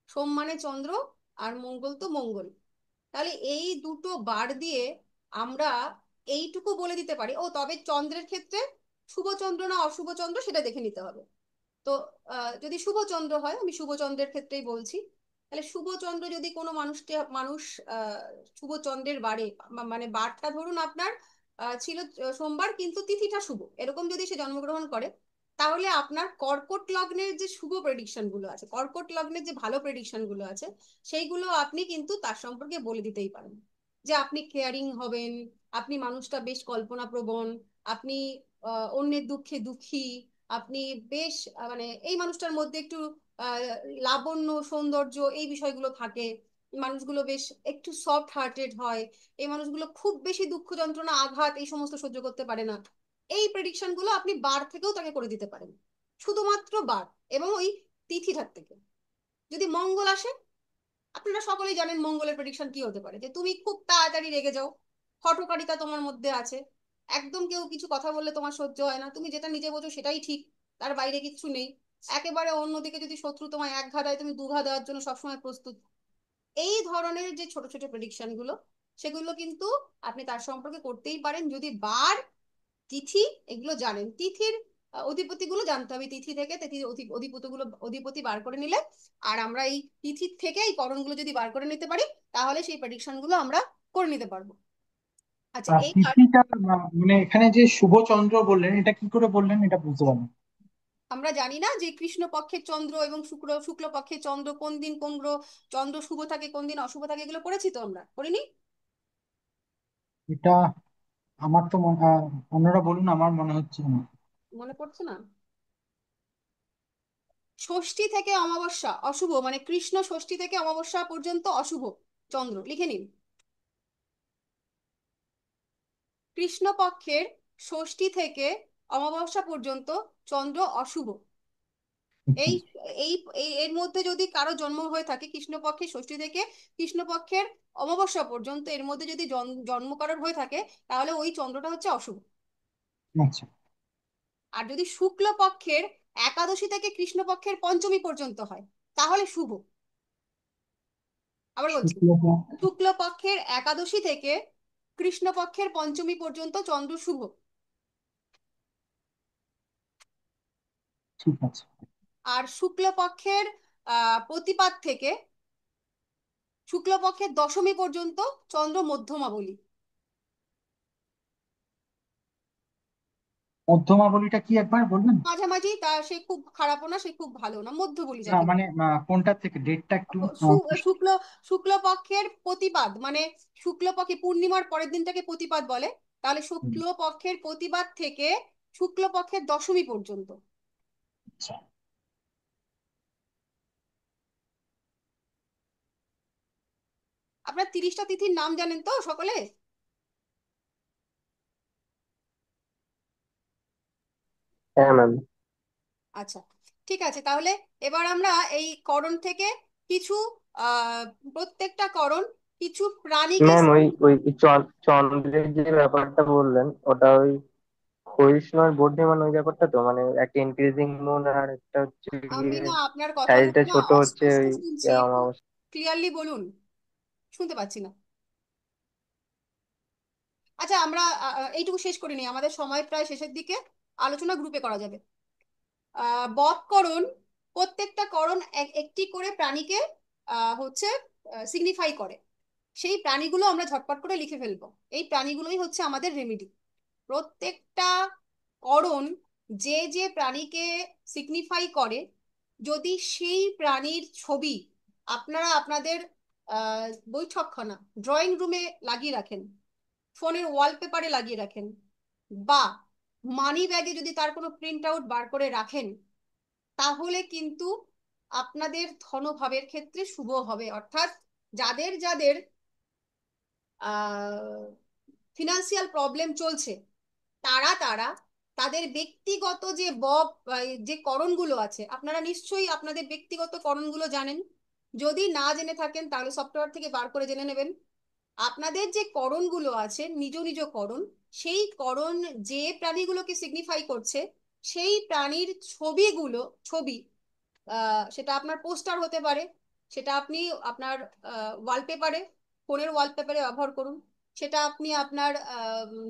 সোম মানে চন্দ্র আর মঙ্গল তো মঙ্গল। তাহলে এই দুটো বার দিয়ে আমরা এইটুকু বলে দিতে পারি। ও তবে চন্দ্রের ক্ষেত্রে শুভ চন্দ্র না অশুভ চন্দ্র সেটা দেখে নিতে হবে। তো যদি শুভ চন্দ্র হয়, আমি শুভ চন্দ্রের ক্ষেত্রেই বলছি, তাহলে শুভ চন্দ্র যদি কোনো মানুষ আহ, শুভ চন্দ্রের বারে মানে বারটা ধরুন আপনার ছিল সোমবার কিন্তু তিথিটা শুভ, এরকম যদি সে জন্মগ্রহণ করে, তাহলে আপনার কর্কট লগ্নের যে শুভ প্রেডিকশন গুলো আছে, কর্কট লগ্নের যে ভালো প্রেডিকশন গুলো আছে, সেইগুলো আপনি কিন্তু তার সম্পর্কে বলে দিতেই পারেন। যে আপনি কেয়ারিং হবেন, আপনি মানুষটা বেশ কল্পনাপ্রবণ, আপনি অন্যের দুঃখে দুঃখী, আপনি বেশ মানে এই মানুষটার মধ্যে একটু আহ, লাবণ্য সৌন্দর্য এই বিষয়গুলো থাকে, মানুষগুলো বেশ একটু সফট হার্টেড হয়, এই মানুষগুলো খুব বেশি দুঃখ যন্ত্রণা আঘাত এই সমস্ত সহ্য করতে পারে না। এই প্রেডিকশন গুলো আপনি বার থেকেও তাকে করে দিতে পারেন, শুধুমাত্র বার এবং ওই তিথিটার থেকে। যদি মঙ্গল আসে, আপনারা সকলেই জানেন মঙ্গলের প্রেডিকশন কি হতে পারে, যে তুমি খুব তাড়াতাড়ি রেগে যাও, হঠকারিতা তোমার মধ্যে আছে, একদম কেউ কিছু কথা বললে তোমার সহ্য হয় না, তুমি যেটা নিজে বোঝো সেটাই ঠিক, তার বাইরে কিছু নেই। একেবারে অন্যদিকে যদি শত্রু তোমায় এক ঘা দেয়, তুমি দু ঘা দেওয়ার জন্য সবসময় প্রস্তুত। এই ধরনের যে ছোট ছোট প্রেডিকশন গুলো, সেগুলো কিন্তু আপনি তার সম্পর্কে করতেই পারেন যদি বার তিথি এগুলো জানেন। তিথির অধিপতি গুলো জানতে হবে, তিথি থেকে তিথির অধিপতি গুলো অধিপতি বার করে নিলে, আর আমরা এই তিথির থেকে এই করণগুলো যদি বার করে নিতে পারি, তাহলে সেই প্রেডিকশন গুলো আমরা করে নিতে পারবো। আচ্ছা, আর এইবার তিথিটা মানে এখানে যে শুভ চন্দ্র বললেন, এটা কি করে বললেন, এটা বুঝতে পারলাম না। আমরা জানি না যে কৃষ্ণ পক্ষের চন্দ্র এবং শুক্ল পক্ষের চন্দ্র কোন দিন কোন গ্রহ চন্দ্র শুভ থাকে কোন দিন অশুভ থাকে, এগুলো পড়েছি তো আমরা, করিনি? এটা আমার তো অন্যরা বলুন, আমার মনে হচ্ছে না। মনে পড়ছে না? ষষ্ঠী থেকে অমাবস্যা অশুভ, মানে কৃষ্ণ ষষ্ঠী থেকে অমাবস্যা পর্যন্ত অশুভ চন্দ্র, লিখে নিন। কৃষ্ণপক্ষের ষষ্ঠী থেকে অমাবস্যা পর্যন্ত চন্দ্র অশুভ। আচ্ছা। এই এই এর মধ্যে যদি কারো জন্ম হয়ে থাকে কৃষ্ণপক্ষের ষষ্ঠী থেকে কৃষ্ণপক্ষের অমাবস্যা পর্যন্ত, এর মধ্যে যদি জন্ম কারোর হয়ে থাকে, তাহলে ওই চন্দ্রটা হচ্ছে অশুভ। আচ্ছা। আর যদি শুক্লপক্ষের একাদশী থেকে কৃষ্ণপক্ষের পঞ্চমী পর্যন্ত হয়, তাহলে শুভ। আবার বলছি, শুক্লপক্ষ। শুক্লপক্ষের একাদশী থেকে কৃষ্ণপক্ষের পঞ্চমী পর্যন্ত চন্দ্র শুভ। ঠিক আছে। আর শুক্লপক্ষের প্রতিপাদ থেকে শুক্লপক্ষের দশমী পর্যন্ত চন্দ্র মধ্যমা বলি। মধ্যমা বলিটা কি একবার বলবেন? মাঝামাঝি, তা সে খুব খারাপও না সে খুব ভালো না, মধ্য বলি না যাকে মানে কোনটা থেকে ডেটটা একটু শুক্ল শুক্লপক্ষের প্রতিপাদ, মানে শুক্লপক্ষে পূর্ণিমার পরের দিনটাকে প্রতিপাদ বলে, তাহলে হুম, শুক্লপক্ষের প্রতিপাদ থেকে শুক্লপক্ষের দশমী পর্যন্ত। আচ্ছা। আপনার 30টা তিথির নাম জানেন তো সকলে? হ্যাঁ ম্যাম। আচ্ছা, ঠিক আছে, তাহলে এবার আমরা এই করণ থেকে কিছু আহ প্রত্যেকটা করণ কিছু প্রাণীকে ম্যাম ওই ওই চন্দ্রের যে ব্যাপারটা বললেন, ওটা ওই ক্ষয়িষ্ণু আর বর্ধমান ওই ব্যাপারটা তো, মানে একটা ইনক্রিজিং মুন আর একটা হচ্ছে আমি না আপনার কথাগুলো সাইজটা না ছোট হচ্ছে অস্পষ্ট ওই শুনছি, একটু অমাবস্যা। ক্লিয়ারলি বলুন, শুনতে পাচ্ছি না। আচ্ছা, আমরা এইটুকু শেষ করে নিই, আমাদের সময় প্রায় শেষের দিকে, আলোচনা গ্রুপে করা যাবে। বধকরণ, প্রত্যেকটা করণ একটি করে প্রাণীকে হচ্ছে সিগনিফাই করে, সেই প্রাণীগুলো আমরা ঝটপট করে লিখে ফেলবো। এই প্রাণীগুলোই হচ্ছে আমাদের রেমেডি। প্রত্যেকটা করণ যে যে প্রাণীকে সিগনিফাই করে, যদি সেই প্রাণীর ছবি আপনারা আপনাদের বৈঠকখানা ড্রয়িং রুমে লাগিয়ে রাখেন, ফোনের ওয়ালপেপারে লাগিয়ে রাখেন, বা মানি ব্যাগে যদি তার কোনো প্রিন্ট আউট বার করে রাখেন, তাহলে কিন্তু আপনাদের ধনভাবের ক্ষেত্রে শুভ হবে। অর্থাৎ যাদের যাদের ফিনান্সিয়াল প্রবলেম চলছে, তারা তারা তাদের ব্যক্তিগত যে যে করণগুলো আছে, আপনারা নিশ্চয়ই আপনাদের ব্যক্তিগত করণগুলো জানেন, যদি না জেনে থাকেন তাহলে সফটওয়্যার থেকে বার করে জেনে নেবেন। আপনাদের যে করণগুলো আছে নিজ নিজ করণ, সেই করণ যে প্রাণীগুলোকে সিগনিফাই করছে, সেই প্রাণীর ছবি সেটা আপনার পোস্টার হতে পারে, সেটা আপনি আপনার ওয়ালপেপারে ফোনের ওয়ালপেপারে ব্যবহার করুন, সেটা আপনি আপনার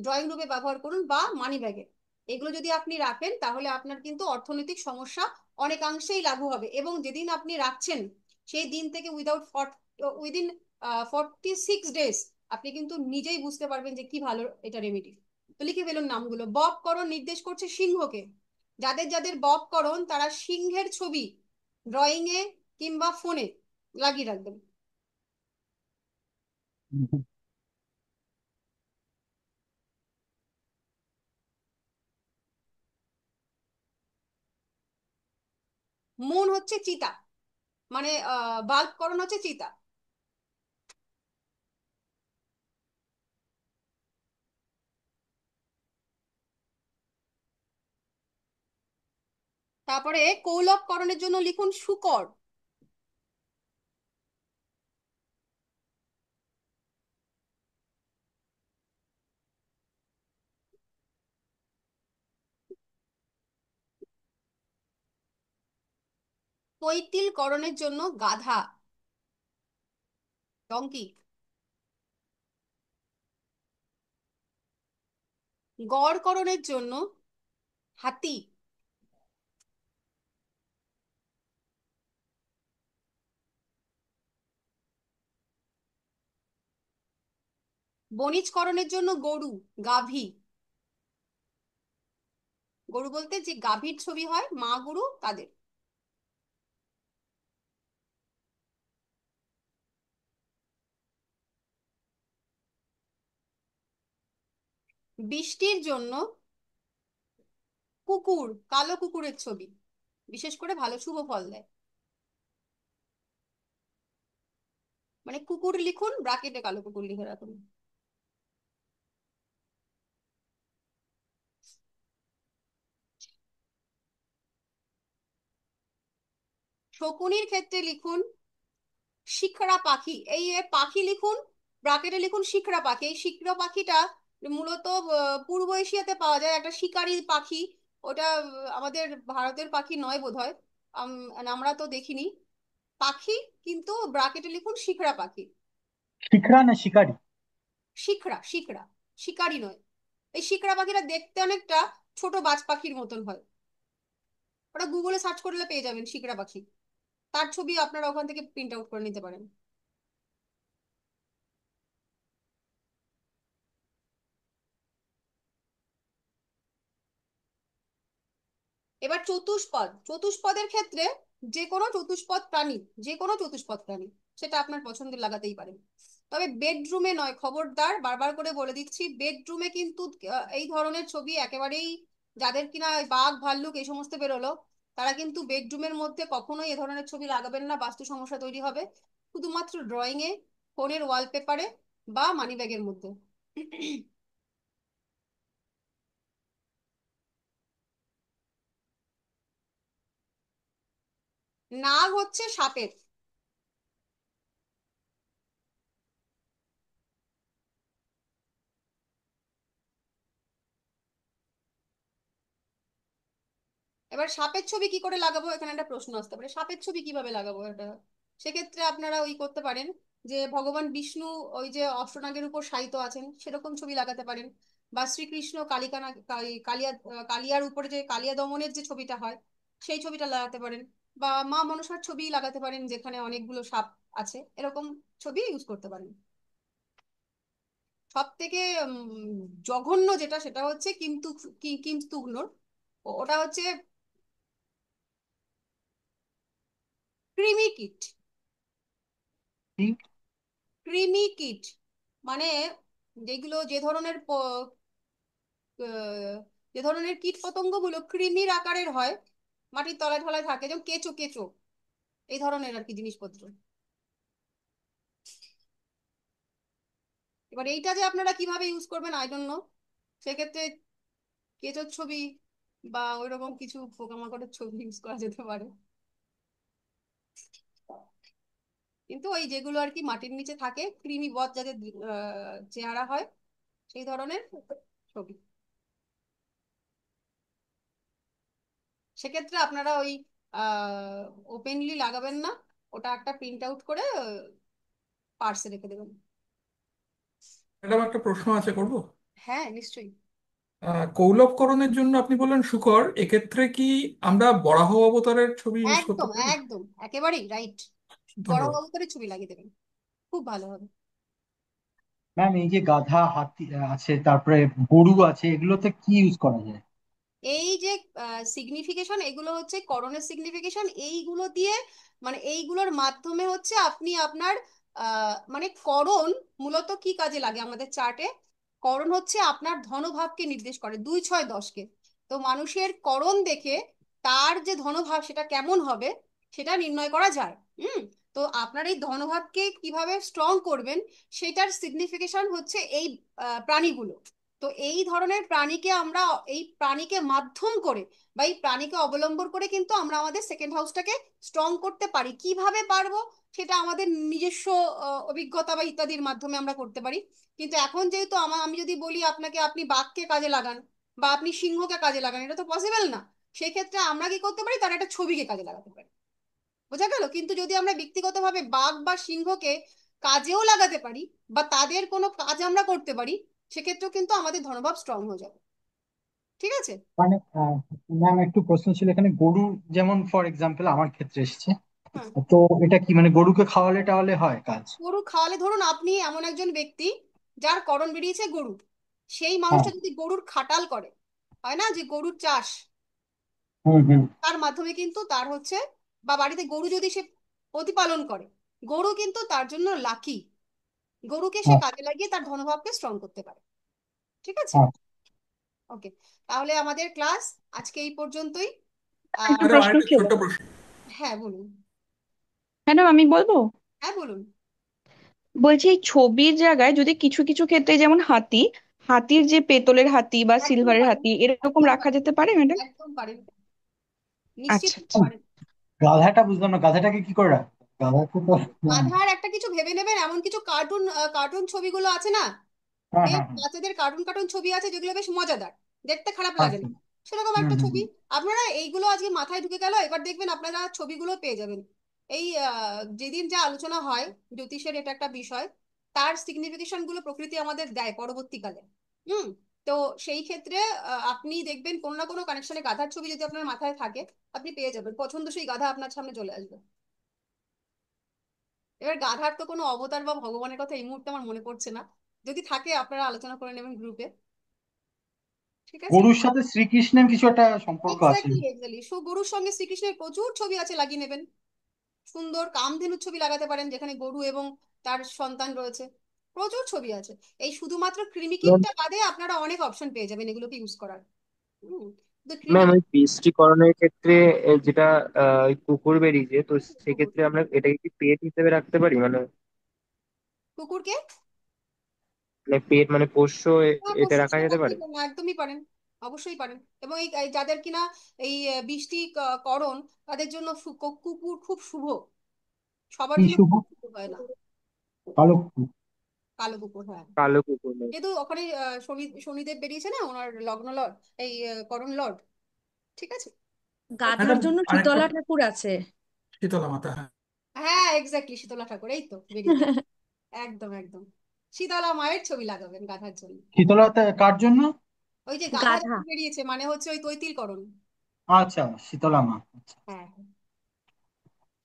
ড্রয়িং রুমে ব্যবহার করুন, বা মানি ব্যাগে। এগুলো যদি আপনি রাখেন তাহলে আপনার কিন্তু অর্থনৈতিক সমস্যা অনেকাংশেই লাঘু হবে। এবং যেদিন আপনি রাখছেন সেই দিন থেকে উইদিন 46 ডেজ আপনি কিন্তু নিজেই বুঝতে পারবেন যে কি ভালো এটা রেমেডি। তো লিখে ফেলুন নামগুলো। বব করণ নির্দেশ করছে সিংহকে। যাদের যাদের বব করণ তারা সিংহের ছবি ড্রয়িং এ কিংবা ফোনে লাগিয়ে রাখবেন। মুন হচ্ছে চিতা, মানে বাল্ব করণ হচ্ছে চিতা। তারপরে কৌলভ করণের জন্য লিখুন শুকর। তৈতিল করণের জন্য গাধা, ডঙ্কি। গড় করণের জন্য হাতি। বণিজ করণের জন্য গরু, গাভী। গরু বলতে যে গাভীর ছবি হয়, মা গরু তাদের। বৃষ্টির জন্য কুকুর, কালো কুকুরের ছবি, বিশেষ করে ভালো শুভ ফল দেয়। মানে কুকুর লিখুন, ব্রাকেটে কালো কুকুর লিখে রাখুন। শকুনির ক্ষেত্রে লিখুন শিখরা পাখি। এই পাখি লিখুন, ব্রাকেটে লিখুন শিখরা পাখি। এই শিখরা পাখিটা মূলত পূর্ব এশিয়াতে পাওয়া যায়, একটা শিকারী পাখি। ওটা আমাদের ভারতের পাখি নয় বোধহয়। আমরা তো দেখিনি পাখি, কিন্তু ব্রাকেটে লিখুন শিখরা পাখি। শিখরা না শিকারি? শিখরা, শিখরা, শিকারি নয়। এই শিখরা পাখিটা দেখতে অনেকটা ছোট বাজ পাখির মতন হয়। ওটা গুগলে সার্চ করলে পেয়ে যাবেন শিখরা পাখি। তার ছবি আপনারা ওখান থেকে প্রিন্ট আউট করে নিতে পারেন। এবার চতুষ্পদ। চতুষ্পদের ক্ষেত্রে যে কোনো চতুষ্পদ প্রাণী, যে কোনো চতুষ্পদ প্রাণী, সেটা আপনার পছন্দের লাগাতেই পারেন। তবে বেডরুমে নয়, খবরদার, বারবার করে বলে দিচ্ছি, বেডরুমে কিন্তু এই ধরনের ছবি একেবারেই, যাদের কিনা বাঘ ভাল্লুক এই সমস্ত বেরোলো, তারা কিন্তু বেডরুমের মধ্যে কখনোই এ ধরনের ছবি লাগাবেন না, বাস্তু সমস্যা তৈরি হবে। শুধুমাত্র ড্রয়িং এ, ফোনের ওয়ালপেপারে, বা মানি ব্যাগের মধ্যে। নাগ হচ্ছে সাপের। এবার সাপের ছবি কি করে লাগাবো, এখানে একটা প্রশ্ন আসতে পারে, সাপের ছবি কিভাবে লাগাবো এটা। সেক্ষেত্রে আপনারা ওই করতে পারেন যে ভগবান বিষ্ণু ওই যে অষ্টনাগের উপর শায়িত আছেন সেরকম ছবি লাগাতে পারেন, বা শ্রীকৃষ্ণ কালিয়ার উপরে যে কালিয়া দমনের যে ছবিটা হয় সেই ছবিটা লাগাতে পারেন, বা মা মনসার ছবি লাগাতে পারেন যেখানে অনেকগুলো সাপ আছে, এরকম ছবি ইউজ করতে পারেন। সব থেকে জঘন্য যেটা, সেটা হচ্ছে কিমতুগ্নর। ওটা হচ্ছে ক্রিমি কিট। কি? ক্রিমি কিট মানে যেগুলো, যে ধরনের কীট পতঙ্গগুলো কৃমির আকারের হয়, মাটির তলায় ঢলায় থাকে, যেমন কেঁচো কেঁচো, এই ধরনের আর কি জিনিসপত্র। এবার এইটা যে আপনারা কিভাবে ইউজ করবেন আই ডোন্ট নো। সেক্ষেত্রে কেঁচোর ছবি বা ওইরকম কিছু পোকামাকড়ের ছবি ইউজ করা যেতে পারে, কিন্তু ওই যেগুলো আর কি মাটির নিচে থাকে, কৃমি বধ যাদের চেহারা হয়, সেই ধরনের ছবি। সেক্ষেত্রে আপনারা ওই ওপেনলি লাগাবেন না, ওটা একটা প্রিন্ট আউট করে পার্সে রেখে দেবেন। ম্যাডাম একটা প্রশ্ন আছে, করব? হ্যাঁ, নিশ্চয়ই। কৌলবকরণের জন্য আপনি বললেন শুকর, এক্ষেত্রে কি আমরা বরাহ অবতারের ছবি ইউজ করতে একদম পারি? একদম একেবারেই রাইট। বড় ধন্যবাদ। অবতারে ছবি লাগিয়ে দেবেন, খুব ভালো হবে। ম্যাম, এই যে গাধা, হাতি আছে, তারপরে গরু আছে, এগুলোতে কি ইউজ করা যায়? এই যে সিগনিফিকেশন, এগুলো হচ্ছে করণের সিগনিফিকেশন। এইগুলো দিয়ে মানে এইগুলোর মাধ্যমে হচ্ছে আপনি আপনার মানে করণ মূলত কি কাজে লাগে আমাদের চার্টে? করণ হচ্ছে আপনার ধনভাবকে নির্দেশ করে, 2 6 10-কে। তো মানুষের করণ দেখে তার যে ধনভাব সেটা কেমন হবে সেটা নির্ণয় করা যায়। তো আপনার এই ধনভাবকে কিভাবে স্ট্রং করবেন সেটার সিগনিফিকেশন হচ্ছে এই প্রাণীগুলো। তো এই ধরনের প্রাণীকে আমরা, এই প্রাণীকে মাধ্যম করে বা এই প্রাণীকে অবলম্বন করে কিন্তু আমরা আমাদের সেকেন্ড হাউসটাকে স্ট্রং করতে পারি। কিভাবে পারবো সেটা আমাদের নিজস্ব অভিজ্ঞতা বা ইত্যাদির মাধ্যমে আমরা করতে পারি। কিন্তু এখন যেহেতু আমি যদি বলি আপনাকে আপনি বাঘকে কাজে লাগান বা আপনি সিংহকে কাজে লাগান, এটা তো পসিবল না। সেক্ষেত্রে আমরা কি করতে পারি, তার একটা ছবিকে কাজে লাগাতে পারি। বোঝা গেল? কিন্তু যদি আমরা ব্যক্তিগতভাবে বাঘ বা সিংহকে কাজেও লাগাতে পারি বা তাদের কোনো কাজ আমরা করতে পারি, সেক্ষেত্রেও কিন্তু আমাদের ধনভাব স্ট্রং হয়ে যাবে। ঠিক আছে? মানে ম্যাম, একটু প্রশ্ন ছিল এখানে। গরু যেমন ফর এক্সাম্পল আমার ক্ষেত্রে এসেছে, হ্যাঁ। তো এটা কি মানে গরুকে খাওয়ালে টাওয়ালে হয় কাজ? গরু খাওয়ালে, ধরুন আপনি এমন একজন ব্যক্তি যার করণ বেরিয়েছে গরু, সেই হ্যাঁ। মানুষটা যদি গরুর খাটাল করে, হয় না যে গরুর চাষ, হুম হুম। তার মাধ্যমে কিন্তু তার হচ্ছে, বা বাড়িতে গরু যদি সে প্রতিপালন করে, গরু কিন্তু তার জন্য লাকি। গরুকে সে আচ্ছা কাজে লাগিয়ে তার ধনভাবকে স্ট্রং করতে পারে। ঠিক আছে? আচ্ছা। ওকে, তাহলে আমাদের ক্লাস আজকে এই পর্যন্তই। একটা আর ম্যাডাম প্রশ্ন আরেকটা ছিল। ছোট্ট প্রশ্ন। হ্যাঁ বলুন। ম্যাডাম আমি বলবো, হ্যাঁ বলুন। বলছি এই ছবির জায়গায় যদি কিছু কিছু ক্ষেত্রে যেমন হাতি, হাতির যে পেতলের হাতি বা একদম সিলভারের পারেন, হাতি এরকম একদম রাখা পারেন, যেতে পারে ম্যাডাম? একদম পারেন, নিশ্চিত আচ্ছা। পারেন। গাধাটা বুঝলাম না, গাধাটাকে কি করে রাখবো? গাধাকে তো গাধার একটা কিছু ভেবে নেবেন, এমন কিছু কার্টুন কার্টুন ছবিগুলো আছে না, হ্যাঁ বেশ হ্যাঁ হ্যাঁ। বাচ্চাদের কার্টুন কার্টুন ছবি আছে যেগুলো বেশ মজাদার, দেখতে খারাপ লাগে আচ্ছা। না, সেরকম হুম একটা হুম ছবি। আপনারা এইগুলো আজকে মাথায় ঢুকে গেল, এবার দেখবেন আপনারা ছবিগুলো পেয়ে যাবেন। এই যেদিন যা আলোচনা হয়, জ্যোতিষের এটা একটা বিষয়, তার সিগনিফিকেশন গুলো প্রকৃতি আমাদের দেয় পরবর্তীকালে। হুম। তো সেই ক্ষেত্রে আপনি দেখবেন কোনো না কোনো কানেকশনে গাধার ছবি যদি আপনার মাথায় থাকে, আপনি পেয়ে যাবেন পছন্দসই গাধা আপনার সামনে চলে আসবে। এবার গাধার তো কোনো অবতার বা ভগবানের কথা এই মুহূর্তে আমার মনে পড়ছে না, যদি থাকে আপনারা আলোচনা করে নেবেন গ্রুপে। ঠিক আছে? গরুর সাথে শ্রীকৃষ্ণের কিছু একটা সম্পর্ক আছে। এক্স্যাক্টলি এক্স্যাক্টলি, সো গরুর সঙ্গে শ্রীকৃষ্ণের প্রচুর ছবি আছে, লাগিয়ে নেবেন। সুন্দর কামধেনুর ছবি লাগাতে পারেন যেখানে গরু এবং তার সন্তান রয়েছে, প্রচুর ছবি আছে। এই শুধুমাত্র ম্যাম, কৃমিকীটটা বাদে আপনারা অনেক অপশন পেয়ে যাবেন এগুলোকে ইউজ করার। তো ম্যাম ওই কৃমিকীট। বৃষ্টিকরণের ক্ষেত্রে যেটা ওই কুকুর বেরিয়েছে, তো কুকুর, সেক্ষেত্রে আমরা এটাকে কি পেট হিসেবে রাখতে পারি? মানে কুকুরকে মানে পেট মানে পোষ্য এটা পশু রাখা হিসেবে যেতে পারে? রাখতেই পারেন, একদমই পারেন, অবশ্যই পারেন। এবং এই এই যাদের কিনা এই বৃষ্টি করণ, তাদের জন্য কুকুর খুব শুভ। সবার কি জন্য শুভ? কুকুর শুভ হয় না। কালো কুকুর? কালো কুকুর, হ্যাঁ। কালো কুকুর নেই? যেহেতু ওখানে শনিদেব বেরিয়েছে না, ওনার লগ্ন লর্ড, এই করণ লর্ড। ঠিক আছে? গাধার ম্যাডাম জন্য আরেকটা, শীতলা ঠাকুর আছে। শীতলা মাতা, হ্যাঁ। হ্যাঁ এক্স্যাক্টলি, শীতলা ঠাকুর, এই তো বেরিয়েছে। একদম একদম, শীতলা মায়ের ছবি লাগাবেন গাধার জন্য। শীতলতা কার জন্য? ওই যে গাধা গাধা। যখন বেরিয়েছে মানে হচ্ছে ওই তৈতিল করণ। আচ্ছা, শীতলা মা, আচ্ছা। হ্যাঁ হ্যাঁ।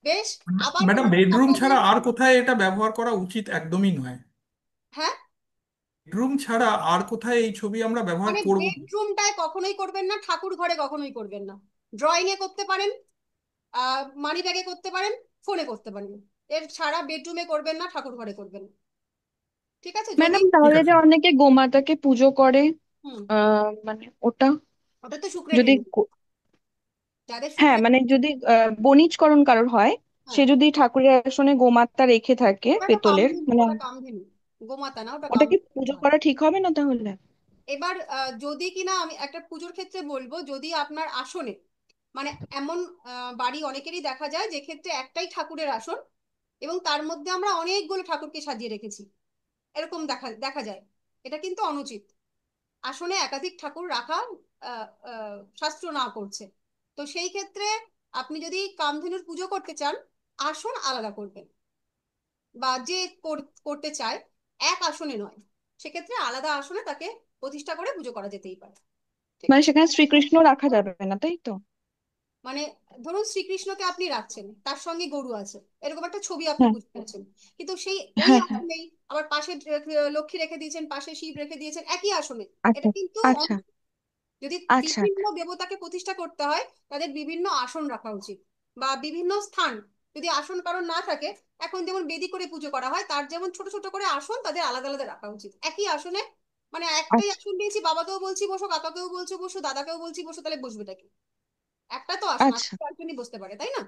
বেশ। আবার ম্যাডাম কোনো বেডরুম আপনাদের। ছাড়া আর কোথায় এটা ব্যবহার করা উচিত একদমই নয়? হ্যাঁ, বেডরুম ছাড়া আর কোথায় এই ছবি আমরা ব্যবহার মানে করব না? বেডরুমটায় কখনোই করবেন না, ঠাকুর ঘরে কখনোই করবেন না। ড্রয়িং এ করতে পারেন, মানি ব্যাগে করতে পারেন, ফোনে করতে পারেন, এর ছাড়া বেডরুমে করবেন না, ঠাকুর ঘরে করবেন না। ঠিক আছে? যদি ম্যাডাম ঠিক তাহলে আছে। যে অনেকে গোমাতাকে পুজো করে, হুম, মানে ওটা ওটা তো শুক্রের যদি জিনিস, যাদের হ্যাঁ শুক্রের। মানে যদি বনিজকরণ কারোর হয়, সে হ্যাঁ, যদি ঠাকুরের আসনে গোমাতা রেখে থাকে ওটা পেতলের, কামধেনু, মানে ওটা কামধেনু, গোমাতা না, ওটা ওটা কি কামধেনু পুজো হয়। করা ঠিক হবে না তাহলে? এবার যদি কিনা আমি একটা পুজোর ক্ষেত্রে বলবো, যদি আপনার আসনে মানে এমন বাড়ি অনেকেরই দেখা যায় যে ক্ষেত্রে একটাই ঠাকুরের আসন এবং তার মধ্যে আমরা অনেকগুলো ঠাকুরকে সাজিয়ে রেখেছি, এরকম দেখা দেখা যায়। এটা কিন্তু অনুচিত। আসনে একাধিক ঠাকুর রাখা শাস্ত্র না করছে। তো সেই ক্ষেত্রে আপনি যদি কামধেনুর পুজো করতে চান, আসন আলাদা করবেন, বা যে করতে চায় এক আসনে নয়, সেক্ষেত্রে আলাদা আসনে তাকে প্রতিষ্ঠা করে পুজো করা যেতেই পারে। ঠিক মানে আছে? সেখানে শ্রীকৃষ্ণ রাখা যাবে না, তাই তো? মানে ধরুন শ্রীকৃষ্ণকে আপনি রাখছেন, তার সঙ্গে গরু আছে, এরকম একটা ছবি আপনি হ্যাঁ পুজো করছেন, কিন্তু সেই ওই হ্যাঁ হ্যাঁ। আসনেই আবার পাশে লক্ষ্মী রেখে দিয়েছেন, পাশে শিব রেখে দিয়েছেন একই আসনে। আচ্ছা এটা কিন্তু আচ্ছা যদি আচ্ছা বিভিন্ন দেবতাকে প্রতিষ্ঠা করতে হয়, তাদের বিভিন্ন আসন রাখা উচিত, বা বিভিন্ন স্থান। যদি আসন কারণ না থাকে, এখন যেমন বেদি করে পুজো করা হয়, তার যেমন ছোট ছোট করে আসন তাদের আলাদা আলাদা রাখা উচিত। একই আসনে, মানে একটাই আচ্ছা আসন নিয়েছি, বাবাকেও বলছি বসো, কাকাকেও বলছি বসো, দাদাকেও বলছি বসো, তাহলে বসবেটা কি? একটা তো আসন আছে, আচ্ছা। চারজনই বসতে পারে, তাই না?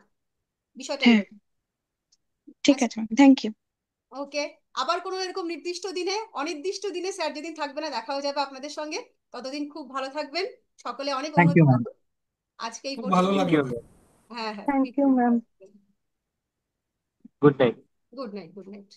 বিষয়টা হ্যাঁ এরকম। ঠিক আচ্ছা, আছে ম্যাম, থ্যাংক ইউ। ওকে। আবার কোনো এরকম নির্দিষ্ট দিনে, অনির্দিষ্ট দিনে স্যার যেদিন থাকবে না, দেখাও যাবে আপনাদের সঙ্গে। ততদিন খুব ভালো থাকবেন, সকলে অনেক থ্যাংক উন্নতি ইউ ম্যাম। করুন। আজকে এই খুব ভালো পর্যন্ত। থ্যাংক লাগলো। ইউ। হ্যাঁ হ্যাঁ, thank please. You ma'am. Good night. Good night, good night.